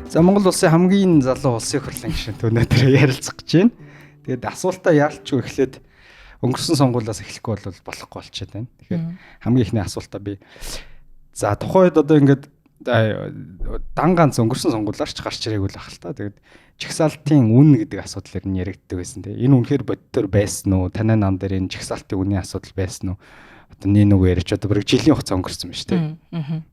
За Монгол улсын хамгийн залуу улсын хурлын гишүүнтэй өнөөдөр ярилцах гэж байна. Тэгээд асуултаа яалчгүй эхлээд өнгөрсөн сонгуулиас эхлэхгүй бол болохгүй болчиход байна. Тэгэхээр хамгийн ихний асуултаа би за тухайд одоо ингээд дан ганц өнгөрсөн сонгуулиар ч гарч ирээгүй л ах л та. Тэгээд чагсаалтын үн гэдэг асуудал ер нь яригддаг байсан тийм. Энэ үнэхээр бодтоор байсан уу? Танай нам дээр энэ чагсаалтын үнийн асуудал байсан уу? Одоо нэг ярич одоо бүр жилийн хугацаа өнгөрсөн байна шүү дээ.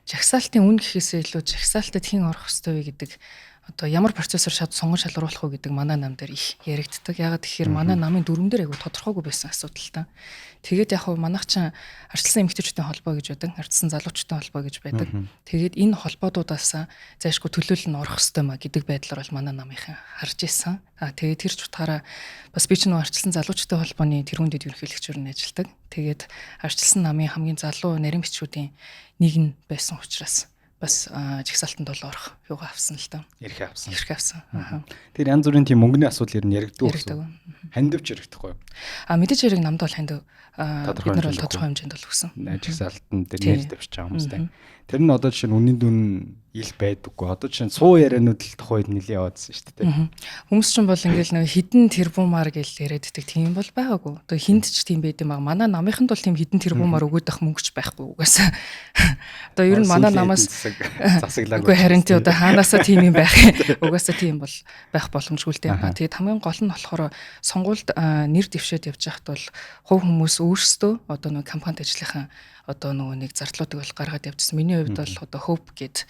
Жагсаалтын үн гэхээсээ илүү жагсаалтад хэн орох ёстой вэ гэдэг одоо ямар процессор сонгон шалгаруулах уу гэдэг манай нам дээр их яригддаг. Ягаад гэхээр манай намын дүрмэн дээр айгу тодорхойгүй байсан асуудал та. Тэгээд яг хав манайх чинь ардчилсан эмэгтэйчүүдийн холбоо гэж байдаг, ардчилсан залуучуудын холбоо гэж байдаг. Тэгээд энэ холбоодуудаасаа зайшгүй төлөөлөл нь орох ёстой маа гэдэг байдлаар бол манай намынхан харж исэн. Тэгээд тэр ч утгаараа бас би ч нөө ардчилсан залуучуудын холбооны тэргүүндэд ерөнхийлөгчөөр нь ажилладаг. Тэгээд ардчилсан намын хамгийн залуу нарийн бичвүүдийн нэг нь байсан учраас бас жагсаалтанд бол орох юугаа авсан л та. Ирэх авсан. Тэр янз бүрийн тийм мөнгөний асуудал ер нь яригддаг уу? Хандивч яригдахгүй юу? Мэдээж хэрэг намд бол хандив бид нар бол тодорхой хэмжээнд бол өгсөн. Жагсаалтанд дээр нэр дэвшиж байгаа хүмүүстэй. Тэр нь одоо жишээ нь үнийн дүн ил байдаггүй. Одоо жишээ нь суу яриануд л тухайд нэлээ яваадсан шүү дээ. Хүмүүс ч бол ингээл нэг хідэн тэрбумаар гэл яриаддаг тийм бол байгаагүй. Одоо хинт ч тийм байд юм аа. Манай намынханд бол тийм хідэн тэрбумаар өгөөд ах мөнгөч байхгүй угаасаа. Одоо ер нь манай намаас засаглаагүй. Үгүй харин тий одоо хаанаасаа тийм юм байх. Угаасаа тийм бол байх боломжгүй л дээ. Тэгээд хамгийн гол нь болохоор сонгуульд нэр дэвшээд явж байхад бол хувь хүмүүс өөрсдөө одоо нэг кампанит ажлынхаа одоо нөгөө нэг зардлуудыг бол гаргаад явчихсан. Миний хувьд бол одоо Hope гэд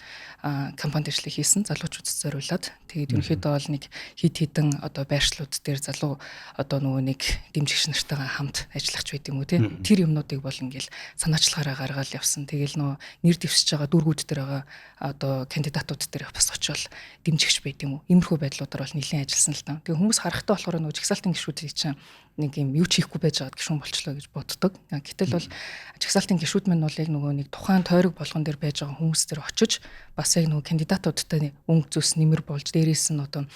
кампанит ажлыг хийсэн залуучууд зориулаад тэгээд ерөнхийдөө бол нэг хид хідэн одоо байршлууд дээр залуу одоо нөгөө нэг дэмжигч нартайгаа хамт ажиллах ч байт юм уу тий. Тэр юмнуудыг бол ингээл санаачлагаараа гаргаад явсан. Тэгээл нөгөө нэр дэвшиж байгаа дүргүүд дээр байгаа одоо кандидатууд дээр бас очивол дэмжигч байт юм уу. Иймэрхүү байдлуудаар бол нэлийн ажилласан л та. Тэгээ хүмүүс харахтаа болохоор нөгөө жагсаалтын гишүүдийг чинь нэг юм юу ч хийхгүй байж байгаад гишүүн болчлоо гэж боддог. Гэтэл бол жагсаалтын гишүүд мань бол яг нөгөө нэг тухайн тойрог болгон дээр байж байгаа хүмүүс дээр очиж бас яг нөгөө кандидатуудтай өнгө зүс нэмэр болж дээрээс нь одоо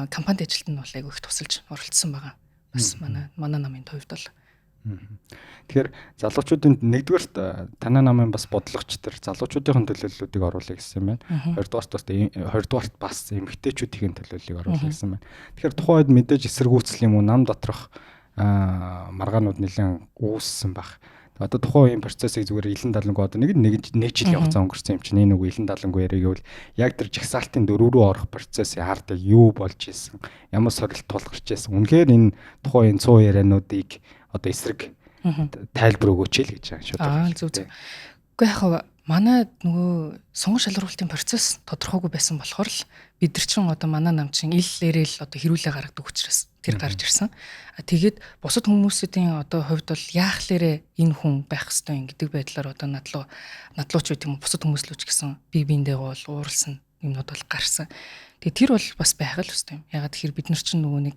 кампанит ажилтнууд нь бол айгүй их тусалж оролцсон байгаа. Бас манай намын хувьд бол. Тэгэхээр залуучуудын нэгдүгээрт танай намын бас бодлогоч төр залуучуудын төлөөллүүдийг оруулах гэсэн юм байна. Хоёрдугаарт бас эмэгтэйчүүдийн төлөөллийг оруулах гэсэн байна. Тэгэхээр тухайд мэдээж эсэргүүцэл юм уу нам доторх маргаанууд нэлээд үүссэн баг. Одоо тухайн үеийн процессыг зүгээр илэн далангуу одоо нэг жилийн хугацаа өнгөрсөн юм чинь энэ нэг илэн далангуу яриг гэвэл яг тэр жагсаалтын дөрөв рүү орох процессын ард юу болж исэн, ямар сорилт тулгарч исэн. Үнэхээр энэ тухайн 100 яриануудыг одоо эсрэг тайлбар өгөөч л гэж шууд. Зүг. Гэхдээ яг манай нөгөө сонгон шалгаруулалтын процесс тодорхойгүй байсан болохоор л бид нар чинь одоо манай нам чинь ил лээрэл одоо хэрүүлээ гаргадаг учраас тэр гарч ирсэн. Тэгээд бусад хүмүүсийн одоо хувьд бол яах лээрээ энэ хүн байх ёстой юм гэдэг байдлаар одоо надлууч үт юм бусад хүмүүс л үуч гэсэн бие биендээ бол ууралсан юмнууд бол гарсан. Тэгээ тэр бол бас байх л ёстой юм. Ягаад тэгэхээр бид нар чинь нөгөө нэг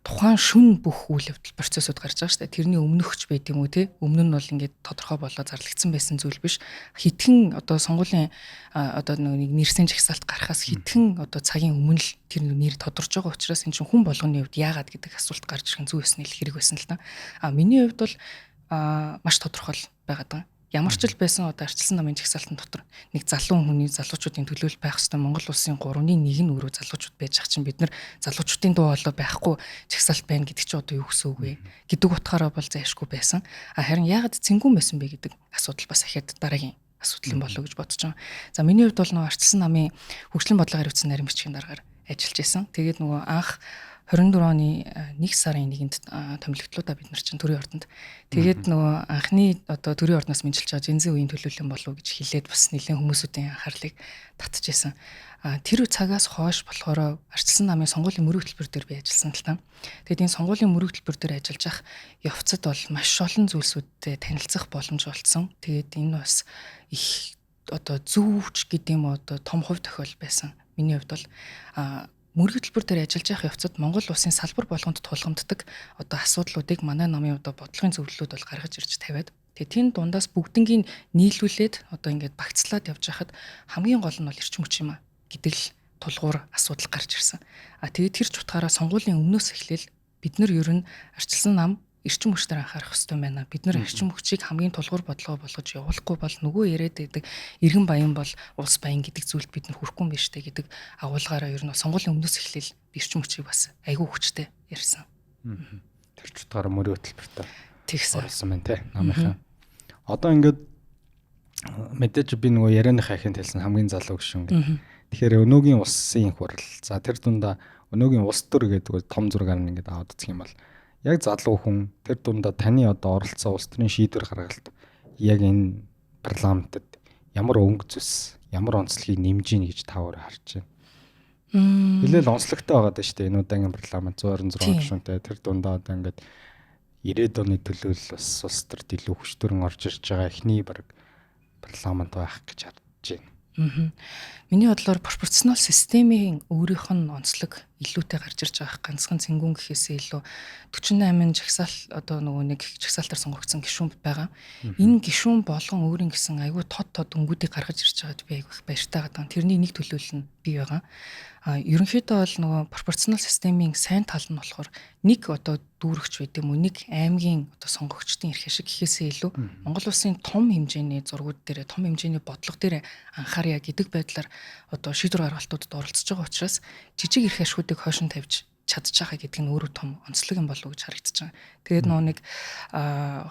тухайн шүн бүх үйл явдал процессыг гарч байгаа шүү дээ. Тэрний өмнөхч байд юм уу те? Өмнө нь бол ингээд тодорхой болоо зарлагдсан байсан зүйл биш. Хитгэн одоо сонгуулийн одоо нэг нэрсэн жагсаалт гарахаас хитгэн одоо цагийн өмнө л тэр нэр тодорж байгаа учраас энэ чинь хүн болгоны хувьд яагаад гэдэг асуулт гарч ирэх зүг өснө л хэрэг байсан л та. Миний хувьд бол маш тодорхой л байгаад байгаа. Ямар ч л байсан одоо арчилсан намын жагсаалтын дотор нэг залуу хүний залуучуудын төлөөлөл байх хэвээр Монгол улсын 3-ны 1 нь өөрөө залуучууд байж ах чинь бид нар залуучуудын дуу хоолой байхгүй жагсаалт байна гэдэг чинь одоо юу гэсэн үг вэ гэдэг утгаараа бол зайшгүй байсан. Харин яагаад цэнгүүн байсан бэ гэдэг асуудал бас ахиад дараагийн асуудал юм болов уу гэж бодож байгаа. За миний хувьд бол нөгөө арчилсан намын хөгжлийн бодлогын хариуцсан нарийн бичгийн дараагаар ажиллаж исэн. Тэгээд нөгөө анх 24 оны 1 сарын 1-нд томилогдлоо бид нар чинь төрийн ордонд. Тэгээд нөгөө анхны одоо төрийн ордноос мэдчилж байгаа Жензи үеийн төлөөлөл болов уу гэж хэлээд бас нэлээд хүмүүсийн анхаарлыг татчихсан. Тэр цагаас хойш болохоор арчилсан намын сонгуулийн мөрөг хөтөлбөр дээр би ажилласан л та. Тэгээд энэ сонгуулийн мөрөг хөтөлбөр дээр ажиллаж ах явцад бол маш олон зүйлсүүдтэй танилцах боломж олдсон. Тэгээд энэ бас их одоо зөвч гэдэг юм одоо том хувь тохиол байсан. Миний хувьд бол мөрөг хөтөлбөр дээр ажиллаж явах явцад Монгол улсын салбар болгонд тулгамддаг одоо асуудлуудыг манай намын одоо бодлогын зөвлөлүүд бол гаргаж ирж тавиад тэгээ тийм дундаас бүгднийг нийлүүлээд одоо ингээд багцлаад явж хахад хамгийн гол нь бол эрчим хүч юм а гэдэг л тулгуур асуудал гарч ирсэн. Тэгээд тэр ч утгаараа сонгуулийн өмнөөс эхлээл бид нар ер нь арчилсан нам эрчим хүчээр анхаарах хэрэгтэй байна. Бид нар эрчим хүчийг хамгийн тулгуур бодлого болгож явуулахгүй бол нөгөө яриад байдаг иргэн баян бол улс баян гэдэг зүйлд бид нар хүрэхгүй юм биш үү гэдэг агуулгаараа ер нь сонгуулийн өмнөөс эхлээл эрчим хүчийг бас айгүй хүчтэй ярьсан. Тэр ч утгаараа мөрөө хөтөлбөртөө тэгсэн орсон байна те намынхаа. Одоо ингээд мэдээж би нөгөө ярианыхаа ихэнд хэлсэн хамгийн залуу гишүүн гэдэг. Тэгэхээр өнөөгийн улсын их хурл. За тэр дундаа өнөөгийн улс төр гэдэг том зургаар нь ингээд аваад үзэх юм бол яг залуу хүн тэр дундаа таны одоо оролцоо улс төрийн шийдвэр гаргалт яг энэ парламентод ямар өнгө зүс, ямар онцлогийг нэмж ийн гэж та өөрөө харж байна. Хэлээл онцлогтой байгаа даа шүү дээ. Энэ удаагийн парламент 126 гишүүнтэй тэр дундаа одоо ингээд 90-ад оны төлөөлөл бас улс төрд илүү хүчтөрн орж ирж байгаа эхний баг парламент байх гэж харж байна. Миний бодлоор пропорционал системийн өөрийнх нь онцлог илүүтэй гарч ирж байгаа ганцхан цэнгүүн гэхээсээ илүү 48 жагсаал одоо нөгөө нэг жагсаалтаар сонгогдсон гишүүн байгаа. Энэ гишүүн болгон өөрийн гэсэн айгүй тод өнгүүдийг гаргаж ирж байгаад би айгүй их баяртай байгаа. Тэрний нэг төлөөлөл нь бий байгаа. Ерөнхийдөө бол нөгөө пропорционал системийн сайн тал нь болохоор нэг одоо дүүрэгч байд юм уу нэг аймгийн одоо сонгогчдын эрх ашиг гэхээсээ илүү Монгол улсын том хэмжээний зургууд дээр том хэмжээний бодлого дээр анхаарья гэдэг байдлаар одоо шийдвэр гаргалтуудад оролцож байгаа учраас жижиг эрх ашигуудыг хойш нь тавьж чадчих байгаа гэдэг нь өөрөө том онцлог юм болов уу гэж харагдаж байгаа. Тэгээд нөгөө нэг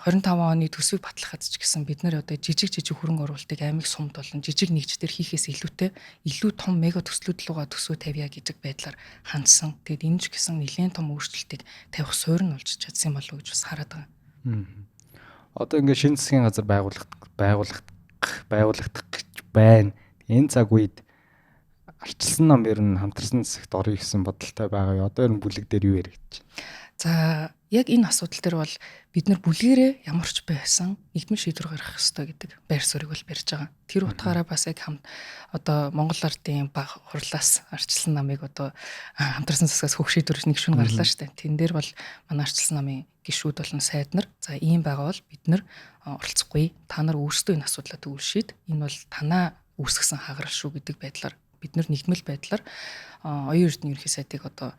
25 оны төсвийг батлахад ч гэсэн бид нэр одоо жижиг хөрөнгө оруулалтыг аймаг сумд болон жижиг нэгждэр хийхээс илүүтэй илүү том мега төслүүд лугаа төсвөө тавья гэдэг байдлаар хандсан. Тэгээд энэ ч гэсэн нэлээд том өөрчлөлтийг тавих суурь нь болж чадсан болов уу гэж бас хараад байгаа. Одоо ингээд шинэ засгийн газар байгуулагдах гэж байна. Энэ цаг үед арчилсан нам ер нь хамтарсан засагт орё гэсэн бодолтой байгаа юу? Одоо ер нь бүлэг дээр юу яригдэж байна? За яг энэ асуудал дээр бол бид нар бүлгэрээ ямар ч байсан нийгмийн шийдвэр гаргах ёстой гэдэг байр суурийг бол барьж байгаа. Тэр утгаараа бас яг одоо Монгол Ардын баг хурлаас арчилсан намыг одоо хамтарсан засгаас хөх шийдвэр нэг шүн гарлаа шүү дээ. Тэн дээр бол манай арчилсан намын гишүүд болон сайд нар за ийм байгаа бол бид нар оролцохгүй. Та нар өөрсдөө энэ асуудлаа төвлөршийд. Энэ бол танаа үүсгэсэн хагарал шүү гэдэг байдлаар бид нар нэгдмэл байдлаар оюун эрдэнэ ерөнхий сайдыг одоо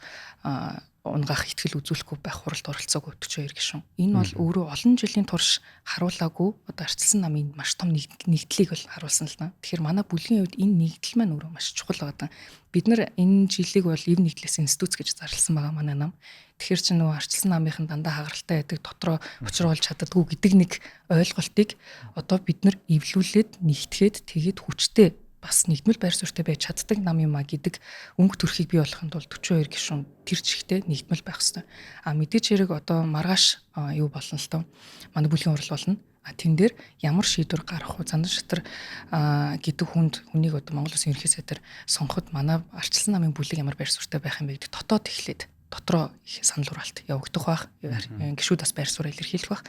унгаах ихтгэл үзүүлэхгүй байх хуралд оролцоогүй 42 гишүүн. Энэ бол өөрөө олон жилийн турш харуулаагүй одоо арчилсан намын маш том нэгдлийг бол харуулсан л да. Тэгэхээр манай бүлгийн хувьд энэ нэгдэл маань өөрөө маш чухал байгаа. Бид нар энэ жилиг бол эв нэгдлээс институт гэж зарласан байгаа манай нам. Тэгэхээр чи нөгөө арчилсан намынхан дандаа хагаралтай байдаг дотроо учруулж чаддаггүй гэдэг нэг ойлголтыг одоо бид нар эвлүүлээд нэгтгэхэд тэгээд хүчтэй бас нэгдмэл байр суурьтай байж чаддаг нам юм а гэдэг өнгө төрхийг бий болохын тулд 42 гишүүн тэр чигтээ нэгдмэл байх хэрэгтэй. Мэдээж хэрэг одоо маргааш юу болно л тоо. Манай бүлгийн хурал болно. Тэн дээр ямар шийдвэр гарах вэ? Зандан шатар гэдэг хүнийг одоо Монгол Улсын ерөнхий сайдаар сонгоход манай арчилсан намын бүлэг ямар байр суурьтай байх юм бэ гэдэг дотоод эхлээд дотроо их санал хураалт явагдах байх. Гишүүд бас байр суурь илэрхийлэх байх.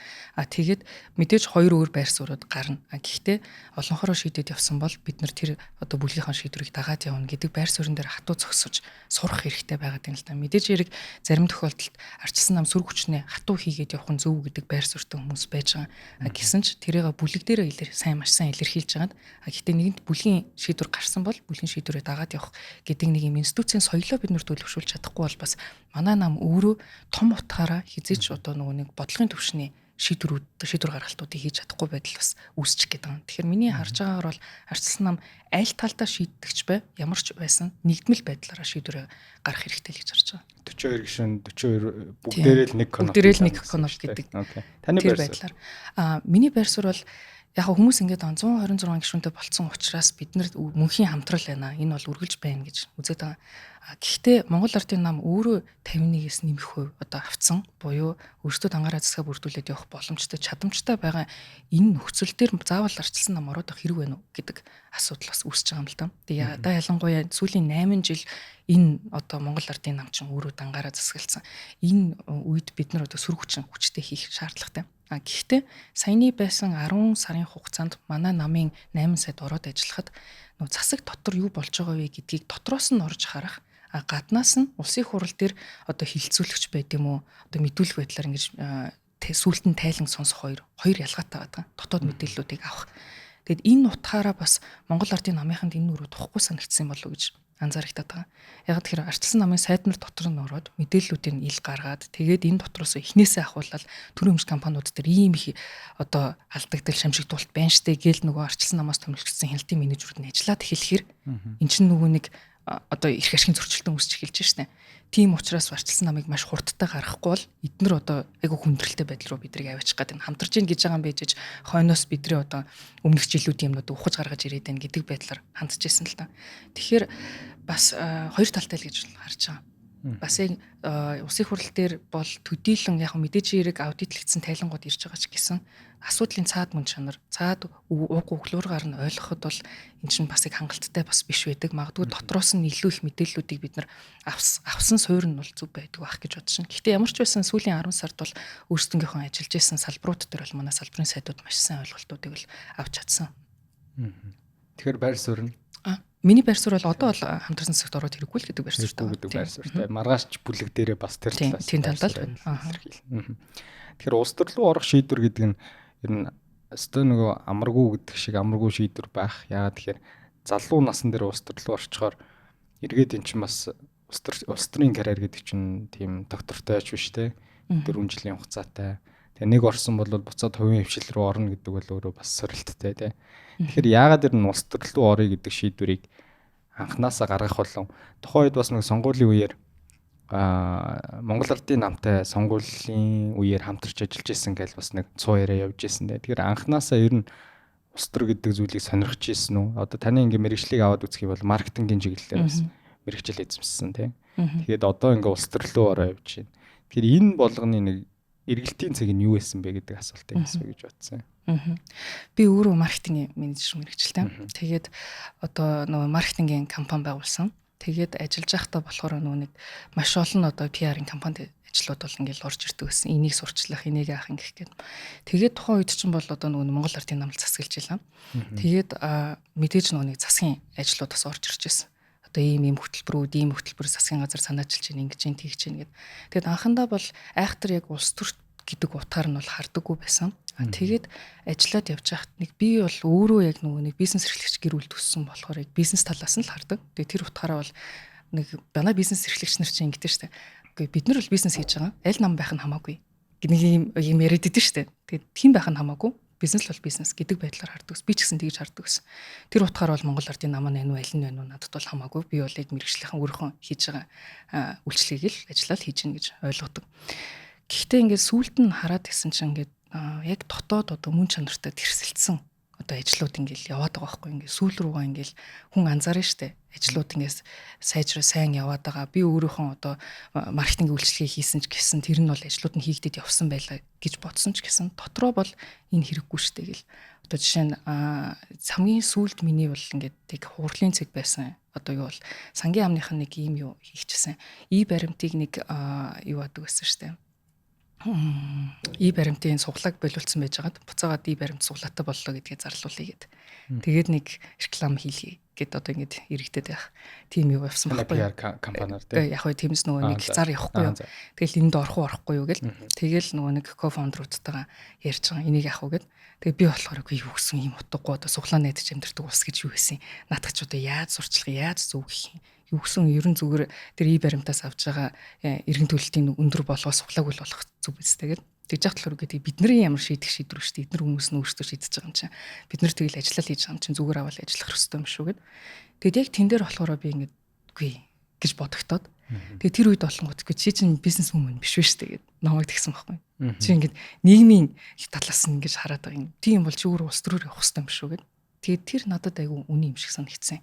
Тэгээд мэдээж хоёр өөр байр сууриуд гарна. Гэхдээ олонхороо шийдээд явсан бол бид нар тэр одоо бүлгийнхаа шийдвэрийг дагаад явна гэдэг байр суурин дээр хатуу зогсож сурах хэрэгтэй байгаад юм л да. Мэдээж хэрэг зарим тохиолдолд арчилсан нам сүр хүчнээ хатуу хийгээд явах нь зөв гэдэг байр суурьтай хүмүүс байж байгаа. Гэсэн ч тэрийг бүлэг дээрээ маш сайн илэрхийлж байгаад гэхдээ нэгэнт бүлгийн шийдвэр гарсан бол бүлгийн шийдвэрээ дагаад явах гэдэг нэг юм институцийн соёлоо бид нар төлөвшүүлж чадахгүй бол бас манай нам өөрөө том утгаараа хизээч одоо нөгөө нэг бодлогын түвшний шийдвэр гаргалтуудыг хийж чадахгүй байдал бас үүсчих гээд байгаа. Тэгэхээр миний харж байгаагаар бол арчилсан нам аль талдаа шийддэгч бай ямар ч байсан нэгдмэл байдлаараа шийдвэрээ гаргах хэрэгтэй л гэж харж байгаа. 42 гишүүн 42 бүгдээрээ л нэг коннот. Бүгдээрээ л нэг коннот гэдэг. Таны байдлаар. Миний байр суурь бол яг хүмүүс ингээд 126 гишүүнтэй болцсон учраас бид нар мөнхийн хамтрал байна. Энэ бол үргэлж байна гэж үзээд байгаа. Гэхдээ Монгол Ардын нам өөрөө 51-ээс нэмэх хувь одоо авцсан буюу өөрсдөө дангаараа засгаа бүрдүүлээд явах боломжтой чадамжтай байгаа энэ нөхцөл дээр заавал арчилсан нам ороод ирэх хэрэг байна уу гэдэг асуудал бас үүсэж байгаа юм л да. Тэгээ одоо ялангуяа сүүлийн 8 жил энэ одоо Монгол Ардын нам чинь өөрөө дангаараа засагласан. Энэ үед бид нар одоо сүр хүчтэй хийх шаардлагатай. Гэхдээ саяны байсан 10 сарын хугацаанд манай намын 8 сайд ороод ажиллахад нөө засаг дотор юу болж байгаа вэ гэдгийг дотроос нь орж харах. Гаднаас нь улсын хурал дээр одоо хилцүүлэгч байд юм уу одоо мэдүүлэх байдлаар ингэж сүүлтэн тайлан сонсох хоёр ялгаатай байдаг. Дотоод мэдээллүүдийг авах. Тэгэд энэ утгаараа бас Монгол Ардын намынханд энэ нүрээ тухгүй санагдсан болов уу гэж анзаарэгдэад байгаа. Яг тэгэхээр арчилсан намын сайднэр дотор нь ороод мэдээллүүдийн ил гаргаад тэгээд энэ дотроос эхнээсээ ахуулаад төрийн өмч компаниуд дээр ийм их одоо алдагдал шамшигдуулалт байна штэ гээл нөгөө арчилсан намаас томилогдсон хяналтын менежерүүд нь ажиллаад эхлэхээр эн чинь нөгөө нэг одоо эрх ашигын зөрчилтөнд үүсч эхэлж штэ. Тийм учраас арчилсан намыг маш хурдтай гаргахгүй бол эднэр одоо айгүй хүндрэлтэй байдал руу бидрийг аваачих гэдэг. Хамтарч ийн гэж байгаа юм байж хойноос бидний одоо өмнөх жилүүдийн юмнууд ухаж гаргаж ирээд байна гэдэг байдлаар хандж байсан л та. Тэгэхээр бас хоёр талтай л гэж харж байгаа. Бас яг улсын хурал дээр бол төдийлөн яг мэдээж хэрэг аудитлэгдсэн тайлангууд ирж байгаа ч гэсэн асуудлын цаад мөн чанар, цаад уг өглөөргаар нь ойлгоход бол эн чинь бас их хангалттай бас биш байдаг. Магадгүй дотроос нь илүү их мэдээллүүдийг бид нар авсан суурь нь бол зөв байдаг байх гэж бодож байна. Гэхдээ ямар ч байсан сүүлийн 10 сард бол өөрсдийнхөө ажиллаж исэн салбарууд дээр бол манай салбарын сайдууд маш сайн ойлголтуудыг л авч чадсан. Тэгэхээр байр суурь нь миний байр суурь бол одоо бол хамтарсан засагт ороод хэрэггүй л гэдэг байр суурьтай. Маргааш бүлэг дээрээ бас тэр талаас тийм талдаа л байна. Тэгэхээр улс төр рүү орох шийдвэр гэдэг нь ер нь өстой нөгөө амаргүй гэдэг шиг амаргүй шийдвэр байх. Яагаад тэгэхээр залуу насн дээр улс төр рүү орчхоор эргээд эн чинь бас улс төрийн карьер гэдэг чинь тийм доктортой ч биш те. 4 жилийн хугацаатай. Тэгээ нэг орсон бол буцаад хувийн хвшил рүү орно гэдэг бол өөрөө бас сорилттой те. Тэгэхээр яагаад ер нь улс төр рүү орё гэдэг шийдвэрийг анханасаа гаргах болов. Тухайн үед бас нэг сонгуулийн үеэр Монгол Ардын намтай сонгуулийн үеэр хамтарч ажиллаж исэн гэж бас нэг цуу яриа явж исэн дээ. Тэгэхээр анханасаа ер нь улс төр гэдэг зүйлийг сонирхож исэн үү? Одоо таны ингээ мэрэгчлийг аваад үзэх юм бол маркетингийн чиглэлээр бас мэрэгчл эзэмссэн тийм. Тэгээд одоо ингээ улс төр рүү ороо явж байна. Тэгэхээр энэ болгоны нэг эргэлтийн цэг нь юу байсан бэ гэдэг асуултыг асууя гэж бодсон. Би өөрөө маркетингийн менежер мэрэгчлээ. Тэгээд одоо нөгөө маркетингийн компани байгуулсан. Тэгээд ажиллаж байхдаа болохоор нөгөө нэг маш олон одоо PR-ийн компанид ажлууд бол ингээл орж ирдэг гэсэн. Энийг сурчлах, энийг яах ингэх гэдэг. Тэгээд тухайн үед чинь бол одоо нөгөө Монгол Ардын намд засгалж илаа. Тэгээд мэдээж нөгөө нэг засгийн ажлууд бас орж ирж байсан. Одоо ийм хөтөлбөр засгийн газар санаачилж ийн ингэж ийн тэгж ийн гэд. Тэгээд анхандаа бол айхтар яг улс төр гэдэг утгаар нь бол хардаггүй байсан. Тэгээд ажиллаад явж байхад нэг би бол өөрөө яг нөгөө нэг бизнес эрхлэгч гэр бүл төссөн болохоор яг бизнес талаас нь л хардаг. Тэгээд тэр утгаараа бол нэг манай бизнес эрхлэгч нар чинь ингэдэж штэ. Үгүй бид нар бол бизнес хийж байгаа. Аль нам байх нь хамаагүй. Нэг юм яриад идэв штэ. Тэгээд тийм байх нь хамаагүй. Бизнес бол бизнес гэдэг байдлаар хардаг. Би ч гэсэн тэгж хардаг гэсэн. Тэр утгаараа бол Монгол Ардын нам нь аль нь байна уу надад бол хамаагүй. Би бол яг мэрэгчлийнхэн өөрийнхөө хийж байгаа үйлчлэгийг л ажиллаад хийж гин гэж ойлгодог. Гэхдээ ингээд сүулт нь хараад гисэн чинь ингээд яг дотоод одоо мөн чанартай тэрсэлсэн одоо ажлууд ингээл яваад байгаа байхгүй ингээд сүүл рүүгээ ингээл хүн анзаарна штэ ажлууд ингээс сайжраа сайн яваад байгаа би өөрийнхөө одоо маркетинг үйлчлэгийг хийсэн ч гэсэн тэр нь бол ажлууд нь хийгдэд явсан байлаа гэж бодсон ч гэсэн дотроо бол энэ хэрэггүй штэ гэл одоо жишээ нь хамгийн сүүлд миний бол ингээд тэг хуурлын цэг байсан одоо юу бол сангийн амныхан нэг ийм юу хийчихсэн баримтыг нэг юу адаг гэсэн штэ баримтын суглааг болиулсан байжгаад буцаагаад баримт суглаатай боллоо гэдгээ зарлуулъя гэд. Тэгээд нэг реклам хийлье гэд одоо ингэж иргэдэд байх. Тим юу явсан байхгүй. PR компаниар тийм. Яг хөө тиймс нөгөө нэг зар явахгүй юу. Тэгэл энд орох уу орохгүй юу гэл. Тэгэл нөгөө нэг кофаундеруудтайгаа ярьж байгаа энийг яах вэ гэд. Тэгээ би болохоор үгүй юу гэсэн юм утгагүй одоо суглаа найдаж амьдэрдэг ус гэж юу гэсэн. Наадах ч одоо яаж сурчлах яаж зүг гэх юм. Юу гэсэн ерэн зүгээр тэр баримтаас авч байгаа эргэн төлөлтийн өндөр болгоо суглааг л болох зүг биз тэгээд тэгж яхад болохоор гэдэг бидний ямар шийдвэр шүү дээ эдгээр хүмүүс нь өөрсдөө шийдэж байгаа юм чинь бид нар тэгэл ажиллал хийж байгаа юм чинь зүгээр аваад ажиллах хэрэгтэй юм шүү гэд тэгээд яг тэн дээр болохоор би ингэж үгүй гэж бодогдоод тэгээд тэр үед болонгууд чи чинь бизнес хүмүүс биш вэ шүү дээ гэд намайг тэгсэн байхгүй чи ингэж нийгмийн талаас нь ингэж хараад байгаа юм тийм бол чи өөр улс төрөөр явах хэрэгтэй юм шүү гэд тэгээд тэр надад айгүй үний юм шиг санагдсан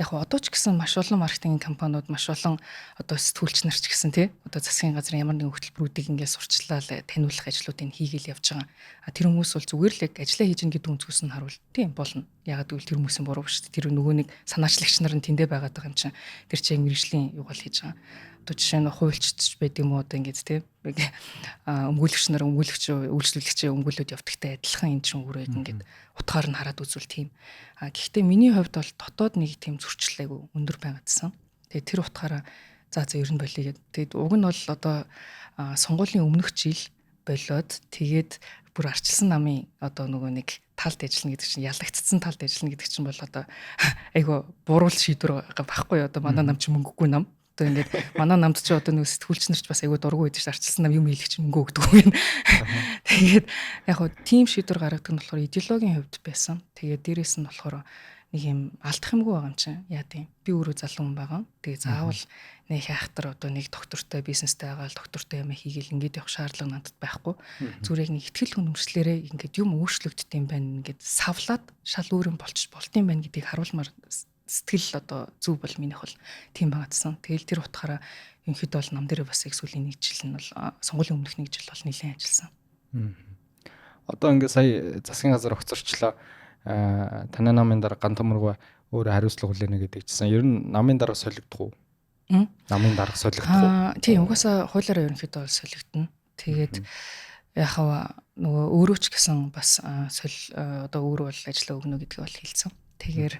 яг одоо ч гэсэн маш олон маркетинг компаниуд маш олон одоо сэтгүүлч нар ч гэсэн тий одоо засгийн газрын ямар нэгэн хөтөлбөрүүдийг ингээд сурчлаа таниулах ажлуудыг хийгээл явж байгаа. Тэр хүмүүс бол зүгээр л яг ажиллаа хийж гин гэдэг үнцгөөс нь харуул тийм болно. Ягаад гэвэл тэр хүмүүсийн буруу шүү дээ. Тэр нөгөө нэг санаачлагч нар нь тэндэ байгаад байгаа юм чинь тэр чинь мэрэгжлийн юугаал хийж байгаа. Одоо жишээ нь хуульчч байд юм уу одоо ингээд тий өмгөөлөгч нар үйлчлүүлэгчийн өмгөөлөд явдагтай адилхан энэ чинь өөрөө ингээд утгаар нь хараад үзвэл тийм. Гэхдээ миний хувьд бол дотоод нэг тийм зөрчил айгу өндөр байгаадсан. Тэгээ тэр утгаараа за ер нь болъё гэдэг. Тэгээд уг нь бол одоо сонгуулийн өмнөх жил болоод тэгээд бүр арчилсан намын одоо нөгөө нэг талд ажиллана гэдэг чинь ялагдцсан талд ажиллана гэдэг чинь бол одоо айгу буруу шийдвэр байхгүй одоо манай нам чи мөнгөгүй нам. Одоо ингээд манай намд чи одоо нэг сэтгүүлч нарч бас айгу дургу идэж арчилсан нам юм хийлэх чинь мөнгө өгдөг юм. Тэгээд яг хуу тим шийдвэр гаргадаг нь болохоор идеологийн хувьд байсан. Тэгээд дээрэс нь болохоор нэг юм алдах юмгүй байгаа юм чинь. Яа тийм. Би өөрөө залуу хүн байгаа. Тэгээ заавал нэг яахтар одоо нэг доктортой бизнестэй байгаа л доктортой юм хийгээл ингээд явах шаардлага надад байхгүй. Зүгээр нэг ихтгэл үнэмшлэрээ ингээд юм өөрчлөгддөг юм байна. Ингээд савлаад шал өөрөн болчих болт юм байна гэдгийг харуулмаар сэтгэл одоо зүв бол минийх бол тийм байгаадсан. Тэгэл тэр утгаараа ерөнхийдөө бол нам дээр бас их сүүлийн нэг жил нь бол сонгуулийн өмнөх нэг жил бол нэлээд ажилласан. Одоо ингээд сая засгийн газар огцорчлоо. Танай намын дараа ган төмөргөө өөрөө хариуцлага хүлээнэ гэдэг чинь ер нь намын дараа солигдох уу? Намын дараа солигдох уу? Тийм угаасаа хуулиараа ерөнхийдөө бол солигдно. Тэгээд яхаа нөгөө өөрөө ч гэсэн бас одоо өөрөө бол ажиллаа өгнө гэдгийг бол хэлсэн. Тэгэхээр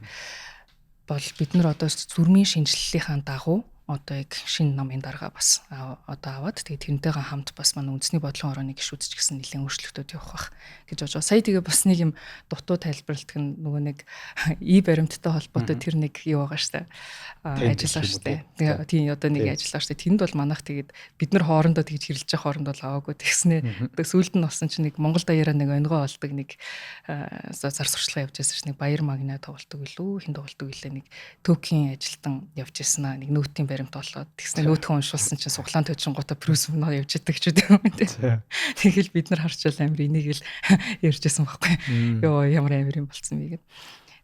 бол бид нар одоо зүрмийн шинжиллийнхаа дагуу одоо яг шинэ намын дарга бас одоо аваад тэгээд тэрнтэйгээ хамт бас манай үндэсний бодлогын орооны гишүүдч гэсэн нэлээд өөрчлөлтүүд явах байх гэж бодож байгаа. Сая тэгээ бас нэг юм дутуу тайлбарлалт нь нөгөө нэг баримттай холбоотой тэр нэг юу байгаа штэ ажиллаа штэ. Тэгээ тийм одоо нэг ажиллаа штэ. Тэнд бол манайх тэгээд бид нар хоорондоо тэгж хэрэлж явах хооронд бол аваагүй тэгснэ. Тэгээ сүүлд нь болсон чинь нэг Монгол даяараа нэг онгоо олдог нэг зар сурчлага явж байсан ш. Нэг баяр магна тоглолтог илүү хин тоглолтог илээ нэг төөкийн ажилтан явж байсан аа нэг нөтийн болоод тэгснэ нөтгөн уншуулсан чинь суглаан төжингуудаа плюс мөнөө явж идэг ч үгүй юм тийм. Тэгэл бид нар харчаал амир энийг л ярьжсэн байхгүй. Йоо ямар амир юм болцсон бэ гэд.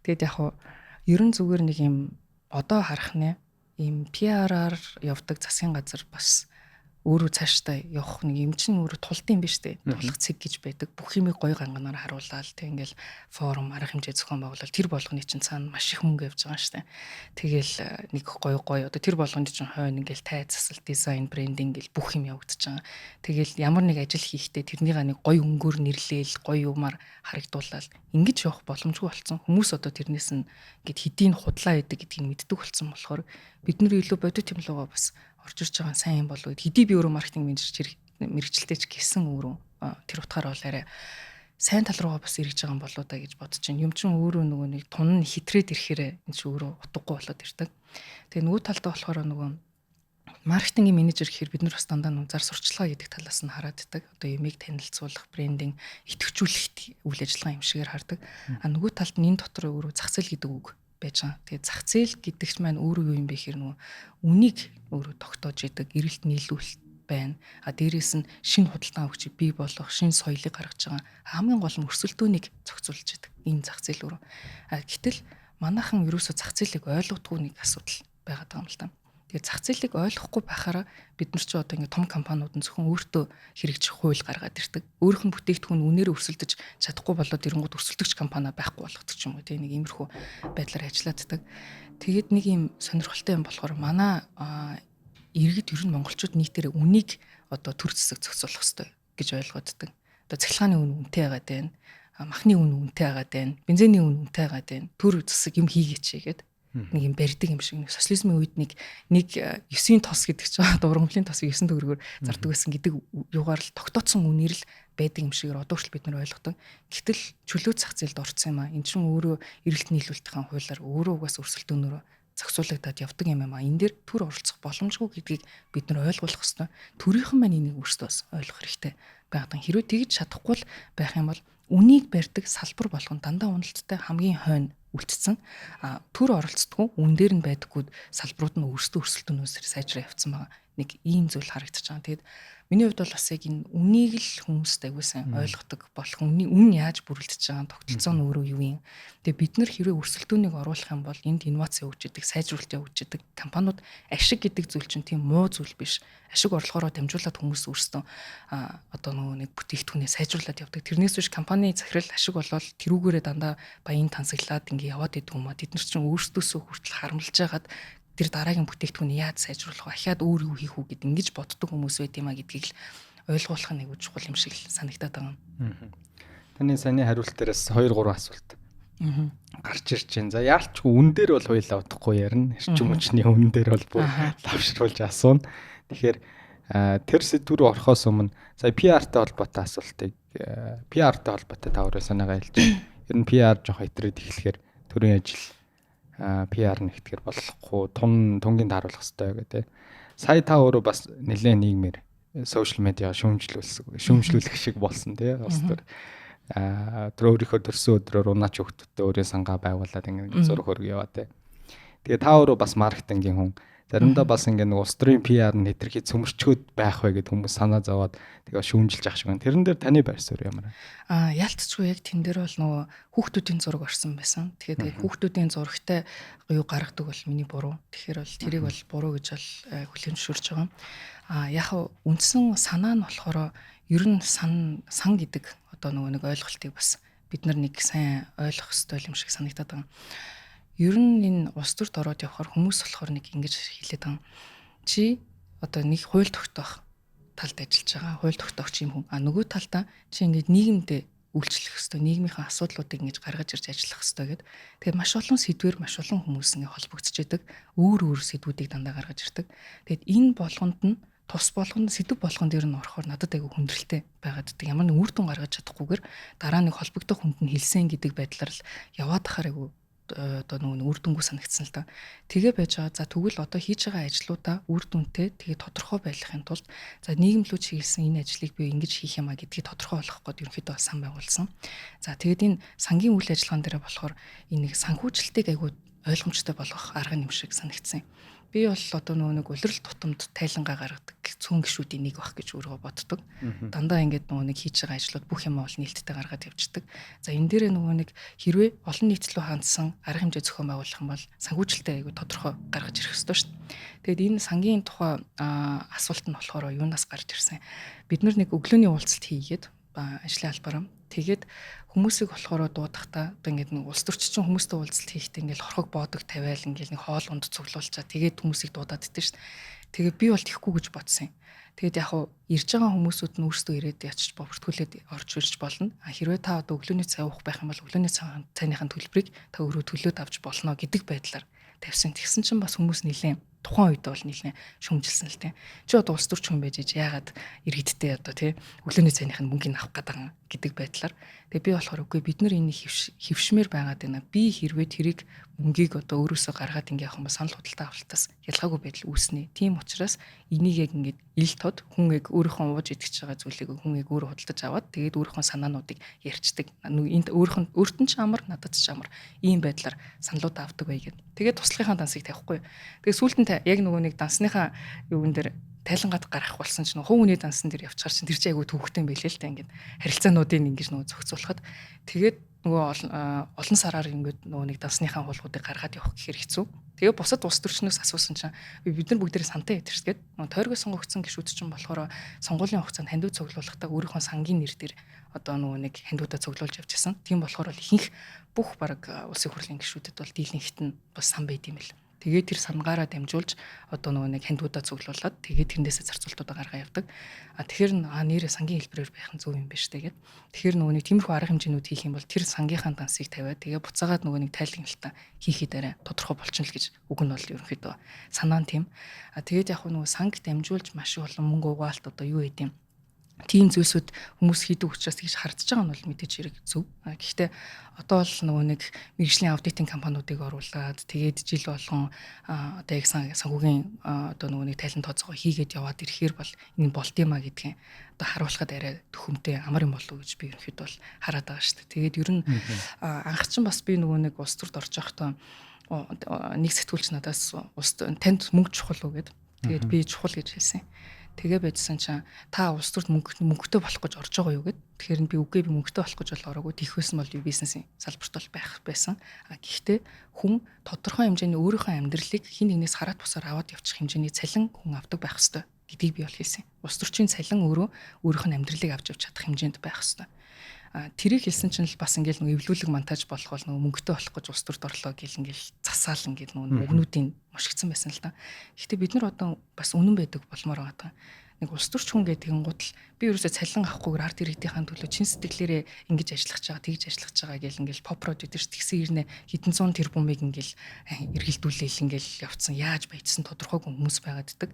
Тэгэд яг хуу ерөн зүгээр нэг юм одоо харах нэ ийм PR-аар явдаг засгийн газар бас өөрөө цаашдаа явах нэг юм чинь өөрөө тулдсан юм биш үү? Тулах цэг гэж байдаг. Бүх юмыг гоё ганганаар харуулаад тэг ингээл форум арга хэмжээ зохион байгуулалт тэр болгоны чинь цаана маш их мөнгө явж байгаа штэ. Тэгэл нэг гоё одоо тэр болгоны чинь хойно ингээл тай засал, дизайн, брендинг гэл бүх юм явагдаж байгаа. Тэгэл ямар нэг ажил хийхдээ тэрнийга нэг гоё өнгөөр нэрлээл, гоё юмар харагдуулаад ингэж явах боломжгүй болсон. Хүмүүс одоо тэрнээс нь ингээд хэдийн худлаа идэг гэдгийг мэддэг болсон болохоор бид нар илүү бодит юм лугаа бас орж ирж байгаа сайн юм болов. Хэдий би өөрөө маркетинг мэрэгчлэлтэй ч гэсэн өөрөө тэр утгаараа бол арай сайн тал руугаа бас эргэж байгаа юм болоо да гэж бодож байна. Юм чин өөрөө нөгөө нэг тун нь хитрээд ирэхээр энэ ч өөрөө утгагүй болоод ирдэг. Тэгээ нөгөө талдаа болохоор нөгөө маркетингийн менежер гэхээр бид нар бас дандаа зар сурчлагаа гэдэг талаас нь хараад байдаг. Одоо ямиг танилцуулах, брендинг, идэвхжүүлэх үйл ажиллагаа юм шигээр хардаг. А нөгөө талд нь энэ дотор өөрөө зах зээл гэдэг үг байж байгаа. Тэгээ зах зээл гэдэгч маань өөрөө юу юм бэ гэхээр нөгөө үнийг өөрөө тогтоож идэг, эрэлт нийлүүлэлт байна. А дээрээс нь шинэ худалдан авахчийг бий болгох, шинэ соёлыг гаргаж байгаа. Хамгийн гол нь өрсөлдөөнийг зохицуулж идэг. Энэ зах зээл өөрөө. А гэтэл манайхан ерөөсөө зах зээлийг ойлгодгүй нэг асуудал байгаад байгаа юм л та. Тэгээ зах зээлийг ойлгохгүй байхаараа бид нар ч одоо ингэ том компаниуд нь зөвхөн өөртөө хэрэгжих хууль гаргаад ирдэг. Өөрийнх нь бүтээгдэхүүн үнээр өрсөлдөж чадахгүй болоод ирэнгүүт өрсөлдөгч компани байхгүй болгодог ч юм уу тийм нэг иймэрхүү байдлаар ажиллааддаг. Тэгээд нэг юм сонирхолтой юм болохоор манай иргэд ер нь монголчууд нийтээрээ үнийг одоо төр зэсэг зохицуулах хэрэгтэй гэж ойлгоддаг. Одоо цахилгааны үн үнэтэй байгаад байна. Махны үн үнэтэй байгаад байна. Бензиний үн үнэтэй байгаад байна. Төр зэсэг юм хийгээч гэдэг нэг юм барьдаг юм шиг. Социализмын үед нэг 9-ийн тос гэдэг чинь дургамлын тосыг 9 төгрөгөөр зардаг байсан гэдэг югаар л тогтооцсон үнээр л байдаг юм шигээр одоо ч бид нар ойлгодог. Гэтэл чөлөө зах зээлд орсон юм аа. Энд чинь өөрөө эрэлт нийлүүлэлтийн хуулиар өөрөө угаас өрсөлдөөнөөр зохицуулагдаад явдаг юм аа. Энэ дээр төр оролцох боломжгүй гэдгийг бид нар ойлгох ёстой. Төрийнхэн маань энийг өөрсдөө бас ойлгох хэрэгтэй байдаг. Хэрвээ тэгж чадахгүй байх юм бол үнийг барьдаг салбар болгон дандаа уналттай хамгийн хойно үлдсэн. Төр оролцдоггүй үн дээр нь байдаггүй салбарууд нь өөрсдөө өрсөлдөөнөөс сайжраа явцсан байгаа. Нэг ийм зүйл харагдаж байгаа. Тэгэд миний хувьд бол бас яг энэ үнийг л хүмүүст аягүй сайн ойлгодог болох. Үн яаж бүрэлдэж байгаа тогтолцоо нь өөрөө юу юм. Тэгээ бид нар хэрвээ өрсөлдөөнийг оруулах юм бол энд инновац явуулж идэг, сайжруулалт явуулж идэг компаниуд ашиг гэдэг зүйл чинь тийм муу зүйл биш. Ашиг орлохороо дамжуулаад хүмүүс өөрсдөө одоо нэг бүтээгдэхүүнээ сайжруулад явдаг. Тэрнээс биш компани захирал ашиг болоод тэрүүгээрээ дандаа баян тансаглаад ингээ яваад идэг юм аа. Тэд нар чинь өөрсдөөсөө хүртэл харамлж байгаад тэр дараагийн бүтээгдэхүүнийг яаж сайжруулах вэ? Ахаад өөр юу хийх үү гэд ингэж боддог хүмүүс байт юм а гэдгийг л ойлгуулах нь аягүй чухал юм шиг л санагдаад байгаа юм. Таны саяны хариулт дээрээс 2-3 асуулт гарч ирж байна. За яалчгүй үн дээр бол хоёлаа удахгүй ярина. Эрчим хүчний үн дээр бол бүр лавшруулж асууна. Тэгэхээр тэр сэдв рүү орохоос өмнө сая PR-тай холбоотой асуултыг PR-тай холбоотой та өөрөө санаагаа хэлж байна. Ер нь PR жоох итрээд эхлэхээр төрийн ажил PR нэгтгэр болохгүй тунгийн тааруулах хэрэгтэй гэдэг. Сая та өөрөө бас нэлээд нийгмээр сошиал медиа шүүмжлүүлэх шиг болсон тий. Бас тэр өөрийнхөө төрсөн өдрөөр унаач хөвгтөдөө өөрийн сангаа байгуулад ингээд зураг хөрг яваа тий. Тэгээ та өөрөө бас маркетингийн хүн. Заримдаа бас ингээд нэг улс төрийн PR нь хэтэрхий цөмөрчгөөд байх вэ гэд хүмүүс санаа зовоод тэгээ шүүмжилж ах шиг байна. Тэрэн дээр таны байр суурь ямар вэ? Ялцчгүй яг тэн дээр бол нөгөө хүүхдүүдийн зураг орсон байсан. Тэгэхээр хүүхдүүдийн зурагтай юу гаргадаг бол миний буруу. Тэгэхээр бол тэрийг бол буруу гэж бол хүлээн зөвшөөрч байгаа. Яг үндсэн санаа нь болохоор ер нь сан гэдэг одоо нөгөө нэг ойлголтыг бас бид нар нэг сайн ойлгох ёстой юм шиг санагдаад байна. Ер нь энэ улс төрд ороод явхаар хүмүүс болохоор нэг ингэж хэлээд байгаа. Чи одоо нэг хууль тогтоох талд ажиллаж байгаа. Хууль тогтоогч юм хүн. Нөгөө талдаа чи ингэж нийгэмдээ үйлчлэх ёстой. Нийгмийн асуудлуудыг ингэж гаргаж ирж ажиллах ёстой гэдэг. Тэгээд маш олон сэдвэр маш олон хүмүүс ингэ холбогдож идэг. Өөр сэдвүүдийг дандаа гаргаж ирдэг. Тэгээд энэ болгонд нь тус болгонд сэдв болгонд ер нь орохоор надад айгүй хүндрэлтэй байгаад ддэг. Ямар нэг үр дүн гаргаж чадахгүйгээр дараа нэг холбогдох хүнд нь хэлсэн гэдэг байдлаар л яваад тахаар айгүй одоо нөгөө үр дүнгүй санагдсан л да. Тэгээ байж байгаа. За тэгвэл одоо хийж байгаа ажлуудаа үр дүнтэй тэгээ тодорхой байхын тулд за нийгэмлүү чиглэсэн энэ ажлыг би ингэж хийх юмаа гэдгийг тодорхой болгох гээд ерөнхийдөө сан байгуулсан. За тэгээд энэ сангийн үйл ажиллагаан дээр болохоор энэ нэг санхүүжилтийг айгүй ойлгомжтой болгох арга юм шиг санагдсан. Би бол одоо нөгөө нэг улирал тутамд тайлангаа гаргадаг цөөн гişүүдийн нэг байх гэж өөрөө боддог. Дандаа ингээд нөгөө нэг хийж байгаа ажлууд бүх юм бол нээлттэй гаргаад явждаг. За энэ дээр нөгөө нэг хэрвээ олон нийтлүү хандсан арга хэмжээ зохион байгуулах юм бол санхүүжилтээ айгүй тодорхой гаргаж ирэх ёстой шүү дээ. Тэгээд энэ сангийн тухай асуулт нь болохоор юунаас гарч ирсэн. Бид нэг өглөөний уулзалт хийгээд ажлын албаараа тэгээд хүмүүсийг болохоор дуудахтаа одоо ингээд нэг улс төрччин хүмүүстэй уулзалт хийхдээ ингээд хорхог боодог тавиал ингээд нэг хоол унд цуглуулчаа тэгээд хүмүүсийг дуудаад идэв шүү дээ. Тэгээд би бол тийхгүй гэж бодсон юм. Тэгээд яг ирж байгаа хүмүүсүүд нь өөрсдөө ирээд ячиж бүртгүүлээд орж ирж болно. Хэрвээ та одоо өглөөний цай уух байх юм бол өглөөний цайныхын төлбөрийг та өөрөө төлөөд авч болно гэдэг байдлаар тавьсан. Тэгсэн чинь бас хүмүүс нэлээд тухайн үед бол нэлээд шүмжилсэн л тийм. Чи одоо улс төрч хүн байж яагаад иргэдтэй одоо тий өглөөний цайных нь мөнгөний авах гэдэг гэдэг байдлаар. Тэгээ би болохоор үгүй бид нар энэ хөвшмээр байгаад байна. Би хэрвээ тэрийг мөнгийг одоо өөрөөсөө гаргаад ингэ явах юм бол санал худалдаа авалтаас ялгаагүй байдал үүснэ. Тийм учраас энийг яг ингэ ил тод хүн яг өөрийнхөө ууж идэвч байгаа зүйлийг хүн яг өөрөө худалдаж аваад тэгээд өөрийнхөө санаануудыг ярьцдаг. Энд өөртөө ч амар надад ч амар ийм байдлаар саналуудаа авдаг бай гэдэг. Тэгээд туслахынхаа дансыг тавихгүй. Тэгээд сүүлд нь яг нөгөө нэг дансныхаа юуган дээр тайлангаад гарах болсон чинь хувь хүний дансан дээр явчихар чинь тэр чинь айгүй төвхтэй юм байлээ л та ингээд харилцаануудыг ингэж нөгөө зохицуулахад тэгээд нөгөө олон сараар ингээд нөгөө нэг дансныхаа хуулгуудыг гаргаад явах гэхээр хэцүү. Тэгээ бусад улс төрчнөөс асуусан чинь бид нар бүгдээрээ сантай ядэрс гээд тойргоо сонгогдсон гишүүд чинь болохоор сонгуулийн хугацаанд хандив цуглуулахдаа өөрийнхөө сангийн нэр дээр одоо нөгөө нэг хандивуудаа цуглуулж явжсэн. Тийм болохоор бол ихэнх бүх баг улсын хурлын гишүүдэд бол дийлэнхт нь бас сан байд юм л. Тэгээд тэр сангаараа дамжуулж одоо нөгөө нэг хандивуудаа цуглуулад тэгээд тэрнээсээ зарцуултуудаа гаргаа явдаг. Тэгэхээр нэрээ сангийн хэлбэрээр байх нь зөв юм байна штэ гэдэг. Тэгэхээр нөгөө нэг тиймэрхүү арга хэмжээнүүд хийх юм бол тэр сангийнхаа дансыг тавиад тэгээд буцаагаад нөгөө нэг тайлгналтаа хийхэд арай тодорхой болчихно л гэж үг нь бол ерөнхийдөө санаа нь тийм. Тэгээд яг нөгөө санг дамжуулж маш их олон мөнгө угаалт одоо юу гэдэг юм. Тийм зүйлсүүд хүмүүс хийдэг учраас тэгж хардж байгаа нь бол мэдээж хэрэг зөв. Гэхдээ одоо л нөгөө нэг мэргэжлийн аудитын компаниудыг оруулаад тэгээд жил болгон одоо яг санхүүгийн одоо нөгөө нэг тайлан тооцоогоо хийгээд яваад ирэхээр бол энэ болт юмаа гэдгийг одоо харуулхад арай төхөмтэй амар юм болов уу гэж би ерөнхийдөө бол хараад байгаа шүү дээ. Тэгээд ер нь анх чинь бас би нөгөө нэг улс төрд орж явахдаа нэг сэтгүүлч надаас танд мөнгө чухал уу гэд. Тэгээд би чухал гэж хэлсэн. Тэгээ байжсан чинь та улс төрд мөнгөтэй болох гэж орж байгаа юу гэд. Тэгэхээр би үгүй би мөнгөтэй болох гэж бол ороогүй. Тийхээс нь бол би бизнесийн салбарт бол байх байсан. Гэхдээ хүн тодорхой хэмжээний өөрийнхөө амьдралыг хин нэгнээс хараат бусаар аваад явчих хэмжээний цалин хүн авдаг байх ёстой гэдгийг би бол хэлсэн. Улс төрчийн цалин өөрөө өөрийнх нь амьдралыг авч явж чадах хэмжээнд байх ёстой. Тэрийг хэлсэн чинь л бас ингээл нэг эвлүүлэг монтаж болох бол нөгөө мөнгөтэй болох гэж улс төрд орлоо гэл ингээл засаал ингээл нөгөө өгнүүдийн мушигдсан байсан л та. Гэхдээ бид нар одоо бас үнэн байдаг болмоор байгаа. Нэг улс төрч хүн гэдэг гутал би ерөөсөө цалин авахгүйгээр ард иргэдийн төлөө чин сэтгэлээрээ ингэж ажиллаж байгаа, тэгж ажиллаж байгаа гэл ингээл попрод гэдэг чинь тэгсэн ирнэ хэдэн зуун тэрбумыг ингээл эргэлдүүлээл ингээл явцсан яаж баяжсан тодорхойгүй хүмүүс байгаад ддаг.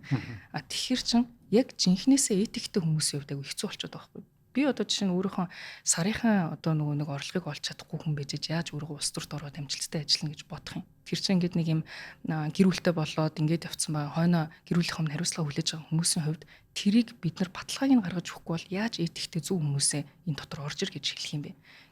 Тэгэхээр чин яг жинхнээсээ этиктэй хүмүүсийн хувьд айгүй хэцүү болчиход байгаа байхгүй. Би одоо жишээ нь өөрийнхөө сарынхаа одоо нөгөө нэг орлогыг олж чадахгүй хүн байж яаж өөрөө улс төрт ороод амжилттай ажиллана гэж бодох юм. Тэр чинь ингээд нэг юм гэр бүлтэй болоод ингээд явцсан байгаа хойноо гэр бүлийнхэн хариуцлага хүлээж байгаа хүмүүсийн хувьд тэрийг бид нар баталгааг нь гаргаж өгөхгүй бол яаж этиктэй зөв хүмүүсээ энэ дотор орж ир гэж хэлэх юм бэ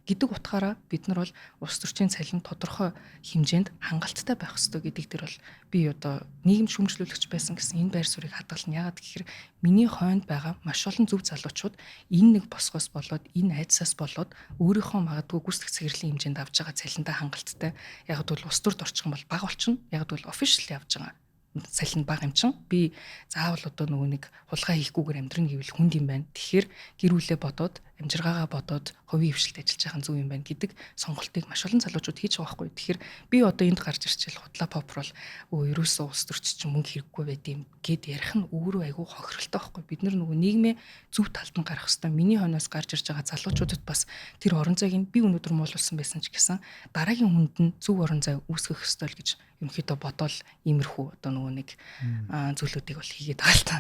гэдэг утгаараа бид нар бол улс төрчийн цалин тодорхой хэмжээнд хангалттай байх ёстой гэдэг дээр бол би одоо нийгэм шүүмжлүүлэгч байсан гэсэн энэ байр суурийг хадгална. Яагаад гэхээр миний хойнд байгаа маш олон зөв залуучууд энэ нэг босгоос болоод энэ айдсаас болоод өөрийнхөө магадгүй гүйцэтгэх цэгцэрлэгийн хэмжээнд авж байгаа цалинтай хангалттай. Яг бол улс төрд орчих юм бол бага болчихно. Яг бол official явж байгаа цалин бага юм чин би заавал одоо нөгөө нэг хулгай хийхгүйгээр амьдрын гэвэл хүнд юм байна. Тэгэхээр гэр бүлээ бодоод амжиргаагаа бодоод хувийн хвшилт ажиллаж байгаа зөв юм байна гэдэг сонголтыг маш олон залуучууд хийж байгаа байхгүй. Тэгэхээр би одоо энд гарч ирчихэл худлаа попрол ерөөсөө улс төрч чинь мөнгө хэрэггүй байд юм гэд ярих нь өөрөө айгүй хохиролтой байхгүй. Бид нар нөгөө нийгмээ зөв талд нь гарах хэвээр миний хойноос гарч ирж байгаа залуучуудад бас тэр орон зайг нь би өнөөдөр муулуулсан байсан ч гэсэн дараагийн хүнд нь зөв орон зай үүсгэх ёстой л гэж ерөнхийдөө бодоол иймэрхүү одоо нөгөө нэг зүйлүүдийг бол хийгээд байгаа л та.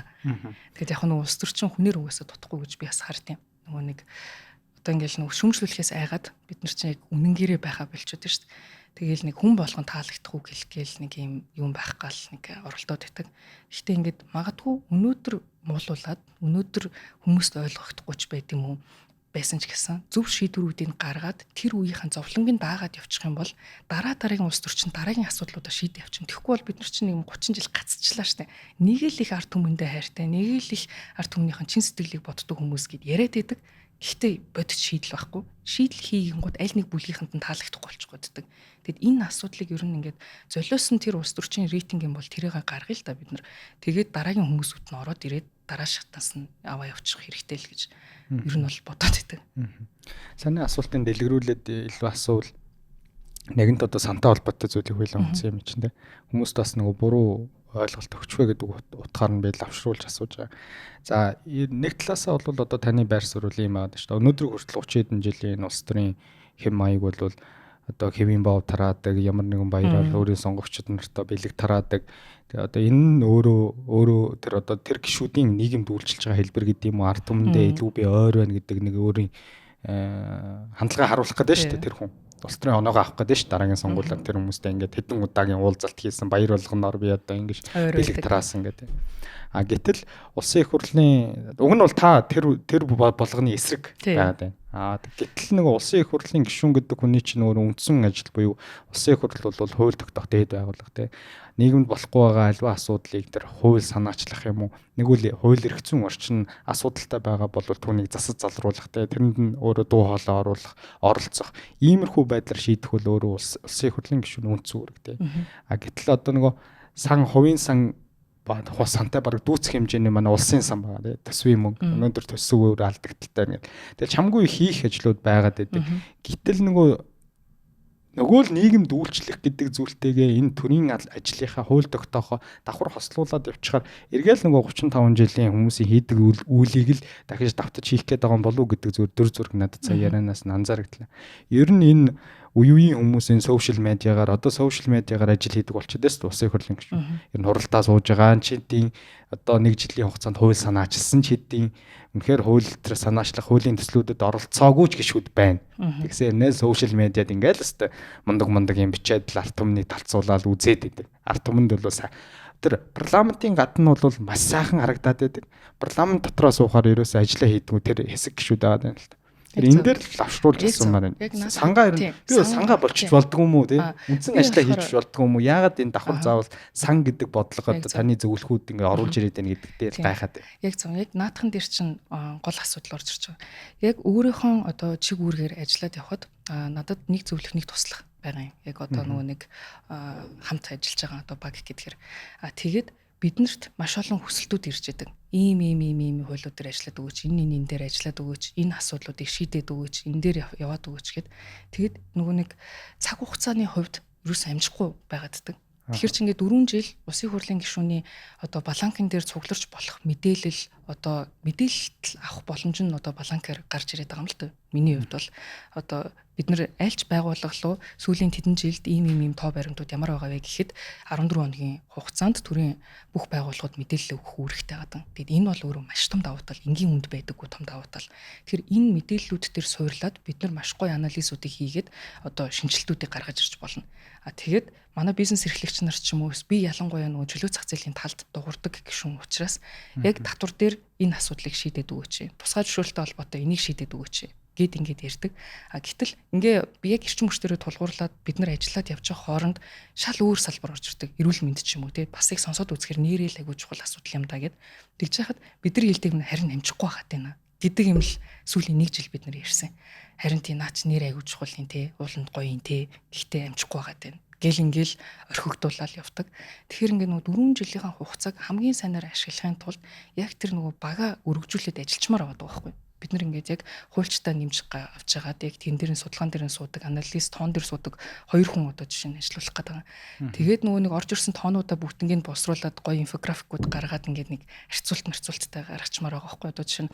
Тэгэхээр яг нөгөө улс төрчин хүнээр угаасаа дутхгүй гэж би бас хард юм. Нөгөө нэг одоо ингээл нөгөө шүмжлүүлэхээс айгаад бид нар чинь яг үнэнгээрээ байхаа болчиход шүү дээ. Тэгээл нэг хүн болгон таалагдах уу гээл нэг юм байх гал нэг оролдоод байдаг. Гэхдээ ингээд магадгүй өнөөдөр муулуулад өнөөдөр хүмүүст ойлгохдохгүй ч байд юм уу байсан ч гэсэн зөв шийдвэрүүдийг гаргаад тэр үеийнхэн зовлонгийн даагаад явчих юм бол дараагийн улс төрчин дараагийн асуудлуудаа шийдэж явчихна. Тэгэхгүй бол бид нар чинь нэг 30 жил гацчихлаа штэ. Нэг л их ард түмэндээ хайртай, нэг л их ард түмнийхэн чин сэтгэлийг боддог хүмүүс гэд яриад байдаг. Гэхдээ бодит шийдэл байхгүй. Шийдэл хийгингууд аль нэг бүлгийнхэнд нь таалагдахгүй болчих годдаг. Тэгэд энэ асуудлыг ер нь ингээд золиосон тэр улс төрчин рейтинг юм бол тэрийг гаргая л да бид нар. Тэгээд дараагийн хүмүүсүүд нь ороод ирээд дараа шатаас нь аваа явуучих хэрэгтэй л гэж ер нь бол бодоод байдаг. Саний асуултын дэлгэрүүлээд илүү асуул нэгэнт одоо сантай холбоотой зүйлийг хуулаа үнсэн юм чинь те. Хүмүүст бас нөгөө буруу ойлголт өгчвэ гэдэг утгаар нь би лавшруулж асууж байгаа. За нэг талаасаа бол одоо таны байр суурь юм аа шүү дээ. Өнөөдөр хүртэл 30 хэдэн жилийн улс төрийн хэм маяг бол одоо хэвийн бов тараадаг, ямар нэгэн баяраар өөрийн сонгогчдод нартай бэлэг тараадаг. Тэгээ одоо энэ нь өөрөө тэр одоо тэр гишүүдийн нийгэмд үйлчилж байгаа хэлбэр гэдэг юм уу, ард түмэндээ илүү би ойр байна гэдэг нэг өөрийн хандлагаа харуулах гэдэг шүү дээ тэр хүн. Улс төрийн оноогоо авах гэдэг шүү дараагийн сонгуулиар тэр хүмүүстэй ингээд хэдэн удаагийн уулзалт хийсэн баяр болгоноор би одоо ингэж бэлэг тараасан гэдэг. А гэтэл улсын их хурлын уг нь бол та тэр болгоны эсрэг байгаад байна. А гэтэл нэг улсын их хурлын гишүүн гэдэг хүний чинь өөр үндсэн ажил буюу улсын их хурл бол хууль тогтоох дээд байгууллага те. Нийгэмд болохгүй байгаа альва асуудлыг тэр хууль санаачлах юм уу? Нэгүл хууль эрх зүйн орчин асуудалтай байгаа бол түүнийг засаж залруулах те. Тэрэнд нь өөрөө дуу хоолой оролцох. Иймэрхүү байдлаар шийдэх бол өөрөө улсын их хурлын гишүүн үндсэн үүрэг те. А гэтэл одоо нөгөө хувийн сан хос сантай бараг дүүцэх хэмжээний манай улсын сан байгаа тий төсвийн мөнгө өнөөдөр төсөв өөр алдагдaltaй нэг. Тэгэл чамгүй хийх ажлууд байгаад байдаг. Гэтэл нөгөө л нийгэмд үйлчлэх гэдэг зүйлтэйгээ энэ төрийн ажлынхаа хууль тогтоохоо давхар хослуулад явчихаар эргээл нөгөө 35 жилийн хүмүүсийн хийдэг үйлийг л дахиж давтаж хийх гээд байгаа юм болов уу гэдэг зүгээр дөр зүрх надад цаа ярианаас нь анзаарагдлаа. Ер нь энэ үеийн хүмүүсийн сошиал медиагаар ажил хийдэг болчиход байсан улсын хурлын гишүүн. Ер нь хуралдаа сууж байгаа чидийн одоо 1 жилийн хугацаанд хууль санаачилсан чидийн үнэхээр хууль дээр санаачлах хуулийн төслүүдэд оролцоогүй ч гишүүд байна. Тэгсэн нэ сошиал медиад ингээл өстой мундаг юм бичээд л ард түмний талцуулаад үзээд идэг. Ард түмэнд бол тэр парламентын гадна бол маш сайхан харагдаад байдаг. Парламент дотроо суухаар ерөөсөө ажиллаа хийдэг тэр хэсэг гишүүд байгаа юм л та. Тэр энэ дээр лавшруулж асуумаар байна. Сангаа би сангаа болчих болдгоо юм уу тий? Үндсэн ажиллаа хийж болдгоо юм уу? Яагаад энэ давхар заавал сан гэдэг бодлогод таны зөвлөхүүд ингээ оруулж ирээд байна гэдэг дээр гайхаад байна. Яг зөв. Яг наадхан дээр чинь гол асуудал орж ирж байгаа. Яг өөрийнхөө одоо чиг үүргээр ажиллаад явхад надад нэг зөвлөх нэг туслах байгаа юм. Яг одоо нөгөө нэг хамт ажиллаж байгаа одоо баг гэдгээр. Тэгээд биднэрт маш олон хүсэлтүүд ирж идэг. Ийм хуулиуд дээр ажиллаад өгөөч, энэ дээр ажиллаад өгөөч, энэ асуудлуудыг шийдээд өгөөч, энэ дээр яваад өгөөч гэд. Тэгээд нөгөө нэг цаг хугацааны хувьд юус амжихгүй байгааддаг. Тэгэхээр чи ингээд 4 жил улсын хурлын гишүүний одоо баланкын дээр цугларч болох мэдээлэл одоо мэдээлэл авах боломж нь одоо баланкаар гарч ирээд байгаа юм л та. Миний хувьд бол одоо бид нэр альч байгууллага руу сүүлийн тэдэн жилд ийм тоо баримтууд ямар байгаа вэ гэхэд 14 хоногийн хугацаанд төрийн бүх байгууллагууд мэдээлэл өгөх үүрэгтэй байгаа. Тэгэд энэ бол өөрөө маш том давуу тал, энгийн үнд байдаггүй том давуу тал. Тэгэхээр энэ мэдээллүүд дээр суурлаад бид нар маш гоё анализуудыг хийгээд одоо шинжилтүүдийг гаргаж ирж болно. Тэгээд манай бизнес эрхлэгч нар ч юм уу би ялангуяа нөгөө чөлөө зах зээлийн талд дуурдаг гишүүн учраас яг татвар дээр энэ асуудлыг шийдээд өгөөч. Тусгай зөвшөөрөлтэй холбоотой энийг шийдээд өгөөч гэд ингээд ярьдаг. Гэтэл ингээ би яг эрчим хүчтэй тулгуурлаад бид нар ажиллаад явж байгаа хооронд шал өөр салбар орж ирдэг. Эрүүл мэнд ч юм уу тий бас их сонсоод үзэхэр нэрэл агуу чухал асуудал юм да гэд тэгж яхад бидний хэлдэг нь харин амжихгүй байгаад байна гэдэг юм л сүүлийн 1 жил бид нар ярьсан. Харин тий наач нэр агуу чухал юм тий ууланд гоё юм тий гэхдээ амжихгүй байгаад байна ингээл орхигдуулаад явдаг. Тэгэхээр ингээ нөгөө 4 жилийн хугацааг хамгийн сайнаар ашиглахын тулд яг тэр нөгөө бага өргөжүүлээд ажиллачмаар байгаа байхгүй. Бид нар ингээд яг хуульчтай нэмж авч байгаад яг тэн дээрэн судалгаан дээрэн суудаг, анализ тоон дээр суудаг 2 хүн одоо жишээ нь ажиллах гэдэг. Тэгээд нөгөө нэг орж ирсэн тоонуудаа бүгднийг боловсруулад гоё инфографикууд гаргаад ингээд нэг харьцуулттай гаргачмаар байгаа байхгүй. Одоо жишээ нь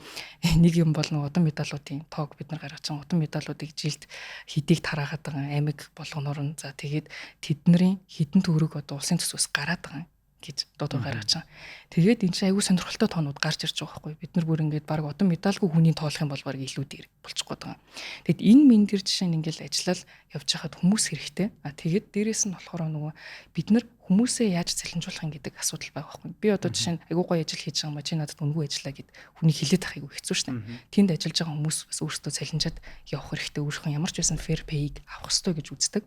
нэг юм бол нөгөө удам медалуудын тоог бид нар гаргаж байгаа. Удам медалуудыг жилд хэдийг тараагаад байгаа аймаг болгоноор нь за тэгээд тэдний хідэн төгрөг одоо улсын төсвөөс гараад байгаа гэж дуудаа гаргаж байгаа. Тэгээд энэ чинь аягүй сонирхолтой тоонууд гарч ирж байгаа байхгүй. Бид нар бүр ингээд баг одон медальгүй хүний тоолох юм бол баг илүү дээр болчих гээд байгаа. Тэгэд энэ мен дээр жишээ нь ингээд ажиллал явж хахад хүмүүс хэрэгтэй. Тэгээд дээрэс нь болохоор нөгөө бид нар хүмүүсээ яаж цалинжуулах гэдэг асуудал байгаа байхгүй. Би одоо жишээ нь аягүй гоё ажил хийж байгаа юм а чи надад үнгүй ажиллаа гэд хүний хэлээд ах аягүй хэцүү шнэ. Тэнд ажиллаж байгаа хүмүүс бас өөрсдөө цалинжаад явах хэрэгтэй. Өөрийнхөө ямар ч байсан fair pay-г авах хэрэгтэй гэж үздэг.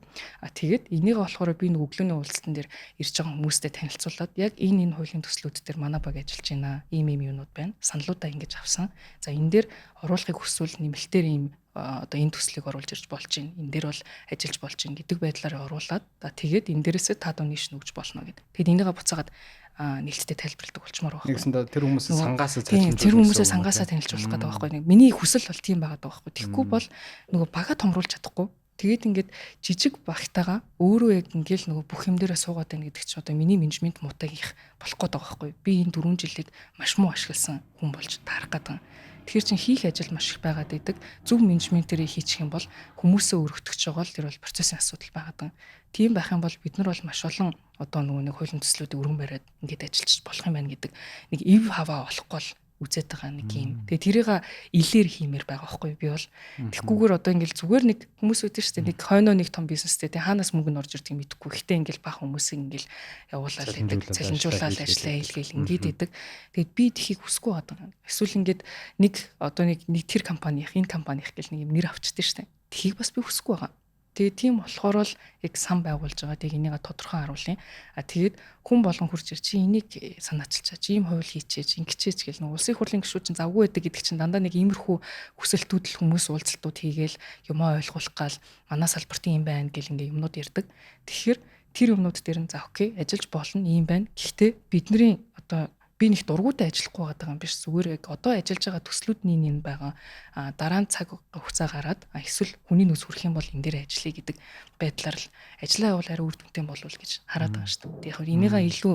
Тэгээд энийг болохоор би нэг өглөөний уулзалтан дээр ирж байгаа хүмүүстэй танилцуулаад яг энэ хуулийн төслүүд дээр манай баг ажиллаж байна. Ийм юмнууд байна. Саналуудаа ингэж авсан. За энэ дээр оруулахыг хүсвэл нэмэлтээр ийм одоо энэ төслийг оруулж ирж болж байна. Энэ дээр бол ажиллаж болж байна гэдэг байдлаар оруулаад тэгээд энэ дээрээсээ та дуу нийш нүгж болно гэдэг. Тэгэд энийгээ буцаагаад нээлттэй тайлбарладаг болчмоор байна. Нэгсэндээ тэр хүмүүсээ сангаасаа танилцуулах. Тэр хүмүүсээ сангаасаа танилцуулах гэдэг байгаа байхгүй. Миний хүсэл бол тийм байгаа байхгүй. Тэгэхгүй бол нөгөө бага томруулж чадахгүй. Тэгээд ингээд жижиг багтайгаа өөрөө яг ингээл нөгөө бүх юм дээрээ суугаад байна гэдэг чинь одоо миний менежмент муутай их болох гээд байгаа байхгүй. Би энэ 4 жилийг маш муу ашигласан хүн болж таарах гэдэг. Тэгэхээр чин хийх ажил маш их байгаад байдаг. Зөв менежментээр хийчих юм бол хүмүүсээ өргөтгөж байгаа л тэр бол процессын асуудал байгаад. Тийм байх юм бол бид нар бол маш олон одоо нөгөө нэг хуулийн төслүүдийг өргөн бариад ингээд ажиллаж болох юм байна гэдэг нэг ив хаваа олохгүй л үзээд байгаа нэг юм. Тэгээ тэрийг илээр хиймээр байгаа байхгүй би бол. Тэгхгүйгээр одоо ингээл зүгээр нэг хүмүүс үүдэн шүү дээ. Нэг хойноо нэг том бизнестэй тий хаанаас мөнгө нь орж ирдэг мэдэхгүй. Гэхдээ ингээл бага хүмүүс ингээл явуулаад байдаг. Цалинжуулаад ажиллаа хийгээл ингээд идэг. Тэгээд би тхийг хүсэхгүй байгаа. Эсвэл ингээд нэг одоо нэг тэр компанийн энэ компанийн гэл нэг юм нэр авчдээ шүү дээ. Тхийг бас би хүсэхгүй байгаа. Тэгээ тийм болохоор л яг сан байгуулж байгаа. Тэгээ энийг тодорхой харуулъя. Тэгээд хүн болгон хурж ир чи энийг санаачилчаа. Чи ийм хууль хийчихэж, ингэчээч гэл нэг улсын хурлын гишүүд чинь завгүй байдаг гэдэг чинь дандаа нэг иймэрхүү хүсэлтүүд л хүмүүс уулзалтууд хийгээл юмаа ойлгуулах гал манай салбартын юм байна гэл ингээ юмнууд ярьдаг. Тэгэхээр тэр юмнууд дээр нь за окей ажиллаж болно юм байна. Гэхдээ бидний одоо би нэг дургуутай ажиллахгүй байгаа юм биш зүгээр яг одоо ажиллаж байгаа төслүүдний юм байгаа дараа нь цаг хугацаа гараад эсвэл хүний нөөц хүрэх юм бол энэ дээр ажиллая гэдэг байдлаар л ажиллаа явуул арай үр дүнтэй болов гэж хараад байгаа шүү дээ. Яг энийгээ илүү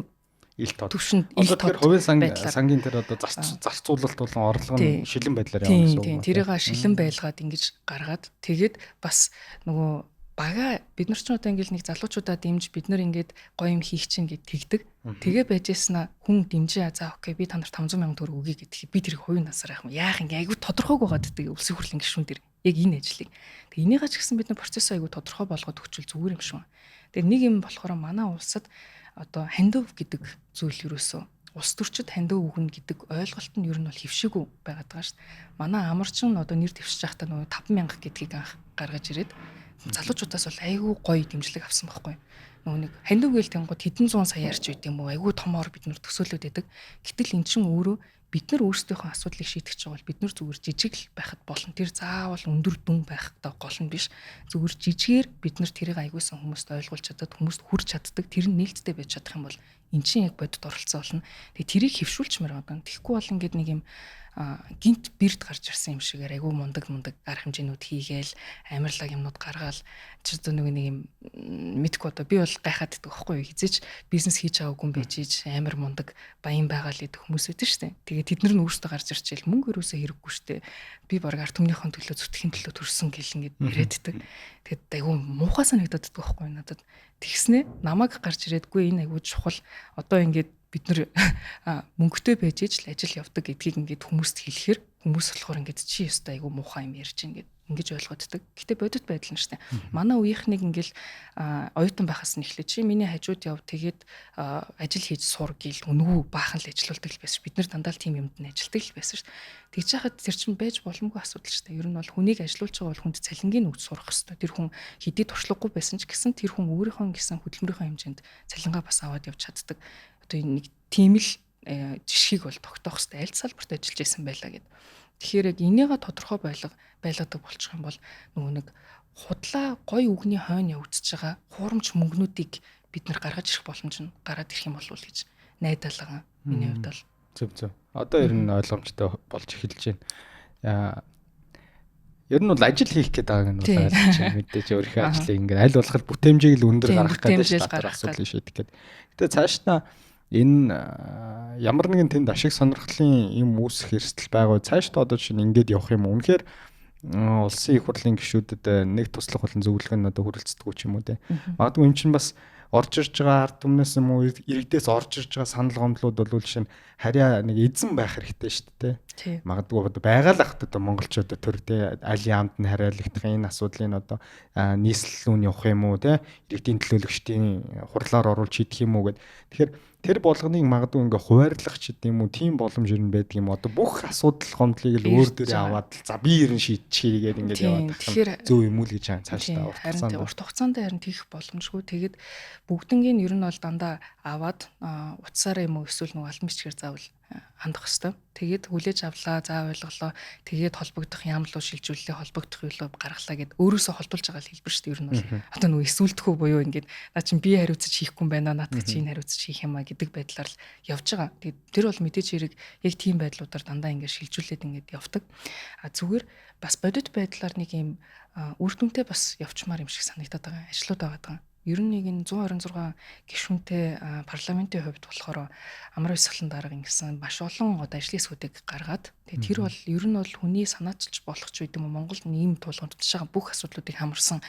ил тод. Төвшөнд ил тод. Хувийн сангийн тэр одоо зарцуулалт болон орлого нь шилэн байдлаар явна гэсэн үг. Тийм тэрийг шилэн байлгаад ингэж гаргаад тэгээд бас нөгөө бага бид нар ч одоо ингээл нэг залуучуудаа дэмж бид нар ингээд гоё юм хийх чинь гэд тэгдэг. Тэгээ байж яснаа хүн дэмжээ за окей би та нарт 500,000 төгрөг өгье гэдэг. Би тэрийг хувийн насаар яах юм айгу тодорхойг байгаа гэдэг улсын хурлын гишүүн дээр яг энэ ажлыг. Тэгээ энийгээ ч гэсэн бид нар процессоо айгу тодорхой болгоод өгчүүл зүгээр юм шиг. Тэгээ нэг юм болохоор манай улсад одоо хандив гэдэг зүйл юусоо улс төрчид хандив өгнө гэдэг ойлголт нь ер нь бол хөвшиггүй байгаад байгаа шүү дээ. Манай амарчин одоо нэр дэвшиж байхдаа нөгөө 5,000 гэдгийг анх гаргаж ирээд залуучуудаас бол айгүй гоё дэмжлэг авсан байхгүй. Нөгөө нэг хандив гээл тэнгууд хэдэн зуун саяарч үйт юм уу айгүй томоор бид нар төсөөлөд байдаг. Гэтэл эн чинь өөрөө бид нар өөрсдийнхөө асуудлыг шийдэх гэж байгаа бол бид нар зүгээр жижиг л байхад болно. Тэр заавал өндөр дүн байхтай гол нь биш. Зүгээр жижигээр бид нар тэрийг аягуулсан хүмүүст ойлгуулж чадаад хүмүүст хүрч чаддаг. Тэр нь нээлттэй байж чадах юм бол эн чинь яг бодит оролцоо болно. Тэгээ тэрийг хөвшүүлчмээр байгаа. Тэгэхгүй бол ингээд нэг юм гинт бирд гарч ирсэн юм шигээр айгүй мундаг арга хэмжээнүүд хийгээл амарлаг юмнууд гаргаал ч одоо нэг юм мэдгүй одоо би бол гайхаад идэх байхгүй юу хизээч бизнес хийж байгаагүй юм байж ийж амар мундаг баян байгаа л идэх хүмүүс үүдэн штэ. Тэгээд тэд нар нь өөрсдөө гарч ирчихэл мөнгө өрөөсөө хэрэггүй штэ. Би баг ард түмнийхэн төлөө зүтгэхийн төлөө төрсөн гэл ингээд яриаддаг. Тэгэд айгүй муухай санагдаад идэх байхгүй юу надад. Тэгснэ намайг гарч ирээдгүй энэ айгүй чухал одоо ингээд бид нар мөнгөтэй байж иж л ажил явдаг гэдгийг ингээд хүмүүст хэлэхээр хүмүүс болохоор ингээд чи ёстой айгүй муухай юм ярьж ингээд ингэж ойлгоддаг. Гэтэ бодит байдал нь штэ. Манай үеийнхнийг ингээл оюутан байхаас нь эхлэж чи миний хажууд яв тэгээд ажил хийж сур гэл өнгөө баахан л ажилуулдаг л байсан. Бид нар дандаа л тийм юмд нь ажилтдаг л байсан штэ. Тэгж яхад тэр чинь байж боломгүй асуудал штэ. Ер нь бол хүнийг ажилуулж байгаа бол хүнд цалингийн өгч сурах хэвээр. Тэр хүн хэдий туршлагагүй байсан ч гэсэн тэр хүн өөрийнхөө гэсэн хөдөлмөрийнхөө хэмжээнд цалингаа бас аваад явж чаддаг. Одоо нэг тийм л жишгийг бол тогтоох хэвээр аль салбарт ажиллаж байсан байлаа гэд. Тэгэхээр яг энийгээ тодорхой байлгадаг болчих юм бол нөгөө нэг худлаа гой үгний хойно явагдаж байгаа хуурамч мөнгнүүдийг бид нар гаргаж ирэх боломж нь гараад ирэх юм болов уу гэж найдаалгаа миний хувьд бол зөв. Одоо ер нь ойлгомжтой болж эхэлж байна. Ер нь бол ажил хийх гээд байгааг нь бол ойлгож байна. Мэдээж өөрийнхөө ажлыг ингээд аль болох бүтээмжийг л өндөр гаргах гэдэг асуудал шийдэх гээд. Гэтэ цаашдаа энэ ямар нэгэн тэнд ашиг сонирхлын юм үүсэх эрсдэл байгаа. Цаашдаа одоо чинь ингээд явах юм уу? Үнэхээр улсын их хурлын гишүүдэд нэг туслах болон зөвлөгөө нь одоо хүрэлцдэг ч юм уу те. Магадгүй энэ чинь бас орж ирж байгаа ард түмнээс юм уу иргэдээс орж ирж байгаа санал гомдлууд бол жишээ нь харьяа нэг эзэн байх хэрэгтэй шүү дээ. Магадгүй одоо байгаа л ахт одоо монголчуудад төр те аль яамд нь хариалагдах энэ асуудлыг одоо нийслэлүүн явах юм уу те иргэдийн төлөөлөгчдийн хурлаар оруулж хийх юм уу гэд. Тэгэхээр тэр болгоныг магадгүй ингээ хуваарлах ч гэдэм үү тийм боломж ер нь байдаг юм. Одоо бүх асуудал гомдлыг л өөр дөрөө аваад за би ер нь шийдчихийгээд ингээ яваад. Тэгэхээр зөв юм уу л гэж цаашдаа урт хугацаанд харин тийх боломжгүй. Тэгээд бүгднгийн ер нь бол дандаа аваад утсаараа юм уу эсвэл нэг албан бичгээр заавал хандах хэвээр. Тэгээд хүлээж авлаа, заа ойлголоо. Тэгээд холбогдох яам руу шилжүүлээ, холбогдох юу руу гаргалаа гэд өөрөөсөө холбуулж байгаа л хэлбэр шүү дээ. Ер нь бол одоо нөгөө эсвэлдэхүү буюу ингээд наа чинь би хариуцаж хийхгүй юм байна, наадах чи энэ хариуцаж хийх юм а гэдэг байдлаар л явж байгаа. Тэгээд тэр бол мэдээж хэрэг яг тийм байдлуудаар дандаа ингээд шилжүүлээд ингээд явдаг. Зүгээр бас бодит байдлаар нэг юм үр дүнтэй бас явчмаар юм шиг санагдаад байгаа. Ажлууд байгаа. Ер нь нэг энэ 126 гишүүнтэй парламентын хувьд болохоор амар ёсгалан дарга ингэсэн маш олон одоо ажлын эсвүүдийг гаргаад тэгээ тэр бол ер нь бол хүний санаачилж болох ч үгүй юм Монголд ийм тулгуурлаж байгаа бүх асуудлуудыг хамарсан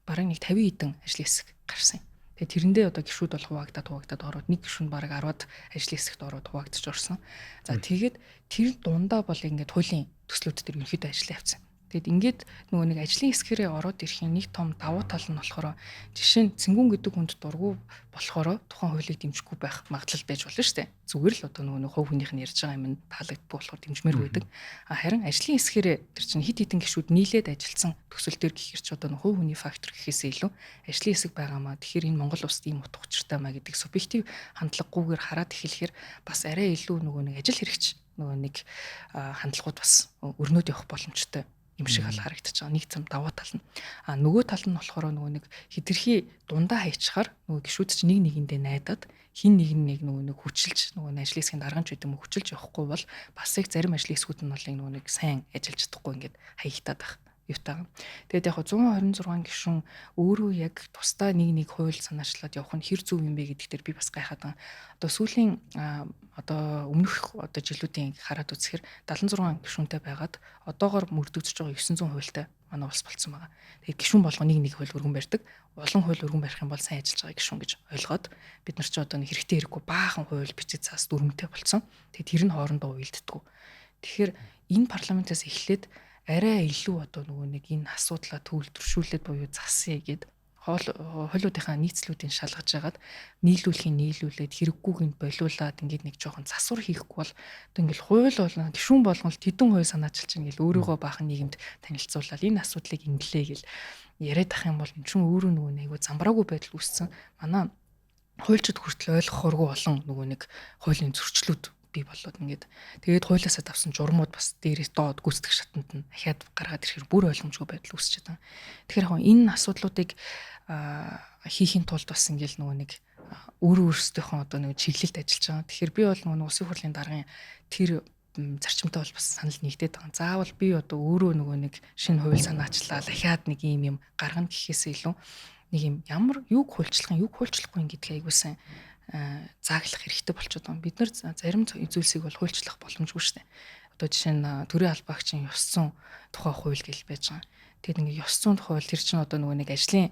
бараг нэг 50 хэдэн ажлын хэсэг гарсан юм. Тэгээ тэрэндээ одоо гишүүд бол хуваагдаад ороод нэг гишүүн бараг 10-ад ажлын хэсэгт ороод хуваагдаж орсон. За тэгээд тэр дундаа бол ингээд хуулийн төслүүд төр ерөнхийдөө ажиллаа явцсан. Тэгэд ингээд нөгөө нэг ажлын хэсгэрээ ороод ирэхийн нэг том давуу тал нь болохоор жишээ нь цэнгүүн гэдэг хүнд дургу болохоор тухайн хуулийг дэмжихгүй байх магадлал байж болно шүү дээ. Зүгээр л одоо нөгөө хувь хүнийх нь ярьж байгаа юм таалагддаг болохоор дэмжмээр байдаг. Харин ажлын хэсгэрээ тэр чинь хит хитэн гишүүд нийлээд ажилласан төсөл төр гэхэр ч одоо хувь хүний фактор гэхээсээ илүү ажлын хэсэг байгаамаа. Тэгэхээр энэ Монгол улсад ийм утга учиртай маа гэдэг субъектив хандлагагүйгээр хараад эхлэхээр бас арай илүү нөгөө нэг ажил хэрэгч нөгөө нэг хандлагууд бас өрнөд явах боломжтой юм шиг харагдаж байгаа. Нэг зам даваа тал нь. Нөгөө тал нь болохоор нөгөө нэг хитрхи дундаа хайчаар нөгөө гишүүд чинь нэг нэгэндээ найдаад хин нэг нөгөө хүчилж нөгөө ажлын хэсгийн дарганч гэдэг юм хүчилж явахгүй бол бас их зарим ажлын хэсгүүд нь бол нөгөө нэг сайн ажиллаж чадахгүй ингээд хаягтаад байх юутаа. Тэгээд яг 126 гишүүн өөрөө яг тусдаа нэг хууль санаачлаад явах нь хэр зөв юм бэ гэдэг дээр би бас гайхаад байгаа. Одоо сүүлийн одоо өмнөх одоо жилүүдийн хараад үзэхээр 76 гишүүнтэй байгаад одоогоор мөрдөгдөж байгаа 900 хуультай манай улс болцсон байгаа. Тэгээд гишүүн болгоо нэг хууль өргөн барьдаг. Олон хууль өргөн барих юм бол сайн ажиллаж байгаа гишүүн гэж ойлгоод бид нар ч одоо нэг хэрэгтэй хэрэггүй баахан хууль бичиж цаас дүрмтэй болцсон. Тэгээд тэр нь хоорондоо уялддаг. Тэгэхээр энэ парламентаас эхлээд арай илүү одоо нөгөө нэг энэ асуудлаа төвлөршүүлээд буюу засъя гэд хоолойдынхаа нийцлүүдийн шалгаж агаад нийлүүлээд хэрэггүйг нь болиулаад ингээд нэг жоохон засвар хийхгүй бол одоо ингээд хууль болно гишүүн болгол тэдэн хууль санаачилж ингээд өөрийгөө баахан нийгэмд танилцуулаад энэ асуудлыг инглээ гэл яриад ах юм бол энэ чинь өөрөө нөгөө нэг айгу замбраагүй байдал үүссэн. Манай хуульчид хүртэл ойлгохоргүй болон нөгөө нэг хуулийн зөрчлүүд бий болоод ингээд тэгээд хуулиасаа тавсан журмууд бас дээрээс доод гүйцэтгэх шатанд нь ахаад гаргаад ирэхээр бүр ойлгомжгүй байдал үүсэж байгаа. Тэгэхээр яг энэ асуудлуудыг хийхийн тулд бас ингээд нөгөө нэг өөрөөсөөхөө одоо нэг чиглэлд ажиллаж байгаа. Тэгэхээр би бол нөгөө улсын хурлын даргын тэр зарчимтай бол бас санал нэгдээд байгаа. Заавал би одоо өөрөө нөгөө нэг шинэ хууль санаачлаа дахиад нэг юм гаргана гэхээсээ илүү нэг юм ямар юг хуульчлахгүй гэдгийг айгуусан зааглах хэрэгтэй болчиход байгаа. Бид нар зарим зүйлсийг бол хуульчлах боломжгүй шүү дээ. Одоо жишээ нь төрийн албаагчийн ёс зүйн тухай хууль гэж байж байгаа. Тэгээд ингээд ёс зүйн тухай хууль тэр чинь одоо нөгөө нэг ажлын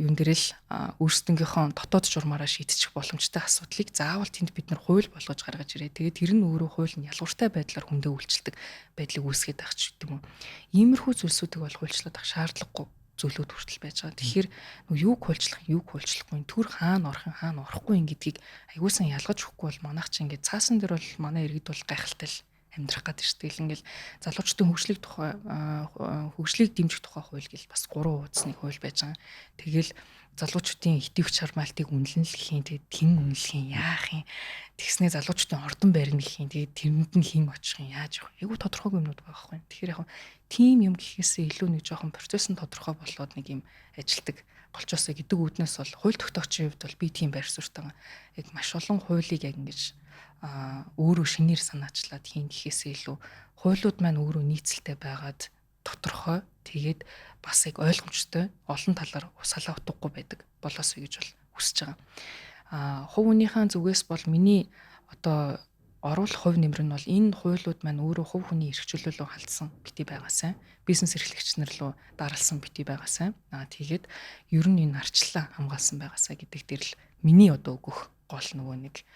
юун дээр л өөрсдөнгийнхөө дотоод журмаараа шийдчих боломжтой асуудлыг заавал тэнд бид нар хууль болгож гаргаж ирээ. Тэгээд тэр нь өөрөө хууль нь ялгууртай байдлаар хүндээ үйлчлдэг байдлыг үүсгэж байгаа ч гэдэг юм. Иймэрхүү зүйлсүүдийг бол хуульчлах шаардлагагүй зүйлүүд хүртэл байж байгаа. Тэгэхээр юуг хуульчлахгүй төр хаана орохгүй гэдгийг аягуулсан ялгаж өгөхгүй бол манайх чинь ингээд цаасан дээр бол манай иргэд бол гайхалтай л амьдрах гэдэг шүү дээ. Ингээл залуучдын хөгжлийг дэмжих тухай хууль гэл бас 3 хуудасны хууль байж байгаа. Тэгэл залуучдын идэвх чармаалтыг үнэлнэ л гэхийн, тэгээд тэн үнэлэх юм яах юм. Тэгснээ залуучдын ордон байрна гэхийн, тэгээд тэрэнд нь хин очих юм яаж явах. Айгу тодорхойгүй юмнууд байгаа байхгүй. Тэгэхээр яг тийм юм гэхээсээ илүү нэг жоохон процесс нь тодорхой болоод нэг юм ажилтдаг болчоосоо гэдэг үүднээс бол хууль тогтоогчийн хувьд бол би тийм байр суурьтай байгаа. Яг маш олон хуулийг яг ингэж өөрөө шинээр санаачлаад хийн гэхээсээ илүү хуулиуд маань өөрөө нийцэлтэй байгаад тодорхой тэгээд бас яг ойлгомжтой олон талаар салаа утгагүй байдаг болоосоо гэж бол хүсэж байгаа. Хувь хүнийхэн зүгээс бол миний одоо оруулах хувь нэмэр нь бол энэ хуулиуд маань өөрөө хувь хүний эрх чөлөөлөлөө халдсан бити байгаасай. Бизнес эрхлэгч нар руу даралсан бити байгаасай. Тэгээд ер нь энэ арчлаа хамгаалсан байгаасай гэдэг дээр л миний одоо өгөх гол нөгөө нэг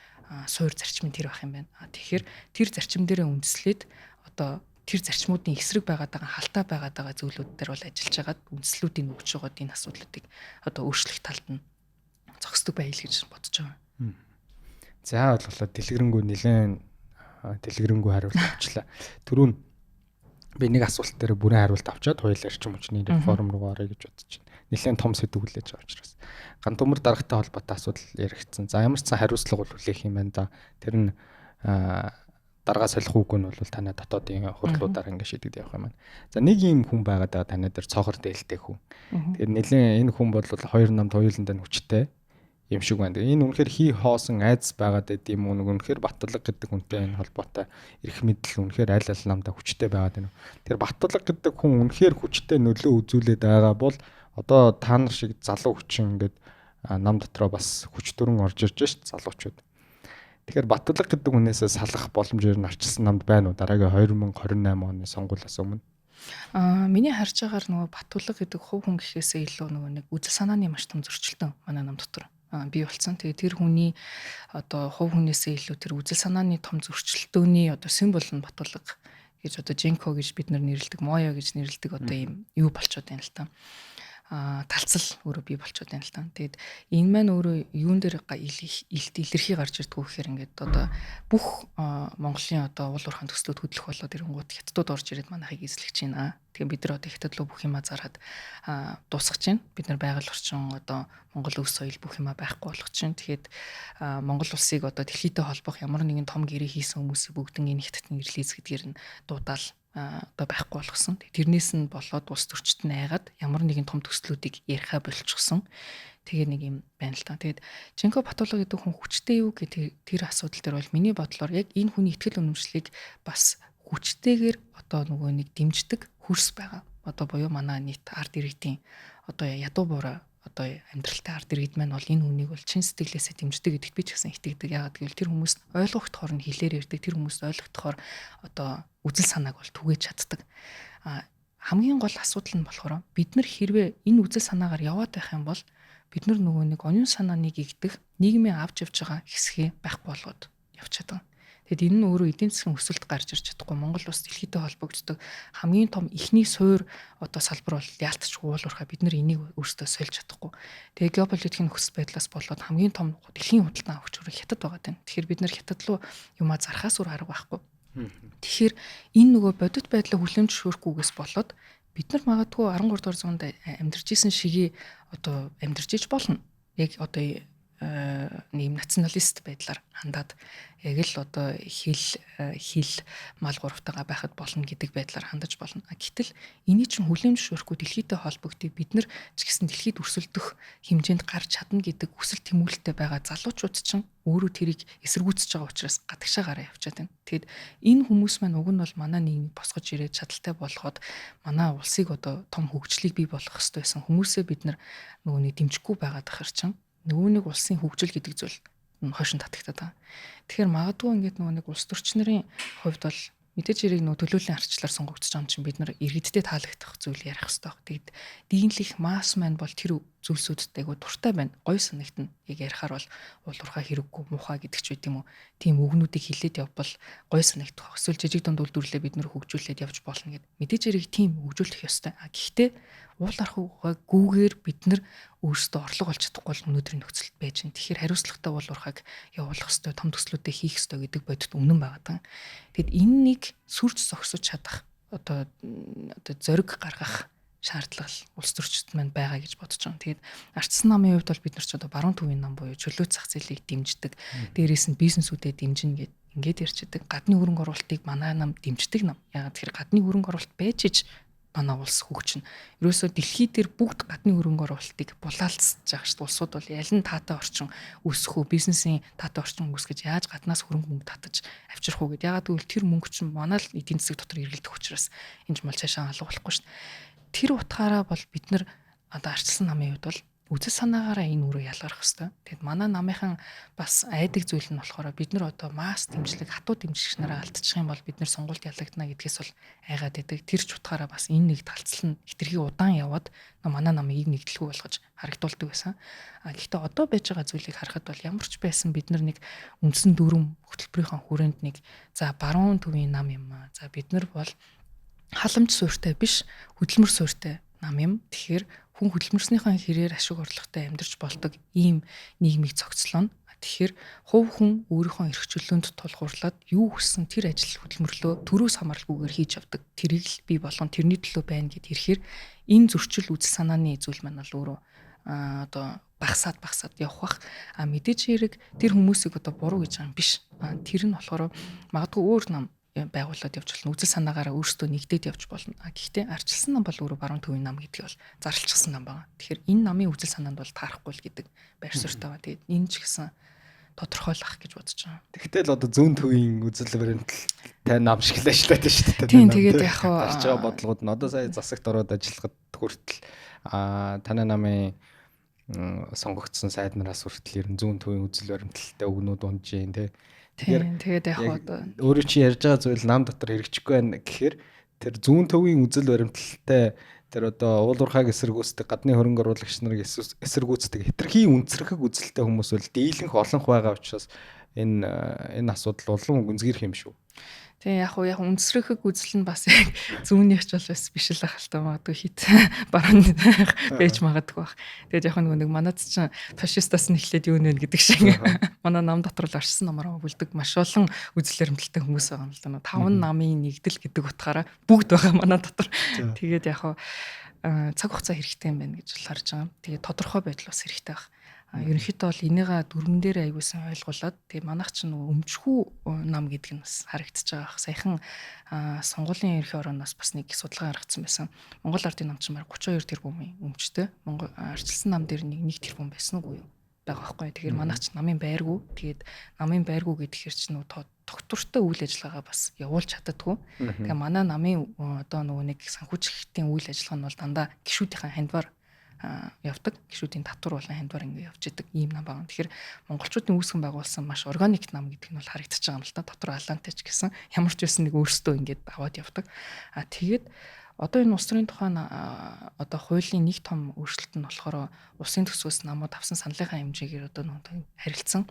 суур зарчмын тэр байх юм байна. Тэгэхээр тэр зарчим дээрээ үндэслээд одоо тэр зарчмуудын эсрэг байгаад байгаа халтаа байгаад байгаа зүйлүүд дээр бол ажиллаж хагаад үндслүүдийн өгч байгаад энэ асуудлуудыг одоо өөрчлөх талд нь зохисдог байл гэж бодож байгаа. За болголоо дэлгэрэнгүй нэлээд дэлгэрэнгүй хариулт авчлаа. Түрүүн би нэг асуулт дээр бүрэн хариулт авчаад хоёул эрчим хүчний реформ руу орё гэж бодож байна. Нэлээд том сэдв хүлээж байгаа учраас. Гандумар даргатай холбоотой асуудал яригдсан. За ямар ч сан хариуцлага бол хүлээх юм байна да. Тэр нь дарга солих үг нь бол танай дотоодын хурлуудаар ингэ шийдэгдэх явах юм байна. За нэг юм хүн байгаад байгаа танай дээр цогор дээлтэй хүн. Тэгэхээр нэлээд энэ хүн бол 2 намд хоёуланд нь хүчтэй юм шиг байна. Энэ үнэхээр хий хоосон айдас байгаад байд юм уу? Үнэхээр Баттулга гэдэг хүнтэй энэ холбоотой эрх мэдэл үнэхээр аль аль намдаа хүчтэй байгаад байна. Тэр Баттулга гэдэг хүн үнэхээр хүчтэй нөлөө үзүүлээд байгаа бол одоо та нар шиг залуу хүчин ингээд нам дотроо бас хүч төрөн орж ирж шít залуучууд. Тэгэхээр Баттулга гэдэг хүнээсээ салах боломжоор нь арчилсан намд байна уу? Дараагийн 2028 оны сонгуулиас өмнө. Миний харж байгаагаар нөгөө Баттулга гэдэг хувь хүн гэхээсээ илүү нөгөө нэг үзэл санааны маш том зөрчилтөн манай нам дотор бий болсон. Тэгээ тэр хүний одоо хувь хүнээсээ илүү тэр үзэл санааны том зөрчилтөөний одоо символ нь Баттулга гэж одоо Женко гэж бид нар нэрлэдэг, Моё гэж нэрлэдэг одоо ийм юу болчиход байна л та. Талцал өөрөө бий болчиход байна л та. Тэгээд энэ маань өөрөө юун дээр илэрхий гарч ирдэг вэ гэхээр ингээд одоо бүх Монголын одоо уул уурхайн төслүүд хөдлөх болоод ирэнгүүт хятадууд орж ирээд манайхыг эзлэгч байна. Тэгэхээр бид нар одоо хятад руу бүх юмаа зараад дуусгаж байна. Бид нар байгаль орчин одоо Монгол өв соёл бүх юмаа байхгүй болгож байна. Тэгэхэд Монгол улсыг одоо дэлхийдээ холбох ямар нэгэн том гэрээ хийсэн хүмүүсийг бүгдэн энэ хятадын ирлиз гэдгээр нь дуудаал одоо байхгүй болгосон. Тэрнээс нь болоод улс төрчид нь айгаад ямар нэгэн том төслүүдийг ярихаа болчихсон. Тэгээ нэг юм байна л та. Тэгээд Женко Баттулга гэдэг хүн хүчтэй юу гэдэг тэр асуудал дээр бол миний бодлоор яг энэ хүний ихтгэл үнэмшлийг бас хүчтэйгээр одоо нөгөө нэг дэмждэг хөрс байгаа. Одоо буюу манай нийт ард иргэдийн одоо ядуу буураа одоо амьдралтай ард иргэд маань бол энэ хүнийг бол чин сэтгэлээсээ дэмждэг гэдэгт би ч гэсэн итгэдэг. Яагаад гэвэл тэр хүмүүс ойлгохдохоор нь хэлээр ярьдаг. Тэр хүмүүс ойлгохдохоор одоо үзэл санааг бол түгээж чаддаг. Хамгийн гол асуудал нь болохоор бид нар хэрвээ энэ үзэл санаагаар яваад байх юм бол бид нар нөгөө нэг оюун санааны гэгдэх нийгмийн авч явж байгаа хэсгээ байхгүй болгоод явчихад байгаа. Тэгэд энэ нь өөрөө эдийн засгийн өсөлт гарч ирж чадахгүй Монгол улс дэлхийдээ холбогддог хамгийн том ихний суур одоо салбар бол яалтч уулуурхаа бид нар энийг өөрсдөө сольж чадахгүй. Тэгээ геополитикийн нөхцөл байдлаас болоод хамгийн том дэлхийн худалдан авахч өөрөө хятад байгаа тань. Тэгэхээр бид нар хятад руу юмаа зархаас өөр арга байхгүй. Тэгэхээр энэ нөгөө бодит байдлаа хүлэмж зөвшөөрөхгүйгээс болоод бид нар магадгүй 13 дугаар зуунд амьдарч исэн шигээ одоо амьдарч иж болно. Яг одоо нэм националист байдлаар хандаад яг л одоо хил мал гуравтайгаа байхад болно гэдэг байдлаар хандаж болно. Гэтэл эний чинь хүлээн зөвшөөрөхгүй дэлхийдээ холбогдъё бид нар ч гэсэн дэлхийд өрсөлдөх хэмжээнд гарч чадна гэдэг хүсэл тэмүүлэлтэй байгаа залуучууд чинь өөрөө тэрийг эсэргүүцэж байгаа учраас гадагшаа гараа явчихад байна. Тэгэд энэ хүмүүс маань уг нь бол манай нийгмийг босгож ирээд чадaltaй болгоод манай улсыг одоо том хөгжлийг бий болгох хэрэгтэй байсан хүмүүсээ бид нар нөгөө нэг дэмжихгүй байгаад ахэр чинь нөгөө нэг улсын хөгжил гэдэг зүйл хойшин татагтаад байгаа. Тэгэхээр магадгүй ингээд нөгөө нэг улс төрчнөрийн хувьд бол мэдээж хэрэг нөгөө төлөөллийн арчлаар сонгогдож байгаа юм чинь бид нар иргэдтэй таалагдах зүйл ярих хэрэгтэй баг. Тэгэд дийлэх масс маань бол тэр зүйлсүүдтэй айгу дуртай байна. Гоё санагдана. Яг ярихаар бол уулуурхаа хэрэггүй муухай гэдэг ч үт юм уу. Тийм үгнүүдийг хилээд явбал гоё санагдах. Эсвэл жижиг дунд үйлдвэрлэлээ бид нөр хөгжүүлээд явж болно гэд. Мэдээж хэрэг тийм хөгжүүлэх ёстой. Гэхдээ уулуурхаа гүүгээр бид нар өөрсдөө орлого олж чадахгүй бол өнөөдрийн нөхцөлд байж байна. Тэгэхээр хариуцлагатай уулуурхаг явуулах ёстой, том төслүүдэд хийх ёстой гэдэг бодит үнэн байгаа. Тэгэд энэ нэг сүрж зогсож чадах одоо зориг гаргах шаардлага улс төрчид маань байгаа гэж бодож байгаа. Тэгээд ардчсан намын хувьд бол бид нар ч одоо баруун төвийн нам буюу чөлөөт зах зээлийг дэмждэг, дээрээс нь бизнесүүдэд дэмжинэ гэд ингээд ярьчихдээ гадны хөрөнгө оруулалтыг манай нам дэмждэг нам. Ягаад тэгэхээр гадны хөрөнгө оруулалт байж ич манай улс хөгжинэ. Ерөөсөө дэлхий дээр бүгд гадны хөрөнгө оруулалтыг булаалцж байгаа шүү дээ. Улсууд бол яль нь таатай орчин үүсэх үү, бизнесийн таатай орчин үүсгэж яаж гаднаас хөрөнгө мөнгө татаж авчрах уу гэд. Ягаад гэвэл тэр мөнгө чинь манай л эдийн засаг дотор эргэлдэх учраас энэ ч мал цаашаа алга болохгүй шүү дээ. Тэр утгаараа бол бид нар одоо ардчилсан намын хувьд бол үзэл санаагаараа энэ үрөө ялгарх хэвээр. Тэгэд манай намынхан бас айдаг зүйл нь болохоор бид нар одоо масс дэмжлэг, хатуу дэмжигч нараа алдчих юм бол бид нар сонгуульд ялагдана гэдгээс бол айгаад байдаг. Тэр ч утгаараа бас энэ нэг талцал нь хитрхи удаан яваад манай намыг нэгдэлгүй болгож харагдуулдаг байсан. Гэхдээ одоо байж байгаа зүйлийг харахад бол ямар ч байсан бид нар нэг үндсэн дүрм хөтөлбөрийн хүрээнд нэг за баруун төвийн нам юм аа. За бид нар бол халамж суурьтай биш хөдөлмөр суурьтай нам юм. Тэгэхээр хүн хөдөлмөрснийхээ хэрээр ашиг орлоготой амьдарч болдог ийм нийгмийг зохицлоо. Тэгэхээр хувь хүн өөрийнхөө эрх чөлөөнд тулгуурлаад юу хүссэн тэр ажил хөдөлмөрлөө төрөөс хамааралгүйгээр хийж авдаг. Тэрийг л бий болгон тэрний төлөө байна гэд ирэхээр энэ зөрчил үзэл санааны зүйл маань бол өөрөө одоо багасаад явах бах. Мэдээж хэрэг тэр хүмүүсийг одоо буруу гэж байгаа юм биш. Тэр нь болохоор магадгүй өөр нам байгуулад явж болно. Үзэл санаагаараа өөрсдөө нэгдээд явж болно. Гэхдээ ардчилсан нам бол өөрөө баруун төвийн нам гэдэг бол зарлчихсан нам байна. Тэгэхээр энэ намын үзэл санаанд бол таарахгүй л гэдэг байр суурьтай байна. Тэгээд энэ ч гэсэн тодорхойлох гэж бодож байгаа. Тэгэхдээ л одоо зүүн төвийн үзэл баримталтай нам шиг л ажиллаад байна шүү дээ. Тийм тэгээд яг хаа гарч байгаа бодлогууд нь одоо сая засагт ороод ажиллахад хүртэл танай намын сонгогдсон сайднараас хүртэл ер нь зүүн төвийн үзэл баримталтай өгнүүд унж जैन тий. Тэгээд яг одоо өөрөө чи ярьж байгаа зүйл нам дотор хэрэгжихгүй байна гэхээр тэр зүүн төвийн үзэл баримталтай тэр одоо уулуурхайг эсэргүүцдэг гадны хөрөнгө оруулагч нарыг эсэргүүцдэг хэтэрхий үнцэрхэг үзэлтэй хүмүүс бол дийлэнх олонх байгаа учраас энэ асуудал улам гүнзгийрх юм шүү. Тэгээ яг үндэсрэх үзэл нь бас яг зүүнийх ч бол бас биш л ахал та магадгүй хит баруун байж магадгүй бах. Тэгээд яг нэг манад чинь фашистаас нь эхлээд юу нэ гэдэг шиг манай нам дотор л оршсон намаар бүлдэг маш олон үзэл баримталтай хүмүүс байгаа юм л да. 5 намын нэгдэл гэдэг утгаараа бүгд байгаа манай дотор. Тэгээд яг цаг хугацаа хэрэгтэй юм байна гэж харж байгаа. Тэгээд тодорхой байдал бас хэрэгтэй баг. Ерөнхийдөө бол энийгээ дүрмэн дээр аягуулсан ойлгуулад тэгээ манайх ч өмчхүү нам гэдэг нь бас харагдчихж байгаа. Саяхан сонгуулийн ерхий орооноос бас нэг судалгаа гаргацсан байсан. Монгол ардын нам чинь 32 тэрбумын өмчтэй. Монгол ардчилсан нам дээр нэг тэрбум байсан уу юу? Байгаа байхгүй. Тэгэхээр манайх ч намын байргүй. Тэгээд намын байргүй гэхээр ч тогтвортой үйл ажиллагаа бас явуулж чаддаггүй. Тэгээ манай намын одоо нэг санхүүжилтийн үйл ажиллагаа нь бол дандаа гишүүдийн хандвар явдаг. Гишүүдийн татвар болон хандвар ингэ явж идэг ийм нам байна. Тэгэхээр монголчуудын үүсгэн байгуулсан маш органик нам гэдэг нь бол харагдаж байгаа юм л да. Дотор алаантай ч гэсэн ямар ч байсан нэг өөрсдөө ингэж аваад явдаг. Тэгээд одоо энэ улс төрийн тухайн одоо хуулийн нэг том өөрчлөлт нь болохоор улсын төсвөөс намууд авсан саналынхаа хэмжээгээр одоо харилцсан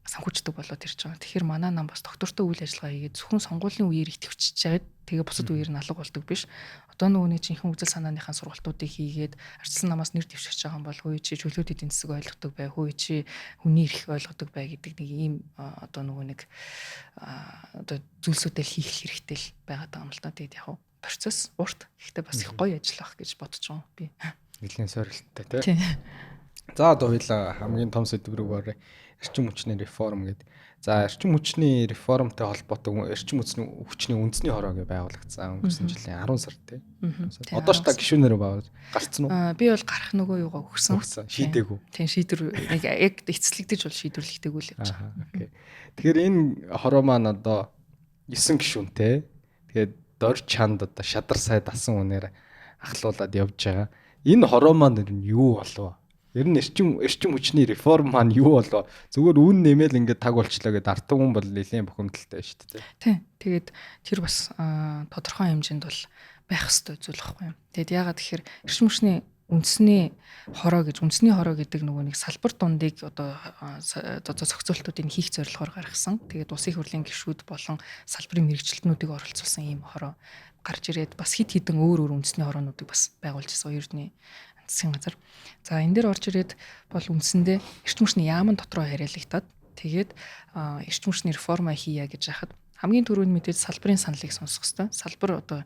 санхүүждэг болоод ирж байгаа. Тэгэхээр манай нам бас доктортой үйл ажиллагаа хийгээд зөвхөн сонгуулийн үеэр итгэвчж чаад тэгээ бусад үеэр нь алга болдог биш. Одоо нөгөөний жинхэнэ үзэл санааныхаа сургалтуудыг хийгээд ардчилсан намаас нэр дэвшиж байгаа юм бол хөөе чи чөлөөт эдийн засаг ойлгодог бай, хөөе чи хүний эрх ойлгодог бай гэдэг нэг ийм одоо одоо зүйлсүүдэл хийх хэрэгтэй л байгаа юм л да. Тэгээд яг процесс урт. Гэхдээ бас их гоё ажиллах гэж бодож байгаа би. Нэлийн сорилттой тий. За одоо хоёлаа хамгийн том сэдв рүү оръё. Эрчим хүчний реформ гэдэг. За эрчим хүчний реформтой холбоотой эрчим хүчний үндэсний хороо гэж байгуулагдсан өнгөрсөн жилийн 10 сар тий. Одоо ч та гишүүнээр гарцсан уу? Би бол гарах нөгөө юугаа өгсөн. Шийдээгүй. Тийм шийдвэр яг эцэслэгдэж бол шийдвэрлэхтэйг л явж байгаа. Окей. Тэгэхээр энэ хороо маань одоо 9 гишүүнтэй. Тэгээд дор чанд одоо шадар сайд асан үнээр ахлуулад явж байгаа. Энэ хороо маань юу болов? Ер нь эрчим хүчний реформ маань юу болоо? Зүгээр үн нэмэл ингээд таг болчлоо гэдэг ард түмэн бол нэлийн бухимдалтай шүү дээ. Тийм. Тэгээд тэр бас тодорхой хэмжээнд бол байх ёстой зүйл байхгүй юу? Тэгэд ягаад тэгэхээр эрчим хүчний үндэсний хороо гэдэг нөгөө нэг салбар дундыг одоо зохицуултуудыг хийх зорилгоор гаргасан. Тэгээд улсын хурлын гишүүд болон салбарын мэрэгчлэтнүүдийг оролцуулсан ийм хороо гарч ирээд бас хид хідэн өөр үндэсний хороонуудыг бас байгуулж ирсэн ердний засгийн газар. За энэ дээр орж ирээд бол үндсэндээ эрчим хүчний яаман дотроо хариалагдаад тэгээд эрчим хүчний реформа хийя гэж хахад хамгийн түрүүнд мэдээж салбарын саналыг сонсох хэрэгтэй. Салбар одоо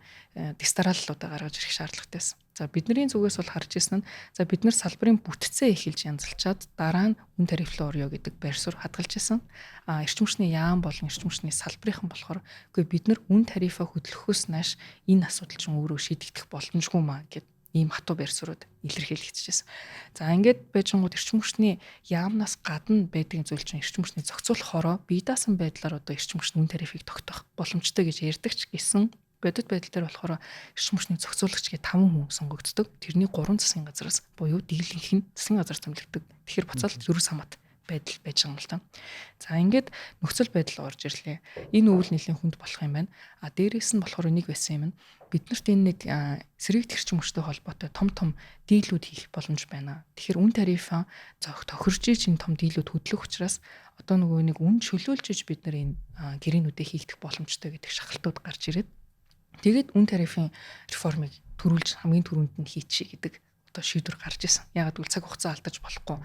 дистараллуудаа гаргаж ирэх шаардлагатай байсан. За бидний зүгээс бол харж ирсэн нь бид нар салбарын бүтцээ эхэлж янзалчаад дараа нь үн тарифлуу орё гэдэг байр суурь хадгалж ирсэн. Эрчим хүчний яам болон эрчим хүчний салбарынхан болохоор үгүй бид нар үн тарифаа хөдлөхөөс нааш энэ асуудал чинь өөрөө шийдэгдэх боломжгүй маа гэд ийм хатуу байр суурьуд илэрхийлэгдчихсэн. За ингээд байжгууд эрчим хүчний яамнаас гадна байдаг зүйл чинь эрчим хүчний зохицуулах хороо бие даасан байдлаар одоо эрчим хүчний үн тарифыг тогтоох боломжтой гэж ярьдаг ч гэсэн бодит байдал дээр болохоор эрчим хүчний зохицуулагч гэх 5 хүн сонгогддог. Тэрний 3 засгийн газараас буюу дийлэнх нь засгийн газар томилогддог. Тэгэхээр буцаад ерөөс хамаат байдал байж байгаа юм л та. За ингээд нөхцөл байдал орж ирлээ. Энэ өвөл нэлийн хүнд болох юм байна. Дээрээс нь болохоор нэг байсан юм нь биднэрт энэ нэг сэрэг эрчим хүчтэй холбоотой том дийлүүд хийх боломж байна. Тэгэхээр үн тарифаа тохирж иж энэ том дийлүүд хөдлөх учраас одоо нөгөө нэг үн чөлөөлж иж бид нар энэ гэрээнүүдээ хийгдэх боломжтой гэдэг шахалтууд гарч ирээд тэгээд үн тарифын реформыг төрүүлж хамгийн түрүүнд нь хийчихье гэдэг одоо шийдвэр гарч исэн. Ягаад гэвэл цаг хугацаа алдаж болохгүй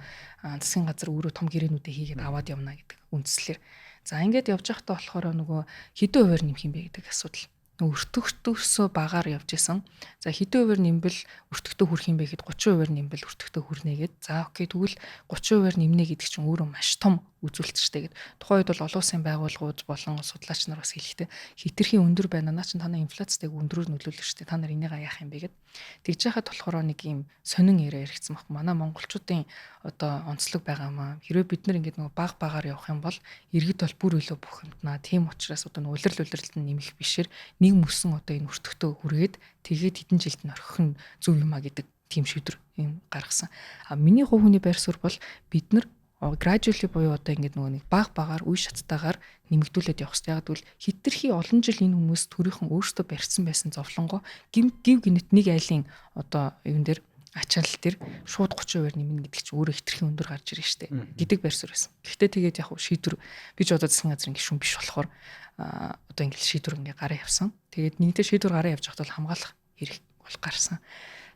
засгийн газар өөрөө том гэрээнүүдээ хийгээд аваад явна гэдэг үндслээр. За ингээд явж байхдаа болохоор нөгөө хэдэн хувиар нэмэх юм бэ гэдэг асуудал. Өртөгтөөсөө багаар явж исэн. За хэдэн хувиар нэмбэл өртөгтөө хүрэх юм бэ гэхэд 30% нэмбэл өртөгтөө хүрнэ гэд. За окей тэгвэл 30% нэмнэ гэдэг чинь өөрөө маш том үзүүлэлттэй гэд. Тухайн үед бол олон улсын байгууллагууд болон судлаач нар бас хэлэхдээ хитрхийн өндөр байна. Наа чинь танай инфляцтэйг өндөрөөр нөлөөлөх шүү дээ. Та нар энийг яах юм бэ гэд. Тэгж яхад болохоор нэг юм сонин яриа яригдсан баг. Манай монголчуудын одоо онцлог байгаамаа. Хэрвээ бид нар ингээд нөгөө багаар явах юм бол иргэд бол бүр илүү бухимднаа. Тийм учраас одоо улирал улиралт нь нэмэх бишээр нэг мөсөн одоо энэ өртөгтөө хүргээд тэгээд хэдэн жилд нь орхих нь зөв юмаа гэдэг тийм шийдвэр юм гаргасан. Миний хувь хүний байр суурь бол бид нар gradually буюу одоо ингээд нөгөө нэг багаар үе шаттайгаар нэмэгдүүлээд явах хэрэгтэй. Яг гэвэл хитрхи олон жил энэ хүмүүс төрийнхэн өөрсдөө барьсан байсан зовлонгоо гив гинэт нэг айлын одоо юун дээр ачаал дээр шууд 30% нэмнэ гэдэг чинь өөрөө хитрхи өндөр гарч ирж штэ гэдэг байр суурь байсан. Гэхдээ тэгээд яг шийдвэр би ч одоо засгийн газрын гишүүн биш болохоор одоо ингээд шийдвэр ингээд гараа явсан. Тэгээд нэгдээ шийдвэр гараа явж байхад бол хамгаалах хэрэг бол гарсан.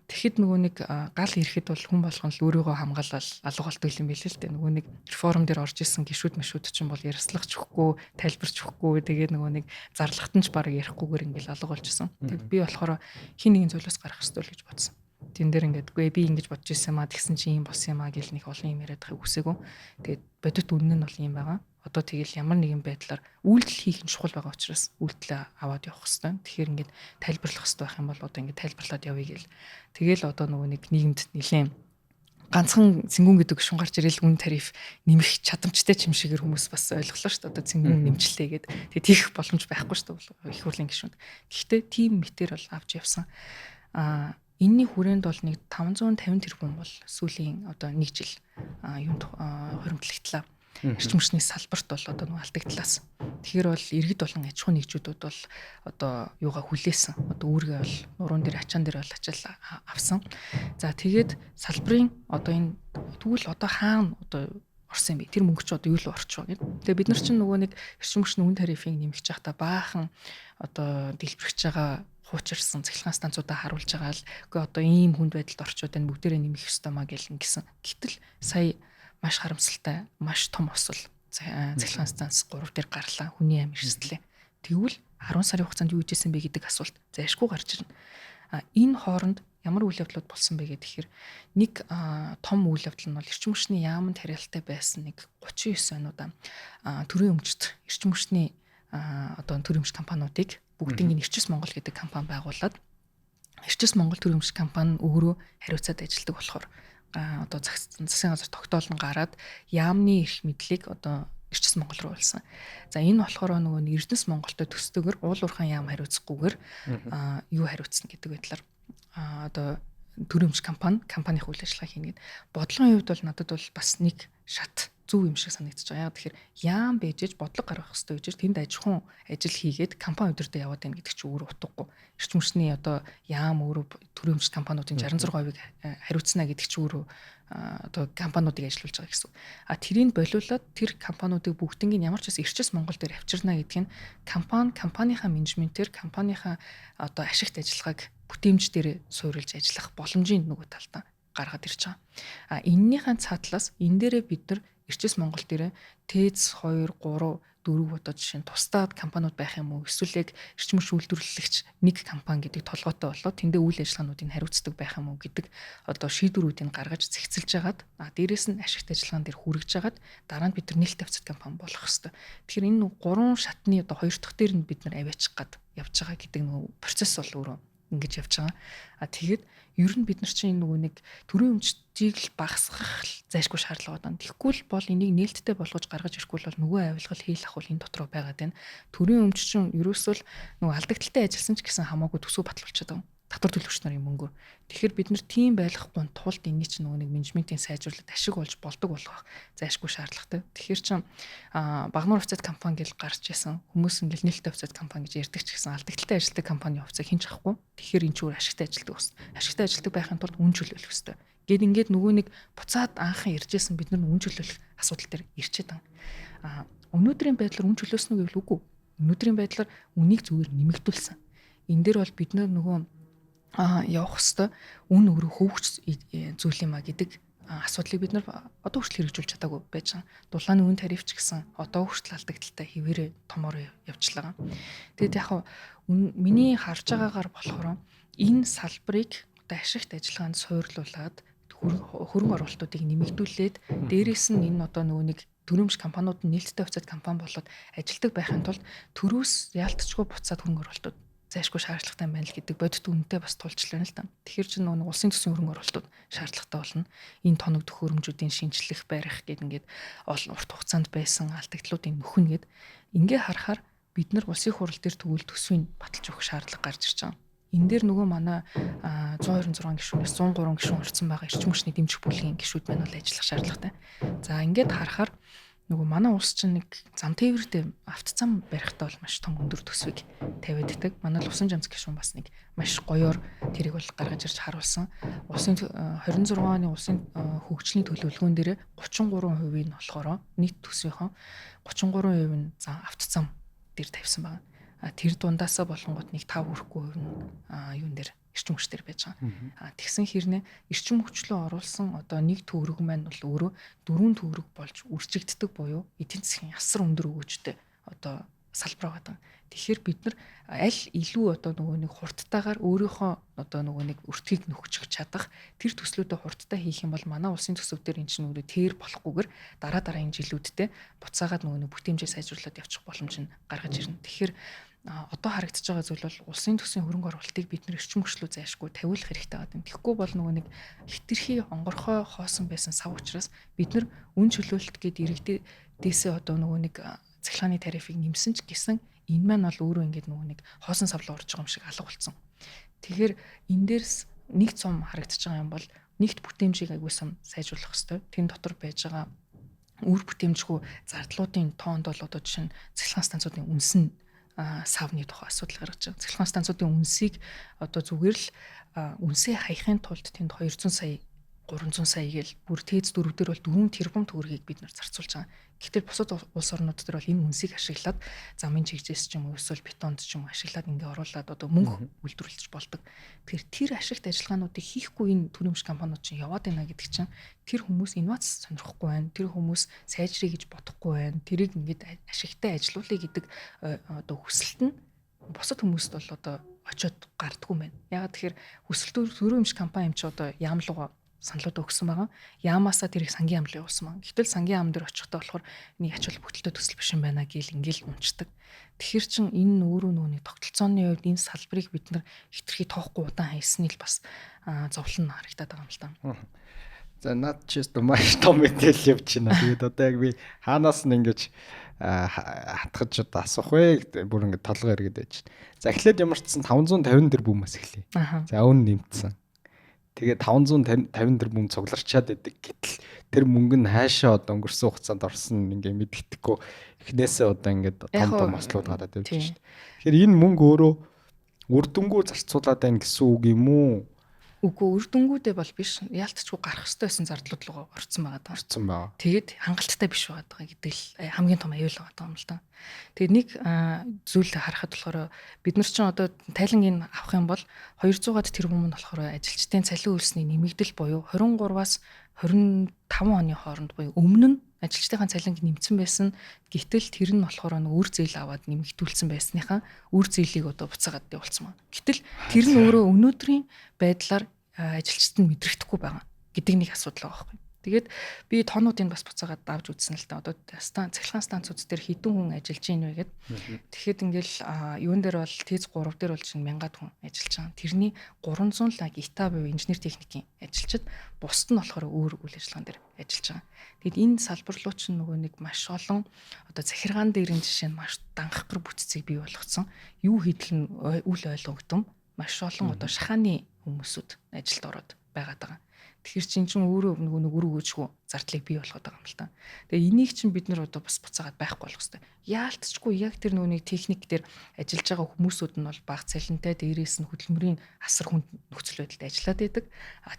Тэгэхэд нөгөө нэг гал ирэхэд бол хүн болгон л өөрийгөө хамгаалал алга болдог юм билээ л дээ. Нөгөө нэг реформ дээр орж исэн гишүүд чинь бол ярьслах ч өгөхгүй, тайлбарч өгөхгүй. Тэгээд нөгөө нэг зарлахтан ч баг ярихгүйгээр ингээд алга болчихсон. Тэгээд би болохоор хин нэгэн зүйлээс гарах ёстой л гэж бодсон. Тэн дээр ингээд үгүй би ингэж бодож ирсэн маа тэгсэн чинь юм болсон юм аа гэл нэг олон юм яриад байхыг үсээгөө. Тэгээд бодит үнэн нь бол юм байгаа. Одоо тэгэл ямар нэгэн байдлаар үйлдэл хийх нь чухал байгаа учраас үйлдэлээ аваад явах хэрэгтэй. Тэгэхээр ингээд тайлбарлах хэрэгтэй байх юм бол одоо ингээд тайлбарлаад явъя гэл. Тэгэл одоо нөгөө нэг нийгэмд нэлээд ганцхан цэнгүүн гэдэг шун гарч ирэл үн тариф нэмэх чадамжтай юм шигээр хүмүүс бас ойлголоо шүү дээ. Одоо цэнгүүн нэмжлээ гэд. Тэгээд тийх боломж байхгүй шүү дээ. Их хурлын гишүүнд. Гэхдээ тийм мэтэр бол авч явсан. Энийний хүрээнд бол нэг 550 тэрбум бол сүүлийн одоо 1 жил хуримтлагдлаа. Эрчим хүчний салбарт бол одоо нэг алдагдлаас. Тэгэхээр бол иргэд болон аж ахуйн нэгжүүдүүд бол одоо юугаа хүлээсэн. Одоо үүргээ бол нуруунд дээр ачаан дээр бол ачаал авсан. За тэгээд салбарын одоо энэ тэгвэл одоо хаана одоо орсон юм бэ? Тэр мөнгө чи одоо юу л орчих вэ гэдэг. Тэгээ бид нар чинь нөгөө нэг эрчим хүчний үн тарифыг нэмэгч байхдаа баахан одоо дэлбэрч байгаа хуучирсан цахилгаан станцуудаа харуулж байгаа л үгүй одоо ийм хүнд байдалд орчууд энэ бүгдээрээ нэмэх ёстой маа гэлэн гэсэн. Гэтэл сая маш харамсалтай, маш том осол цахилгаан станц 3 дээр гарлаа. Хүний амь эрсдлээ. Тэгвэл 10 сарын хугацаанд юу хийжсэн бэ гэдэг асуулт зайлшгүй гарч ирнэ. Энэ хооронд ямар үйл явдлууд болсон бэ гэхээр нэг том үйл явдал нь бол эрчим хүчний яамд хариалтай байсан нэг 39 оноо төрийн өмчт эрчим хүчний одоо төрийн өмч компаниудыг бүгднийг Эрчис Монгол гэдэг компани байгуулад Эрчис Монгол төрийн өмч компани өөрөө хариуцаад ажилладаг болохоор одоо засгийн газар тогтоол нь гараад яамны эрх мэдлийг одоо Эрчис Монгол руу улсан. За энэ болохоор нөгөө Эрдэнэс Монголтой төсдөөр уул уурхайн яам хариуцахгүйгээр юу хариуцна гэдэг байдлаар одоо төрийн өмч компанийн үйл ажиллагаа хийнэ гэд. Бодлогын хувьд бол надад бол бас нэг шат зөв юм шиг санагдаж байгаа. Яг тэгэхээр яам бэжэж бодлого гаргах хэрэгтэй гэж тэнд ажихун ажил хийгээд компани өдөртөө яваад байна гэдэг чинь өөр утгагүй. Эрчим хүчний одоо яам өөрөө төрийн өмч компаниудын 66%-ийг хариуцна гэдэг чинь өөрөө одоо компаниудыг ажилуулж байгаа гэсэн. Тэрийг болиулаад тэр компаниудыг бүгднийг ямар ч бас Эрчис Монгол дээр авчирна гэдг нь компанийнхаа менежментээр компанийнхаа одоо ашигт ажиллагааг бүтээмж дээр суурилж ажиллах боломжийн нөгөө талдаа гаргаад ирж байгаа. Эннийхэн цаатлаас энэ дээрээ бид нар Эрчис Монгол дээр ТЭЦ 2, 3, 4 одоо жишээ нь тусдаа компаниуд байх юм уу? Эсвэл яг эрчим хүч үйлдвэрлэгч нэг компани гэдэг толгойтой болоод тэндээ үйл ажиллагаануудыг хариуцдаг байх юм уу гэдэг одоо шийдвэрүүдийг гаргаж зэгцэлж хагаад дээрээс нь ашигт ажиллагаан дээр хүргэж хагаад дараа нь бид нар нээлттэй хувьцат компани болох хэвээр. Тэгэхээр энэ гурван шатны одоо хоёр дахь дээр нь бид нар аваачих гад явж байгаа гэдэг нөгөө процесс бол өөрөө ингэж явж байгаа. Тэгээд ер нь бид нар чинь нөгөө нэг төрийн өмчтийг л багасгах зайлшгүй шаардлага байна. Тэгэхгүй л бол энийг нээлттэй болгож гаргаж ирэхгүй бол нөгөө авилгал хийх ахвал энэ дотроо байгаад байна. Төрийн өмч чинь ерөөсөө л нөгөө алдагдaltaй ажилласан ч гэсэн хамаагүй төсөв баталуулчихад байгаа. Татвар төлөгч нарын мөнгөөр. Тэгэхээр бид нар тийм байхгүй тулд энэ чинь нөгөө нэг менежментийн сайжруулалт ашиг болж болдог болгох зайлшгүй шаардлагатай. Тэгэхээр чин багнуур хувьцат компани гэж гарч исэн хүмүүс ингээл нээлттэй хувьцат компани гэж ярьдаг ч гэсэн алдагдaltaй ажилтдаг компани хувьцаа хинч авахгүй. Тэгэхээр энэ ч өөр ашигтай ажилтдаг бас. Ашигтай ажилтдаг байхын тулд үн чөлөөлөх хэрэгтэй. Гэт ингээд нөгөө нэг буцаад анхан иржсэн бид нар үн чөлөөлөх асуудал дээр ирчээд байгаа. Өнөөдрийн байдлаар үн чөлөөсөн үү гэвэл үгүй. Өнөөдрийн байдлаар үнийг зүгээр нэмэгдүүлсэн. Энэ дээр бол бид нөгөө явах хэвээр үн өөрөө хөвгч зүйл юм а гэдэг асуудлыг бид нар одоо хүртэл хэрэгжүүлж чадаагүй байж байгаа. Дулааны үн тарифч гэсэн одоо хүртэл алдагдaltaй хэвээрээ томоор явжлаа. Тэгэд яг миний харж байгаагаар болохоор энэ салбарыг одоо ашигт ажиллагаанд суйрлуулад хөрөнгө оруулалтуудыг нэмэгдүүлээд дээрээс нь энэ одоо нөгөө нэг төрөмж компаниуд нь нээлттэй хувьцат компани болоод ажилтдаг байхын тулд төрөөс яалтчгүй буцаад хөрөнгө оруулалтууд зайлшгүй шаардлагатай байна л гэдэг бодит үнэтэй бас тулчлаа л та. Тэгэхээр чинь нөгөө улсын төсвийн хөрөнгө оруулалтууд шаардлагатай болно. Энэ тоног төхөөрөмжүүдийн шинжлэх барих гэдэг ингээд олон урт хугацаанд байсан алдагдлуудыг нөхнө гэд ингээ харахаар бид нар улсын хурал дээр тэгвэл төсвийг баталж өгөх шаардлага гарч ирж байгаа. Энэ дээр нөгөө манай 126 гишүүнээс 103 гишүүн орсон байгаа эрчим хүчний дэмжих бүлгийн гишүүд маань бол ажиллах шаардлагатай. За ингээд харахаар нөгөө манай улс чинь нэг зам тээвртэй автозам барихтаа бол маш том өндөр төсвийг тавиаддаг. Манай усан жамц гишүүн бас нэг маш гоёор тэрийг бол гаргаж ирж харуулсан. Улсын 26 оны улсын хөгжлийн төлөвлөгөөн дээр 33% нь болохоор нийт төсвийнхөө 33% нь автозам дээр тавьсан байна. Тэр дундаасаа болонгууд нэг 5 хүрэхгүй хувь нь юун дээр эрчим хүчээр байж байгаа. Тэгсэн хэрнээ эрчим хүчлөө оруулсан одоо нэг төгрөг маань бол өөрөө 4 төгрөг болж үржигддэг буюу эдийн засгийн асар өндөр өгөөжтэй одоо салбар байгаа. Тэгэхээр бид нар аль илүү одоо нөгөө нэг хурдтайгаар өөрийнхөө одоо нөгөө нэг өртгийг нөхөж чадах тэр төслүүдэд хурдтай хийх юм бол манай улсын төсөв дээр эн чинь өөрөө тэр болохгүйгээр дараагийн жилүүдтэй буцаагаад нөгөө нэг бүтээмжээ сайжруулад явчих боломж нь гаргаж ирнэ. Тэгэхээр одоо харагдаж байгаа зүйл бол улсын төсвийн хөрөнгө оруулалтыг бид нэр эрчим хүчлөө зайлшгүй тавиулах хэрэгтэй байдаг. Тэгэхгүй бол нөгөө нэг хитрхи онгорхой хоосон байсан сав учраас бид нар үн чөлөөлөлт гээд иргэдээсээ одоо нөгөө нэг цахилгааны тарифыг нэмсэн ч гэсэн энэ маань бол өөрөө ингээд нөгөө нэг хоосон савлаа орж байгаа юм шиг алга болсон. Тэгэхээр энэ дээрс нэг цом харагдаж байгаа юм бол нэгт бүтээмжийг агуулсан сайжруулах хэрэгтэй. Тэн дотор байж байгаа үр бүтээмжгүй зардлуудын тоонд бол одоо жишээ нь цахилгаан станцуудын үнс нь савны тухай асуудал гаргаж байгаа. Цахилгаан станцуудын үнсийг одоо зүгээр л үнсээ хаяхын тулд тэнд 200 сая 300 сая гээл бүр ТЭЦ 4 дээр бол 4 тэрбум төгрөгийг бид нар зарцуулж байгаа. Гэхдээ бусад улс орнууд дээр бол энэ үнсийг ашиглаад замын чигжээс ч юм уу эсвэл бетонд ч юм уу ашиглаад ингээ оруулаад одоо мөнгө үйлдвэрлэж болдог. Тэгэхээр тэр ашигт ажиллагаануудыг хийхгүй энэ төрөмж компаниуд чинь яваад байна гэдэг чинь тэр хүмүүс инновац сонирхгүй байна. Тэр хүмүүс сайжрыг гэж бодохгүй байна. Тэрийг ингээд ашигтай ажилуулъя гэдэг одоо хүсэлт нь бусад хүмүүст бол одоо очиод гардггүй мэн. Ягаад тэгэхээр хүсэлт төрөө юмш компани юм чи одоо яамлууга саналуудаа өгсөн байгаа. Яамаасаа тэрийг сангийн яамлуу явуулсан байна. Гэтэл сангийн яам дээр очихдоо болохоор энийг ач холбогдолтой төсөл биш юм байна гэл ингээл унцдаг. Тэгэхээр чин энэ өөрөө нөөний тогтолцооны хувьд энэ салбарыг бид нар хитрхи тоохгүй удаан хайсныг л бас зовлон харагдаад байгаа юм л та. За над ч өстө маш том мэдээлэл явж байна. Тэгээд одоо яг би хаанаас нь ингэж хатгаж одоо асуух вэ? Бүр ингэ толгой эргээд байж. За эхлээд ямар ч сан 550 тэрбумаас эхлэе. За өн нэмсэн. Тэгээд 550 тэрбум цугларчаад байдаг. Гэтэл тэр мөнгө нь хаашаа одоо өнгөрсөн хугацаанд орсон ингээ мэддэхгүй эхнээсээ одоо ингээд том ослууд гараад явж байна. Тэгэхээр энэ мөнгө өөрөө үр дүнгуу зарцуулаад байна гэсэн үг юм уу? Үгүй үр дүнгуудээ бол биш. Яалтчгүй гарах ёстой байсан зардлууд руу орцсон байгаа. Тэгээд хангалттай биш байгаа гэдэг л хамгийн том аюул байгаа юм л да. Тэгээд нэг зүйл харахад болохоор бид нар чинь одоо тайлангийн авах юм бол 200-аад тэрбум нь болохоор ажилчдын цалин үйлсний нэмэгдэл буюу 23-аас 25 оны хооронд буюу өмнө нь ажилчдын цалинг нэмсэн байсан. Гэтэл тэр нь болохоор үр зээл аваад нэмэгдүүлсэн байсныхаа үр зээлийг одоо буцаагаад явуулсан байна. Гэтэл тэр нь өөрөө өнөөдрийн байдлаар ажилчдад нь мэдрэхдэггүй байгаа гэдэг нэг асуудал байгаа байхгүй. Тэгээд би тоонуудыг бас буцаагаад давж үзсэн л та. Одоо цахилгаан станцууд дээр хэдэн хүн ажиллаж ийн вэ гэд. Тэгэхэд ингээл юун дээр бол ТЭЗ 3 дээр бол чинь 1000-аад хүн ажиллаж байгаа. Тэрний 300 л ГИТА буюу инженер техникийн ажилчид бусд нь болохоор өөр үйл ажиллагаан дээр ажиллаж байгаа. Тэгэд энэ салбар руу чинь нөгөө нэг маш олон одоо захиргаан дээрийн жишээ нь маш дангахгар бүтцийг бий болгоцсон. Юу хийдэл нь үл ойлгогдсон. Маш олон одоо шахааны хүмүүсүүд ажилд ороод байгаад байгаа. Тэгэхээр чинь өөрөө нөгөө үр өгөөжгүй зардлыг бий болгоод байгаа юм л та. Тэгээ энийг чинь бид нар одоо бас буцаагаад байхгүй болох хэрэгтэй. Яалтчгүй яг тэр нөгөө техник дээр ажиллаж байгаа хүмүүсүүд нь бол бага цалинтай, дээрээс нь хөдөлмөрийн асар хүнд нөхцөл байдалд ажиллаад байдаг.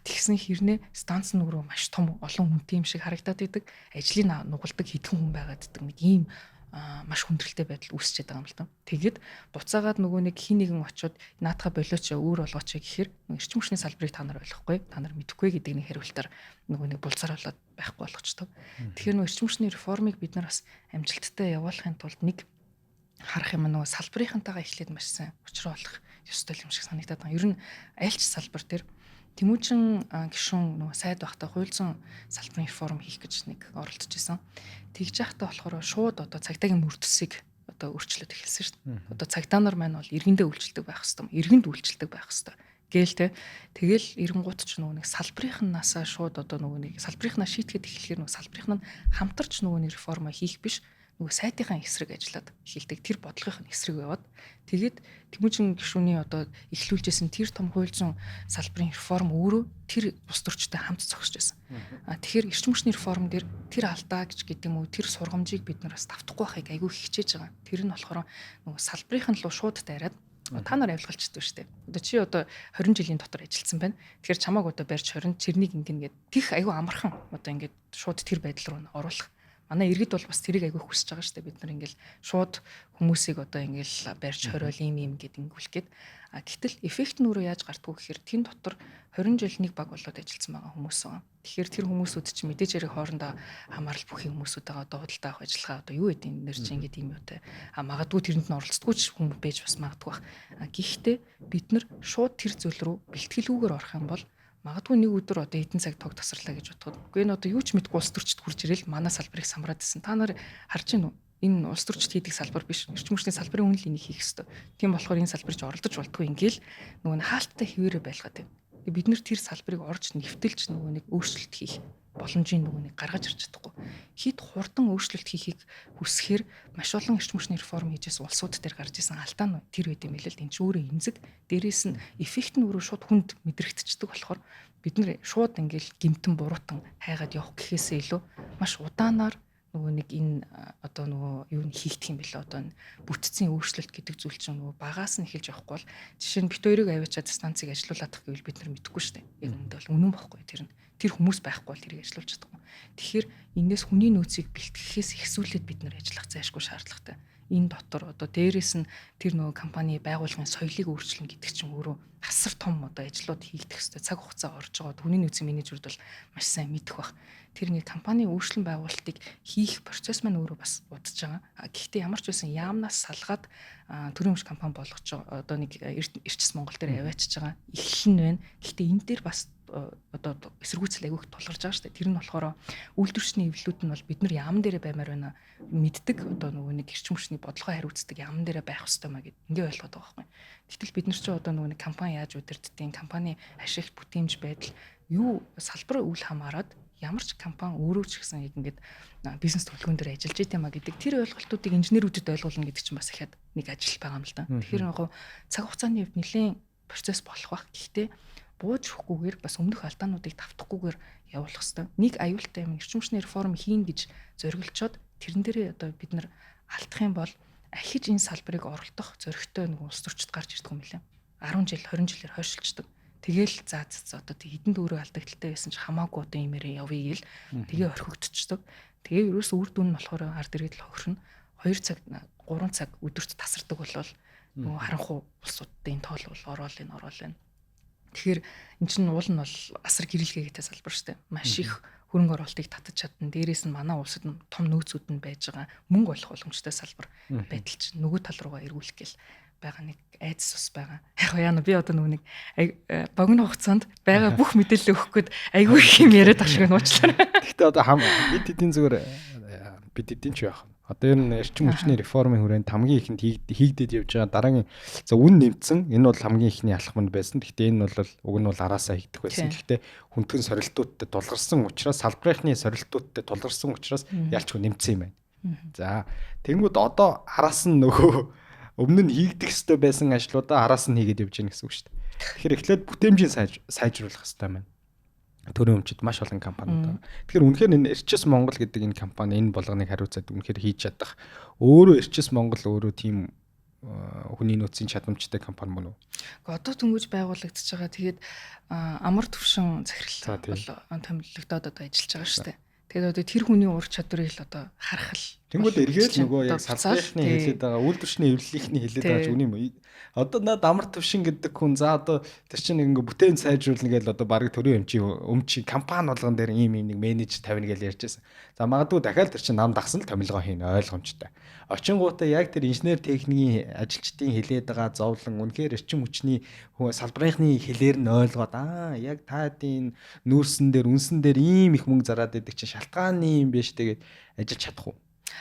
Тэгсэн хэрнээ станц нь өөрөө маш том олон хүнтэй юм шиг харагдаад байдаг. Ажлыг нугалдаг хэдхэн хүн байгаад байдаг. Нэг ийм маш хүндрэлтэй байдал үүсчээд байгаа юм л та. Тэгэд буцаагаад нөгөө нэг хин нэгэн очиод наадха болооч өөр болгооч гэхээр эрчим хүчний салбарыг та нар ойлгохгүй, та нар мэдэхгүй гэдэг нэг хариултаар нөгөө нэг булцаар болоод байхгүй болгочтой. Тэгэхээр нөгөө эрчим хүчний реформыг бид нар бас амжилттай явуулахын тулд нэг харах юм нөгөө салбарынхантайгаа эхлээд маш сайн уулзах ёстой юм шиг санагдаад байна. Ер нь аль ч салбар дээр Тэмүүжин гишүүн нөгөө сайд байхдаа хуульцсан салбарын реформ хийх гэж нэг оролдож исэн. Тэгж яхтаа болохоор шууд одоо цагдаагийн мөрдөсийг одоо өөрчлөлт эхэлсэн шүү дээ. Одоо цагдаа нар маань бол иргэндээ үйлчлдэг байх хэвээр, иргэнд үйлчлдэг байх хэвээр. Гээл те. Тэгэл ирэнгуут ч нөгөө нэг салбарынхнаасаа шууд одоо нөгөө нэг салбарынхнаа шийтгэхэд эхлэхээр нөгөө салбарынх нь хамтарч нөгөө нэг реформа хийх биш. Нөгөө сайтынхаа эсрэг ажиллаад эхэлдэг. Тэр бодлогын эсрэг яваад тэгээд Тэмүүжин гишүүний одоо эхлүүлжсэн тэр том хуульзан салбарын реформ өөрөө тэр бус төрчтэй хамт зогсож байсан. Тэгэхээр эрчим хүчний реформ дээр тэр алдаа гэж гэдэг юм уу тэр сургамжийг бид нар бас давтахгүй байхыг айгүй хичээж байгаа. Тэр нь болохоор нөгөө салбарынхан руу шууд дайраад та нар авилгалчдаг шүү дээ. Одоо чи одоо 20 жилийн дотор ажилласан байна. Тэгэхээр чамааг одоо барьж 20 цэрнийг ингэнгээд тих айгүй амархан одоо ингээд шууд тэр байдал руу оруулах. Манай иргэд бол бас тэрийг айгүй хүсэж байгаа шүү дээ. Бид нар ингээл шууд хүмүүсийг одоо ингээл барьж хориол юм гэд ингүүлэх гээд. Гэтэл эффект нь өөрөө яаж гардггүй гэхээр тэн дотор 20 жил нэг баг болоод ажилласан байгаа хүмүүс байгаа. Тэгэхээр тэр хүмүүсүүд чинь мэдээж хэрэг хоорондоо хамаарал бүхий хүмүүсүүд байгаа. Одоо худалдаа авах ажиллагаа одоо юу гэдэг нэр чинь ингэдэг юм уу те. Магадгүй тэрэнд нь оролцдоггүй ч хүмүүс байж бас магадгүй бах. Гэхдээ бид нар шууд тэр зүйл рүү бэлтгэлүүгээр орох юм бол магадгүй нэг өдөр одоо эдэн цаг тог тасарлаа гэж бодоход. Үгүй энэ одоо юу ч мэдгүй улс төрчид хурж ирэл манай салбарыг самраад исэн. Та нар харж байна уу? Энэ улс төрчид хийдэг салбар биш. Эрчим хүчний салбарын үнэл энийг хийх ёстой. Тийм болохоор энэ салбарт оролдож болтгүй ингээл нөгөө хаалттай хിവэрэ байлгаад байна. Бид нэр тэр салбарыг орж нэвтэлж нөгөө нэг өөрчлөлт хийх боломжийн нөгөө нэг гаргаж ирж чадахгүй. Хэд хурдан өөрчлөлт хийхийг хүсэхээр маш олон эрчим хүчний реформ хийжээс улсууд дээр гарч исэн алдаа нь тэр үед юм л энэ ч өөрөө эмзэг. Дээрээс нь эффект нь өөрөө шууд хүнд мэдрэгдчихдэг болохоор бид нэр шууд ингээл гимтэн буруутан хайгаад явах гэхээсээ илүү маш удаанаар нөгөө нэг энэ одоо нөгөө юу н хийгдэх юм бэлээ одоо бүтцийн өөрчлөлт гэдэг зүйл чинь нөгөө багаас нь эхэлж явахгүй бол жишээ нь бит хоёрыг аваачаад станцыг ажилуулах гэвэл бид нар мэдэхгүй шүү дээ. Яг үүндээ бол үнэн бохгүй тэр хүмүүс байхгүй бол тэрийг ажилуулж чадахгүй. Тэгэхээр энэс хүний нөөцийг бэлтгэхээс ихсүүлээд бид нар ажиллах зайлшгүй шаардлагатай. Энэ дотор одоо дээрээс нь тэр нөгөө компани байгууллагын соёлыг өөрчлөн гэдэг чинь өөрөө асар том одоо ажлууд хийгдэх ёстой цаг хугацаа орж байгаа. Хүний нөөцийн менежерүүд бол маш сайн мэдэх бах. тэр ингээ компани өөрчлөн байгуулалтыг хийх процесс маань өөрөө бас удаж байгаа. Гэхдээ ямар ч байсан яамнаас салгаад төрийн өмч компани болгож одоо нэг эрчс Монгол дээр аваачиж байгаа эхлэл нь байна. Гэхдээ энэ дээр бас одоо эсэргүүцэл агиух тулгарч байгаа шүү дээ. Тэр нь болохоор үйлдвэрчний эвлэлүүд нь бол бид нар яам дээр баймаар байна мэддэг одоо нөгөө нэг эрчим хүчний бодлогоо хариуцдаг яам дээр байх хэрэгтэй маа гэд ингээ ойлгоод байгаа байхгүй. Гэтэл бид нар ч одоо нөгөө нэг компани яаж удирддгийг, компани ашиглах бүтээмж байдал юу салбар үл хамааран ямар ч компани өөрөө ч гэсэн ингээд бизнес төлөвлөгөөн дээр ажиллаж идэм маа гэдэг тэр ойлголтуудыг инженерүүдэд ойлгуулна гэдэг чинь бас ихад нэг ажил байгаа юм л да. Тэгэхээр яг цаг хугацааны хувьд нэлээд процесс болох бах. Гэхдээ бууж өгөхгүйгээр бас өмнөх алдаануудыг давтахгүйгээр явуулах хэрэгтэй. Нэг аюултай юм эрчим хүчний реформ хийн гэж зориглчоод тэрэн дээрээ одоо бид нар алдах юм бол ахиж энэ салбарыг оролдох зоригтой нэг улс төрчид гарч ирдэг юм лээ. 10 жил 20 жилээр хойшилчдаг. Тэгэл одоо хэдэн дөрөв алдагдaltaй байсан ч хамаагүй одоо иймэрээ явъя гэл тэгээ орхигдчихдаг. Тэгээ ерөөс үр дүн нь болохоор ард иргэд л хохирно. 2 цаг 3 цаг өдөрт тасардаг болвол нөгөө харанхуй улсуудын тоол бол ороод байна. Тэгэхээр эн чинь уул нь бол асар гэрэлгээтэй салбар шүү дээ. Маш их хөрөнгө оруулалтыг татаж чадна. Дээрээс нь манай улсад том нөөцүүд нь байж байгаа мөнгө олох боломжтой салбар байдал чинь нөгөө тал руугаа эргүүлэх гэл байгаа нэг айдас ус байгаа. Яг яана би одоо нөгөө нэг богино хугацаанд байгаа бүх мэдээлэл өгөх гээд айгүй их юм яриад ах шиг нуучлаа. Гэхдээ одоо бид эдийн зүгээр бид эдийн ч яах. Одоо энэ эрчим хүчний реформын хүрээнд хамгийн ихэнд хийгдээд явж байгаа дараагийн үн нэмсэн энэ бол хамгийн ихний алхам нь байсан. Гэхдээ энэ бол уг нь бол араасаа хийгдэх байсан. Гэхдээ хүндхэн сорилтуудтай тулгарсан учраас салбарынхны сорилтуудтай тулгарсан учраас ялчгүй нэмсэн юм байна. За тэнгууд одоо араас нь нөгөө өмнө нь хийгдэх ёстой байсан ажлуудаа араас нь хийгээд явж гин гэсэн үг шүү дээ. Тэгэхээр эхлээд бүтээмжийн сайжруулах хэрэгтэй байна. Төрийн өмчид маш олон компаниуд байгаа. Тэгэхээр үнэхээр энэ Эрчс Монгол гэдэг энэ компани энэ болгоныг хариуцаад үнэхээр хийж чадах өөрөө Эрчс Монгол өөрөө тийм хүний нөөцийн чадамжтай компани мөн үү? Одоо төнгөж байгуулагдаж байгаа. Тэгээд амар төвшин захирал бол томилогдоод одоо ажиллаж байгаа шүү дээ. Тэгээд одоо тэр хүний ур чадварыг л одоо харах л. Тэнгүүд эргээд нөгөө яг салбарынхны хэлээд байгаа үйлдвэрчний эвлэлийнхний хэлээд байгаа ч үгүй юм. Одоо над амар төвшин гэдэг хүн за одоо тэр чинь ингээ бүтээн сайжруулна гэж одоо баг төрийн өмчийн компани болгон дээр ийм нэг менежер тавина гэж ярьж байсан. За магадгүй дахиад тэр чинь нам дагсан л томилгоо хийнэ ойлгомжтой. Очингуудаа яг тэр инженер техникийн ажилчдын хэлээд байгаа зовлон үнэхээр эрчим хүчний салбарынхны хэлээр нь ойлгоод яг таадын нүүрсэн дээр үнсэн дээр ийм их мөнгө зараад байдаг чинь шалтгааны юм биш тэгээд ажиллаж чадах уу?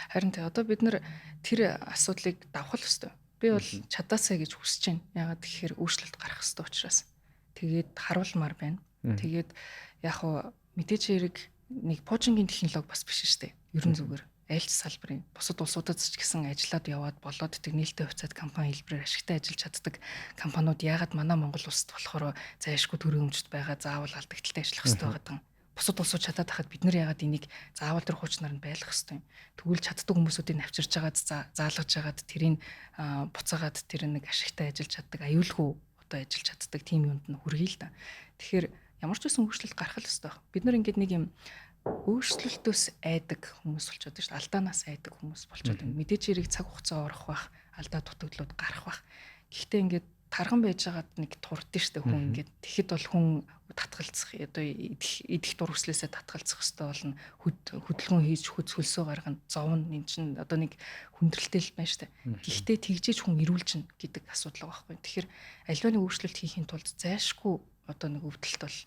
Харин тэ одоо бид нар тэр асуудлыг давхал өстой. Би бол чадаасаа гэж хүсэж байна. Ягаад гэхээр өөрчлөлт гарах ёстой учраас. Тэгээд харуулмаар байна. Тэгээд яг хуу мэдээж хэрэг нэг пуужингийн технологи бас биш шүү дээ. Ерөн зүгээр аль ч салбарын бусад улсуудад ч гэсэн ажиллаад яваад болоод тэг нээлттэй хувьцаат компани хэлбэрээр ашигтай ажиллаж чаддаг компаниуд ягаад манай Монгол улсад болохоор зайлшгүй төрийн өмчт байгаа заавал алдагдaltaй ажиллах хэрэгтэй байгаа юм. Бусад улсууд чадаад хахад бид нар ягаад энийг заавал тэр хуучнаар нь байлгах хэрэгтэй юм. Тэгвэл чаддаг хүмүүсүүдийг навчирч хагаад заалгаж хагаад тэрийг буцаагаад тэр нэг ашигтай ажиллаж чаддаг аюулгүй одоо ажиллаж чаддаг тийм юмд нь хүргэе л да. Тэгэхээр ямар ч үсэн өөрчлөлт гарах л ёстой. Бид нар ингээд нэг юм өөрчлөлтөөс айдаг хүмүүс болчиход шүү дээ. Алдаанаас айдаг хүмүүс болчиход байна. Мэдээж хэрэг цаг хугацаа орох бах, алдаа дутагдлууд гарах бах. Гэхдээ ингээд тархан байж байгаад нэг турдсан шүү дээ хүн ингээд. Тэгэхэд бол хүн татгалзах одоо идэх дурвслээсээ татгалзах хэрэгтэй болно. Хөдөлгөөн хийж хөлсөө гаргана. Зовн энэ чинь одоо нэг хүндрэлтэй л байна шүү дээ. Гэхдээ тэгжээж хүн ирүүлжин гэдэг асуудал байгаа байхгүй. Тэгэхээр аливаа нэг өөрчлөлт хийхин тулд зайлшгүй одоо нэг өвдөлт бол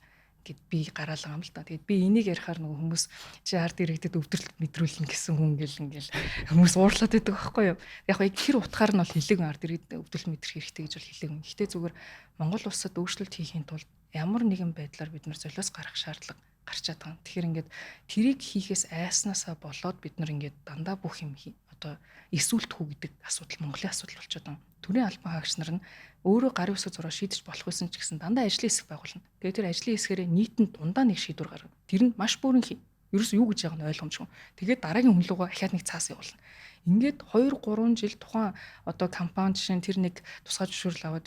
гэд би гараалгаа юм л да. Тэгээд би энийг ярихаар нөгөө хүмүүс чи ард иргэдэд өвдөлт мэдрүүлнэ гэсэн хүн ингээл хүмүүс уурлаад байдаг байхгүй юу. Яг тэр утгаар нь бол хилэг ард иргэдэд өвдөлт мэдрэх хэрэгтэй гэж бол хилэг. Гэхдээ зүгээр Монгол улсад өөрчлөлт хийхин тулд ямар нэгэн байдлаар бид нар золиос гарах шаардлага гарч чадсан. Тэгэхээр ингээд тэрийг хийхээс айснаасаа болоод бид нар ингээд дандаа бүх юм одоо эсүүлдэхүү гэдэг асуудал Монголын асуудал болчиход байна. Төрийн албан хаагч нар нь өөрөө гарын үсэг зураа шийдэж болох байсан ч гэсэн дандаа ажлын хэсэг байгуулна. Тэгээд тэр ажлын хэсгээрээ нийтэнд дундаа нэг шийдвэр гаргана. Тэр нь маш бүрэн ерөөс юу гэж яаг нь ойлгомжгүй. Тэгээд дараагийн хүн рүүгээ ахаад нэг цаас явуулна. Ингээд 2-3 жил тухайн одоо компани жишээ нь тэр нэг тусгай зөвшөөрөл аваад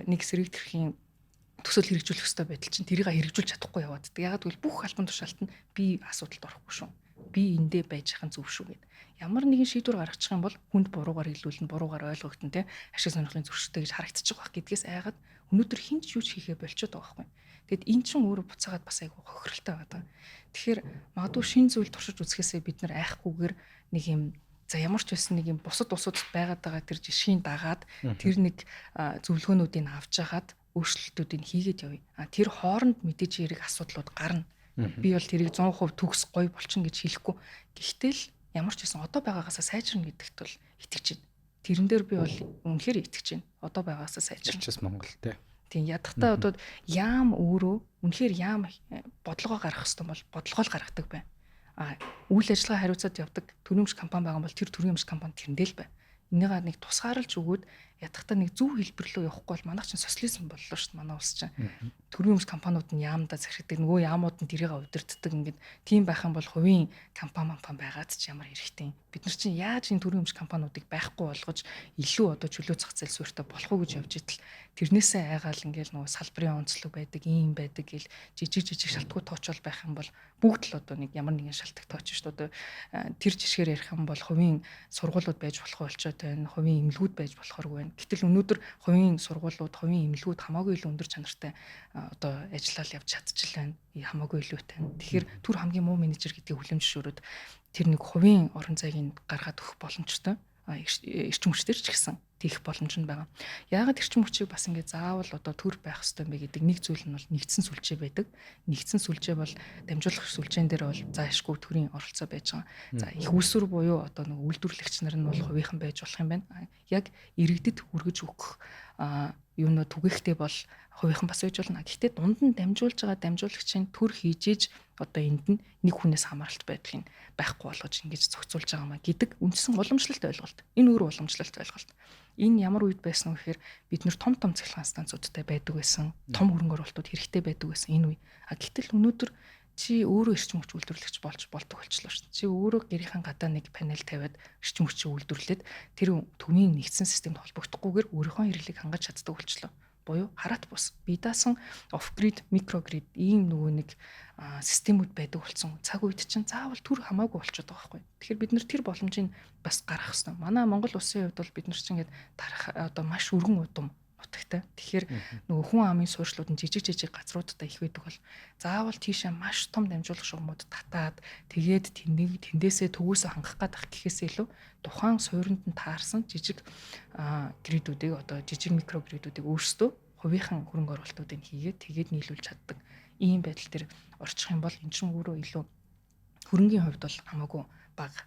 нэг эсрэг төрхийн төсөл хэрэгжүүлэх ёстой байдал чинь тэрийг хэрэгжүүлж чадахгүй яваад. Ягаад гэвэл бүх албан тушаалт нь би асуудалд орохгүй шүү. Би эндээ байж хахын зөв шүү гэд. Ямар нэгэн шийдвэр гаргачих юм бол хүнд буруугаар илүүлнэ, буруугаар ойлгогдно те ашиг сонирхлын зөрчилтэй гэж харагдчих واخ гэдгээс айгаад өнөөдөр хинч юуч хийхээ болчиход байгаа байхгүй. Тэгэд эн чинь өөрөө буцаагаад бас айгүй хохиролтой байдаг. Тэгэхээр магадгүй шин зүйл туршиж үзэхээсээ бид нар айхгүйгээр нэг юм за ямар ч байсан нэг юм бусад улсуудад байгаад байгаа тэр жишгийн дагаад тэр нэг зөвлөгөөнүүдийг авч хагаад өөрчлөлтүүдийг хийгээд явъя. Тэр хооронд мэдээж хэрэг асуудлууд гарна. Би бол тэрийг 100% төгс гоё болчихно гэж хэлэхгүй. Гэхдээ л ямар ч байсан одоо байгаагаас сайжирна гэдэгт бол итгэж байна. Тэрэн дээр би бол үнэхээр итгэж байна. Одоо байгаагаас сайжирна. Ирчээс Монгол те. Тийм ядахтаа одоо яам өөрөө үнэхээр яам бодлогоо гаргах хэвээр бол бодлогоо л гаргадаг бай. Үйл ажиллагаа хариуцаад явдаг төрөмж компани байгаа бол тэр төрөмж компани тэрэндээ л бай. Энийгээ нэг тусгаарлаж өгөөд ядахтаа нэг зөв хэлбэрлөө явахгүй бол манайх чинь социализм боллоо шүү дээ. Манай улс чинь төрийн өмс компаниуд нь яамдаа захирагддаг, нөгөө яамууд нь тэрийг удирддаг. Ингээд тийм байх юм бол хувийн компани байгаад ч ямар хэрэгтэй. Бид нар чинь яаж энэ төрийн өмс компаниудыг байхгүй болгож илүү одоо чөлөө зах зээл суурьтай болох уу гэж явж итэл тэрнээсээ айгаал ингээд нөгөө салбарын онцлог байдаг, ийм байдаг гэл жижиг шалтгаан тоочвол байх юм бол бүгд л одоо нэг ямар нэгэн шалтгаан тооч шүү дээ. Тэр жишгээр ярих юм бол хувийн сургуулиуд байж болох болчоод байна, хувийн эмнэлгүүд байж болохгүй. Гэтэл өнөөдөр хувийн сургуулиуд, хувийн эмнэлгүүд хамаагүй илүү өндөр чанартай одоо ажиллаад явж чадчихлаа. Хамаагүй илүүтэй. Тэгэхээр түр хамгийн муу менежер гэдгийг хүлэмжшөөрөөд тэр нэг хувийн орон зайг гаргаад өгөх боломжтой. Эрчим хүчтэй ч гэсэн тийх боломж нь байгаа. Яагаад эрчим хүчийг бас ингээд заавал одоо төр байх ёстой юм бэ гэдэг нэг зүйл нь бол нэгдсэн сүлжээ байдаг. Нэгдсэн сүлжээ бол дамжуулах сүлжээн дээр бол заашгүй төрийн оролцоо байж байгаа. За их усүр буюу одоо нэг үйлдвэрлэгч нар нь бол хувийнхан байж болох юм байна. Яг иргэдэд хүргэж өгөх юунаа түгээхтэй бол хувийнхан бас байж болно. Гэхдээ дунд нь дамжуулж байгаа дамжуулагчийн төр хийжээж одоо энд нь нэг хүнээс хамааралт байдгийг байхгүй болгож ингэж зохицуулж байгаа маа гэдэг үндсэн уламжлалт ойлголт. Энэ өөр уламжлалт ойлголт. Энэ ямар үед байсан вэ гэхээр бид нэр том цахилгаан станцуудтай байдаг байсан. Том хөрөнгө оруулалтууд хэрэгтэй байдаг байсан энэ үе. Гэтэл өнөөдөр чи өөрөө эрчим хүч үйлдвэрлэгч болж болдог болчихлоо шүү дээ. Чи өөрөө гэрийнхэн гадаа нэг панел тавиад эрчим хүчийг үйлдвэрлээд тэр төвийн нэгдсэн системд холбогдохгүйгээр өөрийнхөө хэрэглийг хангаж чаддаг болчихлоо. Буюу хараат бус. Би даасан off-grid, micro-grid ийм нөгөө нэг системүүд байдаг болсон. Цаг үед чинь заавал төр хамаагүй болчиход байгаа байхгүй. Тэгэхээр бид нэр тэр боломжийг бас гаргах хэрэгтэй. Манай Монгол улсын хувьд бол бид нар чинь ингээд тарах одоо маш өргөн удам нутагтай. Тэгэхээр нөгөө хүн амын суурьшлууд нь жижиг газруудтай их байдаг бол заавал тийшээ маш том дамжуулах шугамуд татаад тэгээд тэндээсээ төвөөсөө хангах гадах гэхээсээ илүү тухайн суурьнд нь таарсан жижиг гридүүдийг одоо жижиг микро гридүүдийг өөрсдөө хувийнхан хөрөнгө оруулалтуудыг хийгээд тэгээд нийлүүлж чаддаг. Ийм байдал дээр орчих юм бол эн чинь өөрөө илүү хөрөнгийн хувьд бол хамаагүй бага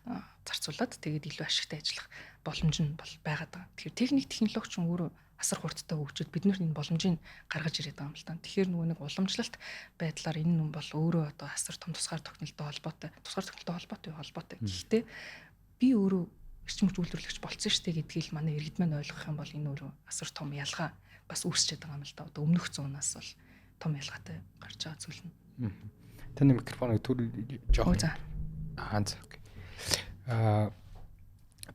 зарцуулаад тэгээд илүү ашигтай ажиллах боломж нь бол байгаад байгаа. Тэгэхээр техник технологич нь өөрөө асар хурдтай хөгжөөд бид нар энэ боломжийг гаргаж ирээд байгаа юм л та. Тэгэхээр нөгөө нэг уламжлалт байдлаар энэ нь бол өөрөө одоо асар том тусгаар тогтнолтой холбоотой. Гэхдээ би өөрөө эрчим хүч үйлдвэрлэгч болцсон шүү дээ гэдгийг манай иргэд маань ойлгох юм бол энэ өөрөө асар том ялгаа бас үүсчихэд байгаа юм л та. Одоо өмнөх зуунаас бол том ялгаатай гарч байгаа зүйл нь. Таны микрофоныг түр жоох. Хаанц.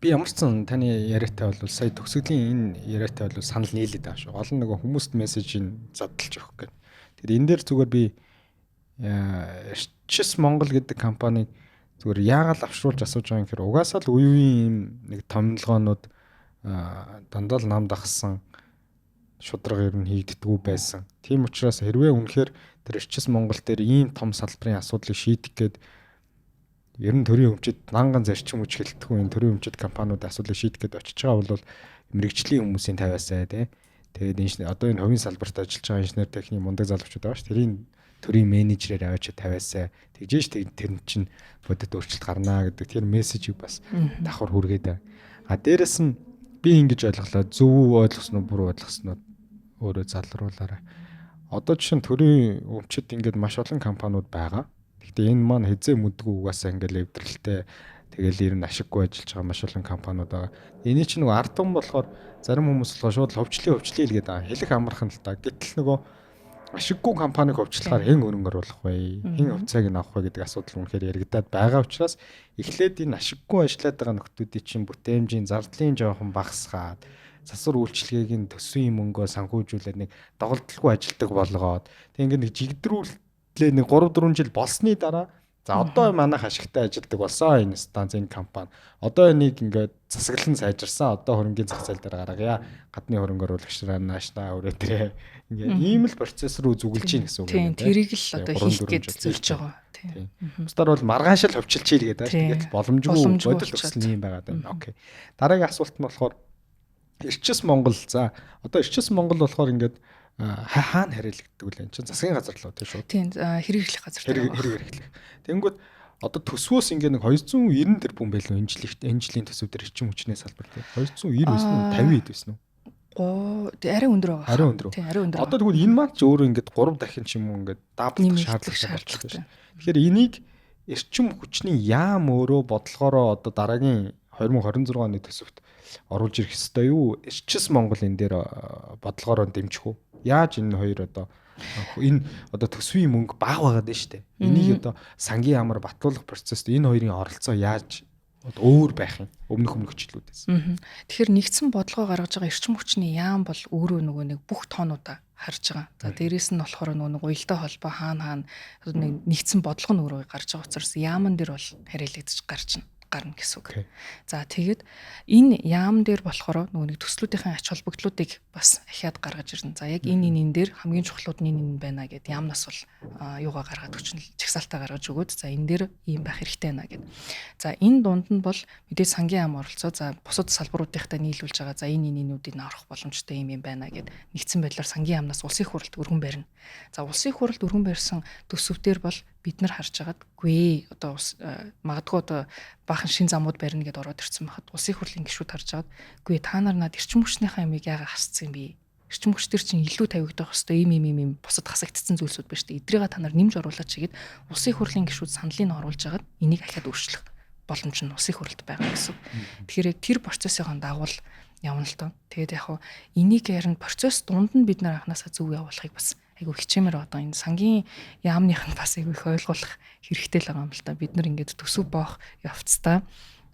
Би ямар ч сан таны яриатай бол сая төгсгөлийн энэ яриатай бол санал нийлээд байгаа шүү. Олон нөгөө хүмүүст мессежийг задлж өгөх гэдэг. Тэгэхээр энэ дээр зүгээр би Эрчис Монгол гэдэг компаниг зүгээр яагаад авшруулж асууж байгаа юм гэхээр угаасаа л үе үеийн юм нэг томилгоонууд дандаа л намд ахсан шудраг ер нь хийгддэггүй байсан. Тийм учраас хэрвээ үнэхээр тэр Эрчис Монгол дээр ийм том салбарын асуудлыг шийдэх гээд ер нь төрийн өмчөд нанган зарчим хүч хэлтгүү энэ төрийн өмчөд компаниудын асуудлыг шийдэх гээд очиж байгаа бол мэрэгжлийн хүмүүсийн тавиасаа тий. Тэгээд одоо энэ хувийн салбарт ажиллаж байгаа инженер техник мундаг залуучууд байгаа ш. Тэрийн төрийн менежерээр аваач тавиасаа тэгжээш тэр чинь бодит өөрчлөлт гарнаа гэдэг тэр мессежийг бас давхар хүргээд байгаа. Дээрэс нь би ингэж ойлголоо зөв ойлгосноо буруу ойлгосноо өөрөө залруулаарай. Одоо жишээ нь төрийн өмчөд ингээд маш олон компаниуд байгаа. Гэхдээ энэ маань хэзээ мэдгүй угаасаа ингээл эвдрэлтэй тэгэл ер нь ашиггүй ажиллаж байгаа маш олон компаниуд байгаа. Эний чинь нөгөө ард түмэн болохоор зарим хүмүүс болохоор шууд хөвчлээ л гэдэг байгаа. Хэлэх амархан л та. Гэтэл нөгөө ашиггүй компаниг хөвчлөхаар хэн хөрөнгө оруулах вэ? Хэн хувьцааг нь авах вэ гэдэг асуудал үнэхээр яригадаад байгаа учраас эхлээд энэ ашиггүй ажиллаад байгаа нөхдүүдийн чинь бүтээмжийн зардлын жоохон багасгаад засвар үйлчлэгийг нь төсвийн мөнгөөр санхүүжүүлээд нэг доголдолгүй ажилдаг болгоод тэг ингээд нэг жигдрүүлээ нэг 3-4 жил болсны дараа За одоо манайх ашигтай ажилладаг болсон энэ станц энэ компани. Одоо энийг ингээд засаглан сайжирсан. Одоо хөрөнгөний зах зээл дээр гаргая. Гадны хөрөнгө оруулагчдаа наашнаа өрөөдрөө ингээд ийм л процесс руу зүгэлж гин гэсэн үг юм. Тийм, тэрийг л одоо хийх гэж зорж байгаа. Тийм. Бусдаар бол маргааш л хөвчилж хийлгээд байгаа. Тэгээд боломжгүй бодол өгсөн юм байгаа даа. Окей. Дараагийн асуулт нь болохоор Эрчис Монгол. За одоо Эрчис Монгол болохоор ингээд хаана харилцдаг вэ? Энд чинь засгийн газар л уу тийм шүү. Тийм, хэрэг эрхлэх газар. Хэрэг эрхлэх. Тэнгүүд одоо төсвөөс ингээд нэг 290 тэрбум байлгүй энэ жилийн төсөв дээр эрчим хүчний салбар тийм 290 байсан уу 50 хэд байсан уу? Арай өндөр байгаа. Арай өндөр. Тийм, арай өндөр. Одоо тэгвэл энэ маань ч өөрөө ингээд 3 дахин ч юм уу ингээд даблдах шаардлагатай шүү. Тэгэхээр энийг эрчим хүчний яам өөрөө бодлогоороо одоо дараагийн 2026 оны төсөвт оруулж ирэх ёстой юу? Эрчис Монгол энэ дээр бодлогоороо дэмжих үү? Яаж энэ хоёр одоо төсвийн мөнгө бага байгаад байна шүү дээ. Энийг одоо сангийн ямар батлуулах процесс энэ хоёрын оролцоо яаж өөр байх юм өмнөх жилүүдээс. Тэгэхээр нэгдсэн бодлогоо гаргаж байгаа эрчим хүчний яам бол өөрөө нөгөө нэг бүх тоонуудаа харж байгаа. За дээрэс нь болохоор нөгөө уялдаа холбоо хаана нэгдсэн бодлого нь өөрөө гарч байгаа учраас яамн дээр бол харилцаж гарна гэсэн үг. За тэгээд энэ яам дээр болохоор нөгөө нэг төслүүдийн ач холбогдлуудыг бас ахиад гаргаж ирнэ. За яг энэ дээр хамгийн чухлууд нь энэ байна гэд яамнаас бол юугаа гаргаад өчнө чагсаалтаа гаргаж өгөөд за энэ дээр ийм байх хэрэгтэй байна гэд. За энэ дунд нь бол мэдээж сангийн яам оролцоо за бусад салбаруудынхтай нийлүүлж байгаа за энэ энүүдийг авах боломжтой юм байна гэд нэгдсэн байдлаар сангийн яамнаас улсын хурлд өргөн барина. За улсын хурлд өргөн барьсан төсөвдөр бол бид нар харж агаад гүй одоо магадгүй одоо баахан шин замууд барина гэдээ ороод ирсэн байхад улсын хурлын гишүүд харж агаад гүй та нар над эрчим хүчнийхээ ямиг яага хасцсан юм бэ? Эрчим хүчтэр чинь илүү тавигдах хэвээр ийм бусад хасагдсан зүйлсүүд байна шүү дээ. Эдрийг та нар нэмж оруулаач гэгээд улсын хурлын гишүүд саналыг оруулж агаад энийг ахиад өөрчлөх боломж нь улсын хурлд байгаа гэсэн. Тэгэхээр тэр процессын дагуу явна л доо. Тэгээд яг энийг ярин процесс дунд нь бид нар анханасаа зөв явуулахыг бас айгу хичээмээр одоо энэ сангийн яамных нь бас айгу их ойлгуулах хэрэгтэй л байгаа юм л та. Бид нар ингээд төсөв боох явцдаа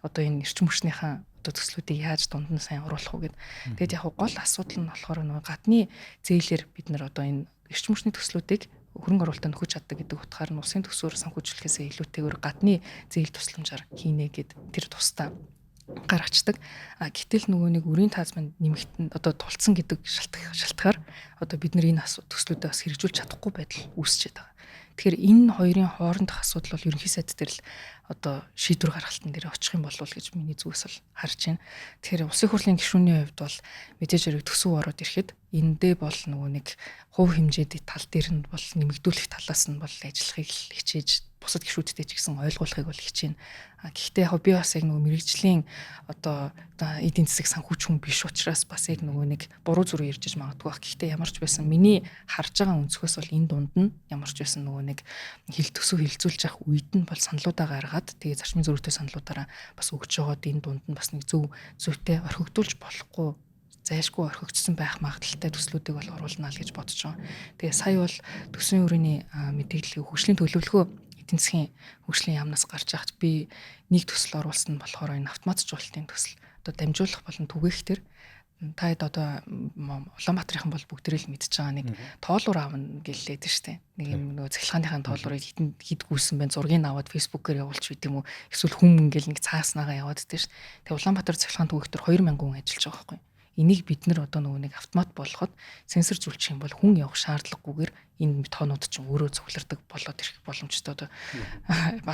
одоо энэ эрчим хүчнийхээ одоо төслүүдийг яаж дунд нь сайн оруулах уу гэд. Тэгээд яг гол асуудал нь болохоор нөгөө гадны зээлээр бид нар одоо энэ эрчим хүчний төслүүдийг хөрөнгө оруулалтанд өгч чаддаг гэдэг утгаар нь улсын төсвөөр санхүүжүүлэхээс илүүтэйгээр гадны зээл тусламжаар хийнэ гэд тэр тусдаа гаргацдаг. Гэтэл нөгөө нэг өрийн таазмын нэмэгтэн одоо тулцсан гэдэг шалтгаар одоо бид нар энэ төслүүдээ бас хэрэгжүүлж чадахгүй байдал үүсчээд байгаа. Тэгэхээр энэ хоёрын хоорондох асуудал бол ерөнхий сайд дээр л одоо шийдвэр гаргалтын дээр очих юм болов уу гэж миний зүгээс бол харж байна. Тэгэхээр улсын хурлын гишүүний хувьд бол мэдээж хэрэг төсөв ороод ирэхэд эндээ бол нөгөө нэг хувь хэмжээний тал дээр нь бол нэмэгдүүлэх талаас нь бол ажиллахыг хичээж бусад гишүүдтэй ч гэсэн ойлгуулахыг бол хичээнэ. Гэхдээ яг би бас яг нөгөө мэрэгжлийн одоо эдийн засаг санхүүч хүн биш учраас бас яг нөгөө нэг буруу зүрх ярьж магадгүй бах. Гэхдээ ямар ч байсан миний харж байгаа өнцгөөс бол энэ дунд нь ямар ч байсан нөгөө нэг хил төсөв хилцүүлж явах үед нь бол саналуудаа гаргаад тэгээ зарчмын зөрүүтэй саналуудаараа бас өгч байгаад энэ дунд нь бас нэг зөвтэй орхигдуулж болохгүй зайшгүй орхигдсон байх магадaltaй төслүүдийг бол оруулнаа л гэж бодож байгаа. Тэгээ сая бол төсвийн өрөөний мэдээлэл хөгжлийн төлөвлөгөө эдийн засгийн хөгжлийн яамнаас гарч байхад би нэг төсөл оруулсан нь болохоор энэ автоматжуулалтын төсөл. Одоо дамжуулах болон түгээх төр таад одоо Улаанбаатарынхан бол бүгдээрээ л мэдж байгаа нэг тоолуур аавна гэлээд штэ. Нэг юм нөгөө цахилгааныхаа тоолуурыг хид гүйсэн байна. Зургийг аваад фэйсбүүкээр явуулч байт юм уу? Эсвэл хүн ингээл нэг цааснаагаа яваад дээ штэ. Тэгээ Улаанбаатар цахилгаан түгээх төр 2000 хүн ажиллаж байгаа байхгүй. Энийг бид нар одоо нөгөө нэг автомат болгоход сенсор зүйлчих юм бол хүн явах шаардлагагүйгээр энэ тоонууд чинь өөрөө цуглардаг болоод ирэх боломжтой одоо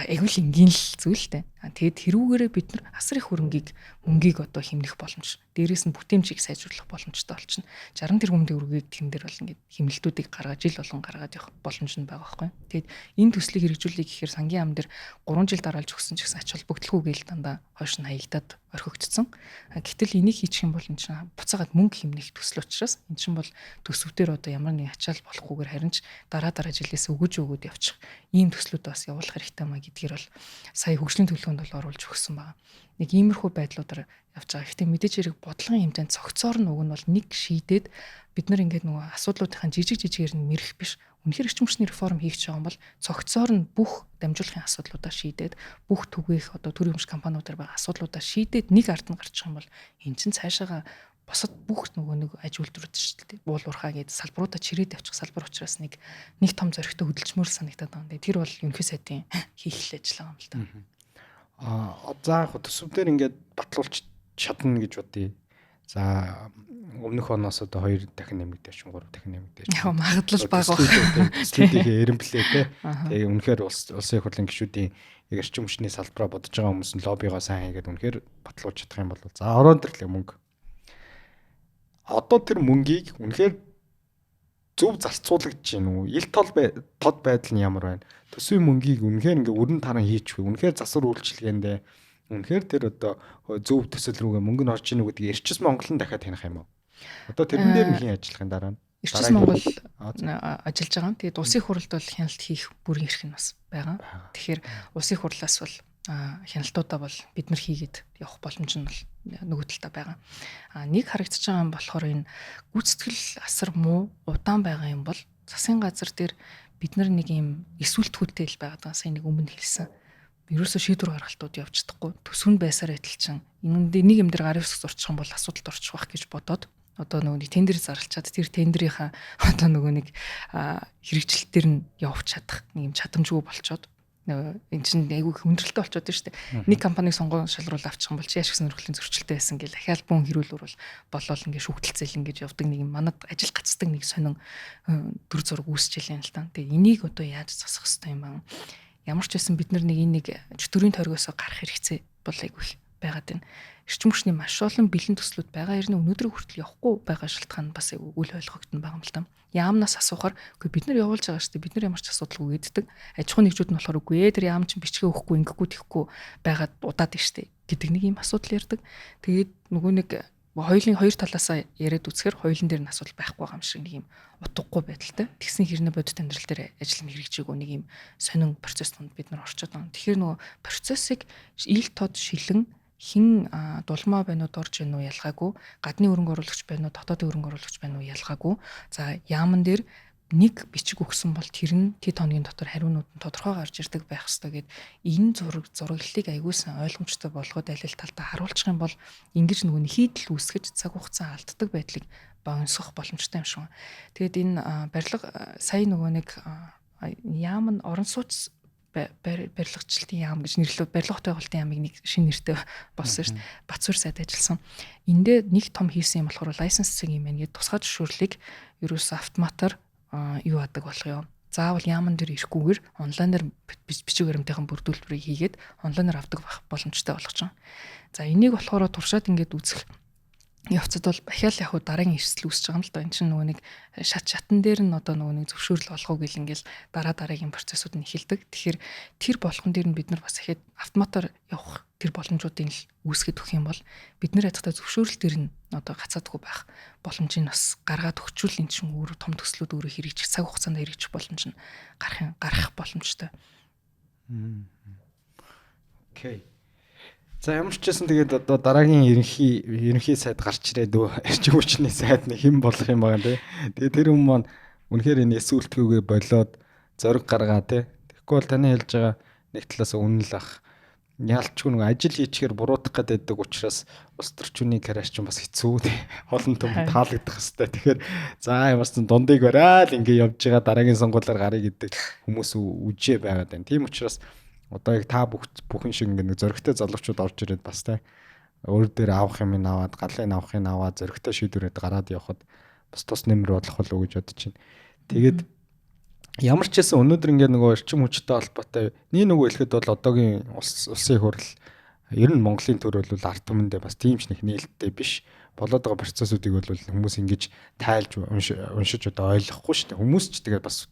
айгүй л энгийн л зүйлтэй. Тэгээд тэрүүгээрээ бид нар асар их мөнгийг одоо хэмнэх боломж. Дээрээс нь бүтээмжийг сайжруулах боломжтой болчихно. 60 тэрбум төгрөгийг тэн дээр бол ингээд хэмнэлтүүдийг гаргаж жил болгон гаргаад явах боломж нь байгаа байхгүй. Тэгээд энэ төслийг хэрэгжүүлэх гэхээр сангийн яам дээр 3 жил дараалж өгсөн ч гэсэн ач холбогдолгүй гээл дандаа хойш нь хаягдаад орхигдсон. Гэтэл энийг хийчих юм бол энэ чинь буцаагаад мөнгө хэмнэх төсөл учраас энэ чинь бол төсөвдөр одоо ямар нэг ачаал болохгүйгээр харин ч дараа жилээс өгөж явчих ийм төслүүд бас явуулах хэрэгтэй маа гэдгээр бол сая хөгжлийн төлөвлөгөөнд бол оруулж өгсөн байгаа. Нэг иймэрхүү байдлуудаар явж байгаа. Гэхдээ мэдээж хэрэг бодлогын хэмжээнд цогцоор нь уг нь бол нэг шийдээд бид нар ингээд нөгөө асуудлуудынхаа жижигээр нь мэрэх биш. Үнэхээр эрчим хүчний реформ хийх гэж байгаа юм бол цогцоор нь бүх дамжуулахын асуудлуудаа шийдээд бүх түгээх одоо төрийн өмч компаниудаар байгаа асуудлуудаа шийдээд нэг ард нь гарчих юм бол эн чинь цаашаага босод бүх нөгөө нэг аж үйлдвэрүүд шүү дээ. Уул уурхаа гээд салбаруудаа чирээд авчих салбар учраас нэг том зоригтой хөдөлгчмөр санагдаад байгаа юм. Тэр бол ерөнхий сайдын хийх ажил байгаа юм л да. За яг төсөвдөр ингээд батлуулж чадна гэж бодъё. За өмнөх оноос одоо 2 дахин нэмэгдэж 3 дахин нэмэгдэж. Яг магадлал бага байна. Студийн эренблээ те. Тэгээ үнэхээр улсын их хурлын гишүүдийн яг эрчим хүчний салбараа бодож байгаа хүмүүс нь лоббигоо сайн хийгээд үнэхээр батлуулж чадах юм бол за орон дэрлэг мөнгө. Одоо тэр мөнгийг үнэхээр зөв зарцуулагдж байна уу? Ил тод байдал нь ямар байна? Төсвийн мөнгийг үнэхээр ингээ өрн таран хийчихвээ. Үнэхээр засвар үйлчилгээндээ үнэхээр тэр одоо зөв төсөл рүүгээ мөнгө нь орж ийнү гэдгийг Эрчим Монголын дахиад таних юм уу? Одоо тэрэн дээр нь хийн ажиллахын дараа нь Эрчим Монгол ажиллаж байгаа. Тэгээд улсын хурлд бол хяналт хийх бүрийн эрх нь бас байгаа. Тэгэхээр улсын хурлаас бол хяналтуудаа бол бид нар хийгээд явах боломж нь бол нөгөө талдаа байгаа. Нэг харагдаж байгаа юм болохоор энэ гүйцэтгэл асар муу удаан байгаа юм бол засгийн газар дээр бид нар нэг юм эсвэлтгүүлтэй л байгаа. Сайн нэг өмнө хэлсэн. Ерөөсөө шийдвэр гаргалтууд явж чадахгүй. Төсвөнд байсаар адилхан. Энэнд нэг юм дээр гарын үсэг зурчих юм бол асуудалд орчих واخ гэж бодоод одоо нөгөө нэг тендер зарлчаад тэр тендерийнхаа одоо нөгөө нэг хэрэгжилтээр нь явж чадах нэг юм чадамжгүй болчоод энэ чинь айгүй хүндрэлтэй болчиход байна шүү дээ. Нэг компаниг сонгон шалруулж авчих юм бол чи яшиг сонирхлын зөрчилтэй байсан гэл ахаал бүүн хэрүүлвэр бол болол ингээ шүүхтэлцэл ингэж явдаг нэг юм манад ажил гацдаг нэг сонин дүр зураг үүсэж илэн л та. Тэгээ энийг одоо яаж засах хэвтэй юм баа. Ямар ч байсан бид нар нэг энийг чөтгөрийн тойргоос гарах хэрэгцээ бол айгүй байгаад байна. Эрчим хүчний маш олон бэлэн төслүүд байгаа. Ер нь өнөөдрийг хүртэл явахгүй байгаа шалтгаан бас айгүй үл ойлгогдсон байгаа юм л та. Яамнаас асуухаар үгүй бид нар явуулж байгаа шүү дээ. Бид нар ямар ч асуудалгүй гэддэг. Аж ахуйн нэгжүүд нь болохоор үгүй тэр яам чинь бичгээ өгөхгүй ингэхгүй тэхгүй байгаад удаад байна шүү дээ гэдэг нэг юм асуудал ярьдаг. Тэгээд нөгөө нэг хоёулын хоёр талаасаа яриад үзэхээр хоёулын дээр нь асуудал байхгүй байгаа юм шиг нэг юм утгагүй байдалтай. Тэгсэн хэрнээ бодит амьдрал дээр ажил мэргэжээгөө нэг юм сонин процесс донд бид нар орчод байгаа. Тэгэхээр нөгөө процессыг ил тод шилэн хин дулмаа байна уу дорж байна уу ялгаагүй, гадны өрөнгө оруулагч байна уу дотоодын өрөнгө оруулагч байна уу ялгаагүй. За яаман дээр нэг бичиг өгсөн бол тэр нь тэд хоногийн дотор хариунууд нь тодорхой гарч ирдэг байх ёстой гэд энэ зураглалыг аягуулсан ойлгомжтой болгоод аль талдаа харуулчих юм бол ингэж нөгөө хийдэл үүсгэж цаг хугацаа алддаг байдлыг богиносгох боломжтой юм шиг. Тэгэд энэ барилга сая нөгөө нэг яам нь орон сууц барилгачлалтын яам гэж нэрлэв. Барилга хотын байгуулалтын яамыг нэг шинэ нэртэй болсон шүү дээ. Батсуур сайд ажилласан. Эндээ нэг том хийсэн юм болохоор лайсенс цэг юм байна гэдэг тусгай зөвшөөрлийг ерөөсөө автоматар юу адаг болох юм. Заавал яаман дээр ирэхгүйгээр онлайнаар бичиг баримтынхаа бүрдүүлбэрийг хийгээд онлайнаар авдаг боломжтой болгож байгаа. За энийг болохоор туршаад ингээд үзэх явцад бол ахаал яг дараагийн эрсдэл үүсэж байгаа юм л да. Энд чинь нөгөө нэг шатн дээр нь одоо нөгөө нэг зөвшөөрөл олгох гэл ингээл дараагийн процессууд нь эхэлдэг. Тэгэхээр тэр болгон дээр нь бид нар бас ихэд автоматар явах тэр боломжуудыг л үүсгэж өгөх юм бол бид нар ядахта зөвшөөрөл дээр нь одоо гацаадгүй байх боломжийг бас гаргаад өгчүүл энэ чинь өөр том төслүүд өөрөө хэрэгжих цаг хугацаанд хэрэгжих боломж нь гарах боломжтой. Окей. За ямар ч гэсэн тэгээд одоо дараагийн ерөнхий сайд гарч ирээд эрчим хүчний сайд нэг хэн болох юм байгаа тий. Тэгээд тэр хүмүүс маань үнэхээр энэ эсвэлтгүйгээ болоод зориг гаргаа тий. Тэгэхгүй бол таны хэлж байгаа нэг талаас үнэн л ах. Яалчгүй нэг ажил хийчихээр буруутах гэдэг учраас улс төрчүүний карьер чинь бас хэцүү тий. Олон том таалагдах хэвээр. Тэгэхээр за ямар ч дундыг барайл ингээ явж байгаа дараагийн сонгуулиар гарыг гэдэг хүмүүс үжээ байгаад байна. Тийм учраас одоо яг та бүхэн шиг нэг зөрөгтэй залуучууд орж ирээд бас тэ өөр дээр авах юм аваад галын авахыг аваад зөрөгтэй шийдвэрээд гараад явхад бас тус нэмэр болох болов уу гэж бодож байна. Тэгээд ямар ч байсан өнөөдөр ингээд нөгөө эрчим хүчтэй холбоотой нөгөө хэлэхэд бол одоогийн улсын хурл ер нь Монголын төр бол ард түмэндээ бас тийм ч нэг нээлттэй биш. Болоод байгаа процессуудыг бол хүмүүс ингэж тайлж уншиж одоо ойлгохгүй шүү дээ. Хүмүүс ч тэгээд бас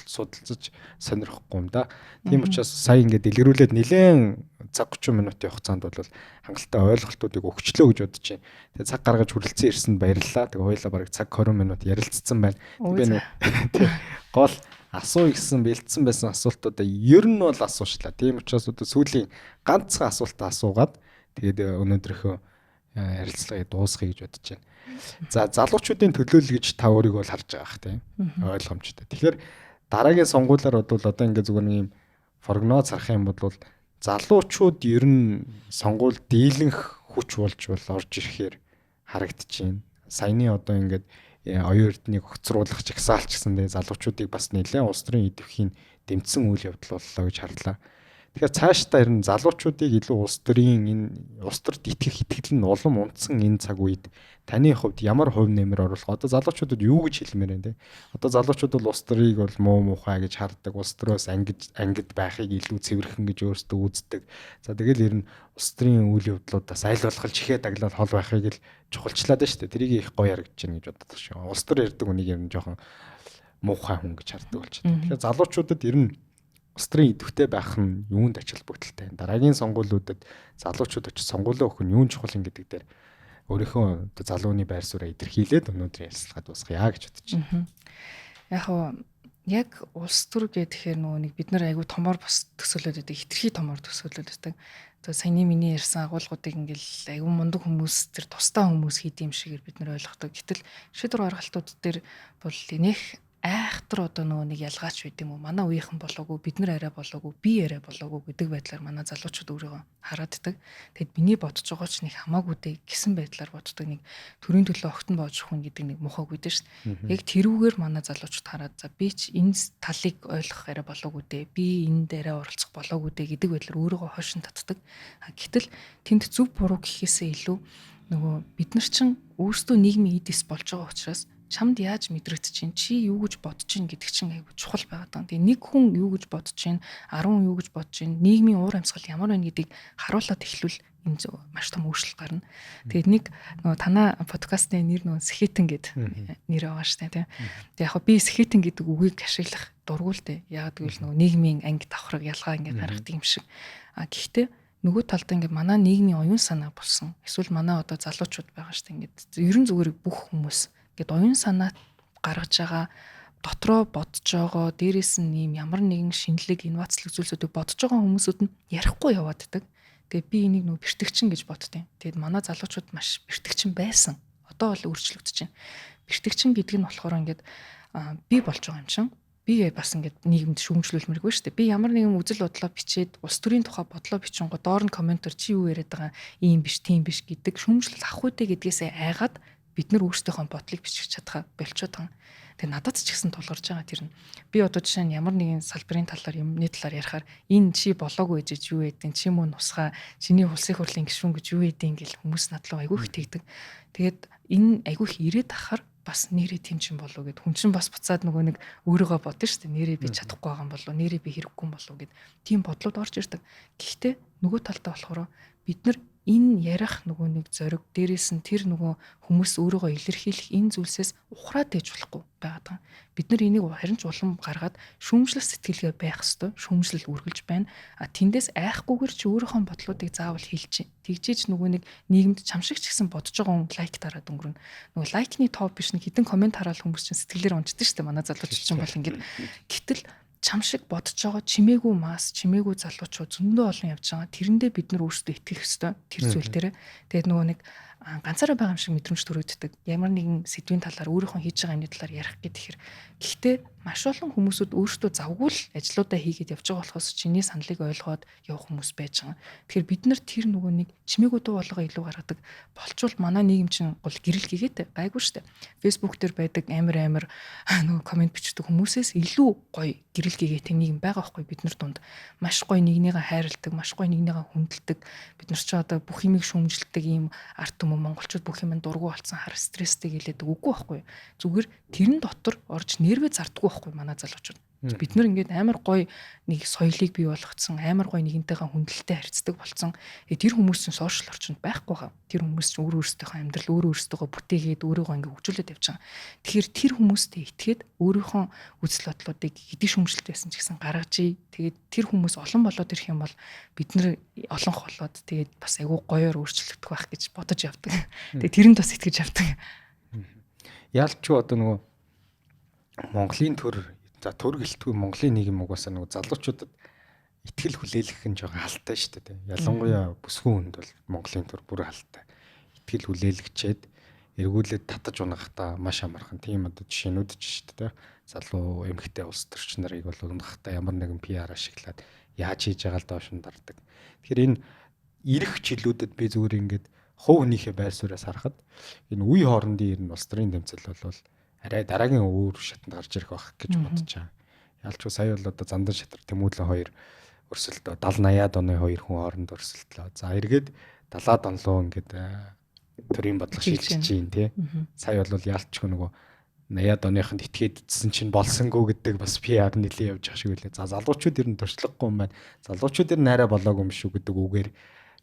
судалцаж сонирхгүй юм да. Тийм учраас сая ингэ дэлгэрүүлээд нэлээд цаг 30 минутын хугацаанд бол хангалттай ойлголтуудыг өгчлөө гэж бодож байна. Тэгээд цаг гаргаж хүрэлцэн ирсэнд баярлалаа. Тэгээд хоёулаа бараг цаг 20 минут ярилцсан байна. Тэгээд гол асуу гэсэн бэлдсэн байсан асуултуудаа ер нь бол асуушлаа. Тийм учраас одоо сүүлийн ганцхан асуултаа асуугаад тэгээд өнөөдрийнхөө ярилцлагыг дуусгая гэж бодож байна. За залуучуудын төлөөлөл гэж та өөрийгөө бол харж байгаа ах тийм ойлгомжтой. Тэгэхээр дараагийн сонгуулиар бол одоо ингээ зүгээр нэг юм прогноз харах юм бол залуучууд ер нь сонгуул дийлэнх хүч болж орж ирэхээр харагдчихээн. Саяны одоо ингээд оюун эрднийг огцруулах жагсаалч гэсэндээ залуучуудыг бас нэлээд улс төрийн идэвхийг дэмжсэн үйл явдал боллоо гэж харлаа. Тэгэхээр цаашдаа харин залуучуудыг илүү улс төрт итгэх итгэл нь улам унтсан энэ цаг үед таны хувьд ямар хувь нэмэр оруулах? Одоо залуучуудад юу гэж хэлмээр байна те? Одоо залуучууд бол улс төрийг бол муу мухай гэж хардаг, улс төрөөс ангид байхыг илүү цэвэрхэн гэж өөрсдөө үздэг. За тэгэл ер нь улс төрийн үйл явдлуудаас аль болох чихээ даглал хол байхыг л чухалчлаад байна шүү дээ. Тэрийг их гоё харагдаж байна гэж боддог шиг. Улс төр ярьдаг үнийг ер нь жоохон муухай хүн гэж хардаг болчихсон. Тэгэхээр залуучуудад ер нь улс төрийн идэвхтэй байх нь юунд ач холбогдолтой вэ? Дараагийн сонгуулиудад залуучууд очиж сонгуулио өгөх нь юун чухал юм гэдэг дээр өөрийнхөө залууны байр сууриа илэрхийлээд өнөөдрийн ярилцлагад дуусгая гэж бодож байна. Яг улс төр гэхээр нөгөө нэг бид нар айгүй томоор бас төсөөлөд байдаг, хитрхи томоор төсөөлөд байдаг. Одоо саяны миний ярьсан агуулгуудыг ингээл айгүй мундаг хүмүүс тэр тусдаа хүмүүс хийд юм шигээр бид нар ойлгодог. Гэтэл шийдвэр гаргалтууд дээр бол нэх айхтар одоо нөгөө нэг ялгаач байд юм уу? Манай үеийнхэн болоогүй, бид нар арай болоогүй, би арай болоогүй гэдэг байдлаар манай залуучууд өөрийгөө харааддаг. Тэгэд миний бодож байгаа ч нэг хамаагүй дээ гэсэн байдлаар боддог, нэг төрийн төлөө огтон боож хүн гэдэг нэг мухаг үүдэн шүү дээ. Яг тэрүүгээр манай залуучууд хараад за би ч энэ талыг ойлгох арай болоогүй дээ. Би энэ дээрээ оролцох болоогүй дээ гэдэг байдлаар өөрийгөө хойшин татдаг. Гэтэл тэнд зөв буруу гэхээсээ илүү нөгөө бид нар чинь өөрсдөө нийгмийн эдис болж байгаа учраас чамд яаж мэдрэгдэж чинь чи юу гэж бодож чинь гэдэг чинь айгүй чухал байгаад байна. Тэгээ нэг хүн юу гэж бодож чинь 10 юу гэж бодож чинь нийгмийн уур амьсгал ямар байна гэдгийг харуулад эхлүүл энэ зөв маш том өөрчлөлт гарна. Тэгээд нэг нөгөө танаа подкастны нэр нөгөө Сэхэтэн гэд нэр байгаа штэ тийм. Тэгээ яг би Сэхэтэн гэдэг үгийг ашиглах дурггүй л дээ. Яг тэгвэл нөгөө нийгмийн анги давхраг ялгаа ингэ гаргадаг юм шиг. Гэхдээ нөгөө талд ингээд манай нийгмийн оюун санаа болсон. Эсвэл манай одоо залуучууд байгаа штэ ингээд ерөн зүгээр бүх хүмүүс гэд оюун санаа гаргаж байгаа дотроо бодож байгаа дээрээс нь ийм ямар нэгэн шинэлэг инновацлог зүйлсүүдийг бодож байгаа хүмүүсүүд нь ярихгүй явааддаг. Тэгээ би энийг нөгөө бэртгчин гэж боддیں۔ Тэгэд манай залуучууд маш бэртгчин байсан. Одоо бол өөрчлөгдөж байна. Бэртгчин гэдэг нь болохоор ингээд би болж байгаа юм чинь. Би бас ингээд нийгэмд шүүмжлүүлмэргүй шүү дээ. Би ямар нэгэн үзэл бодлоо бичээд улс төрийн тухай бодлоо бичингоо доор нь комментор чи юу яриад байгаа ийм биш тийм биш гэдэг шүүмжлэл авах үедээ гэдгээсээ айгаад бид нар өөрсдийнхөө бодлыг бичих чадхаа болчиход байгаа. Тэгээ надад ч гэсэн тулгарч байгаа тэр нь. Би одоо жишээ нь ямар нэгэн салбарын талаар юмны талаар ярихаар энэ чи болоогүй гэж юу гэдэг, чи мөн нусгаа, чиний улсын хурлын гишүүн гэж юу гэдэг ингээл хүмүүс надлаа айгүй их тэгдэг. Тэгээд энэ айгүй их ирээд ахаар бас нэрээ тийм ч юм болов гэд хүн чинь бас буцаад нөгөө нэг өөрийгөө бодно шүү дээ. Нэрээ би чадахгүй байгаа юм болов, нэрээ би хэрэггүй юм болов гэд тийм бодлууд орж ирдэг. Гэхдээ нөгөө талдаа болохоор бид нар энэ ярих нөгөө нэг зориг дээрээс нь тэр нөгөө хүмүүс өөрийгөө илэрхийлэх энэ зүйлсээс ухраад ээж болохгүй байгаа. Бид нар энийг харин ч улам гаргаад шүүмжлэх сэтгэлгээ байх ёстой. Шүүмжлэл үргэлж байна. Тэндээс айхгүйгээр чи өөрийнхөө бодлуудыг заавал хэлж. Тэгжээж нөгөө нэг нийгэмд чамшигч гэсэн бодож байгаа хүн лайк дараад өнгөрнө. Нөгөө лайкны топ биш нэг хідэн комент хараал хүмүүс чинь сэтгэлээр унждаг шүү дээ. Манай залуучууд чинь бол ингээд гэтэл чам шиг бодож байгаа чимээгүй мас, чимээгүй залуучууд зөндөө олон явж байгаа. Тэрэндээ бид нар өөрсдөө итгэх ёстой. Тэр зүйл дээр. Тэгээд нөгөө нэг ганцаараа байгаа юм шиг мэдрэмж төрөөддөг. Ямар нэгэн сэдвийн талаар өөрийнхөө хийж байгаа юмны талаар ярих гэхээр гэхдээ маш олон хүмүүсүүд өөрсдөө завгүй л ажлуудаа хийгээд явж байгаа болохоос чиний саналыг ойлгоод явах хүмүүс байж байгаа. Тэгэхээр бид нар тэр нөгөө нэг чимээгүй дуу болгоо илүү гаргадаг. Болчвол манай нийгэм чинь гол гэрэл хийгээд гайгүй штэ. Facebook дээр байдаг амар нөгөө комент бичдэг хүмүүсээс илүү гоё гэрэл хийгээд нийгэм байгаа байхгүй бид нар дунд. Маш гоё нэгнийгээ хайрладаг, маш гоё нэгнийгээ хүндэлдэг. Бид нар ч одоо бүх юмыг шүүмжилдэг ийм арт түмэн монголчууд бүх юм дургу болсон хар стресстэй гэлээдэг үгүй байхгүй. Зүгээр тэрэн дотор орж нервээ зардггүй байхгүй манай залуучууд. Бид нар ингээд амар гоё нэг соёлыг бий болгоцсон, амар гоё нэгнтэйгээ хүндэлтэй харьцдаг болсон. Тэр хүмүүс чинь сошиал орчинд байхгүй хаа. Тэр хүмүүс чинь өөрөөсөө амьдрал өөрөөсөө бүтээгээд өөрийгөө ингээд хөгжүүлээд явж байгаа. Тэгэхээр тэр хүмүүстэй итгээд өөрийнхөө үзэл бодлуудыг хэдий шүмжлэлт байсан ч гэсэн гаргаж ий. Тэгээд тэр хүмүүс олон болоод ирэх юм бол бид нар олонх болоод тэгээд бас айгүй гоёор өөрчлөгдөх байх гэж бодож явдаг. Тэгээд тэрэнд бас итгэж явдаг. Ялч одоо нөгөө Монголын төр гэлтгүй Монголын нийгэм угаасаа нөгөө залуучуудад итгэл хүлээлгэх нь жоохон халтай шүү дээ. Ялангуяа бүсгүйн хүнд бол Монголын төр бүр халтай. Итгэл хүлээлгчээд эргүүлээд татаж унахдаа маш амархан тийм одоо жишээнүүд ч шүү дээ. Залуу эмэгтэй улс төрч нарыг бол унахдаа ямар нэгэн PR ашиглаад яаж хийж байгаа л доош нь дардаг. Тэгэхээр энэ ирэх жилүүдэд би зүгээр ингээд хувь хүнийхээ байр сууриас харахад энэ үе хоорондын ер нь улс төрийн тэмцэл бол арай дараагийн өөр шатанд гарч ирэх байх гэж бодож байгаа. Ялчгүй сая бол одоо Зандан Шатар Тэмүүлэн хоёр өрсөлдөө 70-80-аад оны хоёр хүн хооронд өрсөлдлөө. За эргээд 70-аад онлоо ингээд төрийн бодлого шилжиж чинь тий. Сая бол ялчгүй нөгөө 80-аад оныханд итгээд идсэн чинь болсонгүй гэдэг бас PR нэлийн явж байгаа шиг үлээ. За залуучууд ер нь туршлагагүй юм байна. Залуучууд ер нь арай болоогүй юм шүү гэдэг үгээр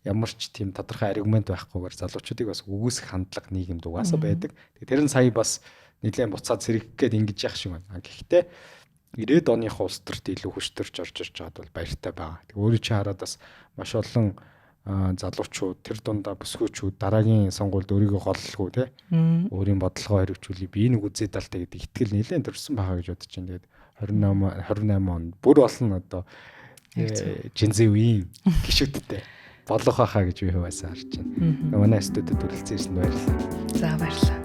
ямар ч тийм тодорхой аргумент байхгүйгээр залуучуудыг бас үгүйсэх хандлага нийгэмд угаасаа байдаг. Тэр нь сая бас нэлээд буцаад сэргэх гээд ингэж яах шиг байна. Гэхдээ 90-ад оныхоо улс төрт илүү хөштөрж орж ирж байгаад бол баяртай байгаа. Тэг өөрөө чи хараад бас маш олон залуучууд тэр дундаа бүсгүүчүүд дараагийн сонгуульд өөрийгөө голлохгүй тий. Өөрийн бодлогоо хэрэгжүүлээ. Би нэг үзээд талтай гэдэг итгэл нэлээд төрсөн байгаа гэж бодож байна. Тэгээд 28 он бүр болно одоо Жензи үеийн гişүүдтэй болох байхаа гэж би хуваасаа харж байна. Манай студид хүрэлцэн ирсэнд баярлалаа. За баярлалаа.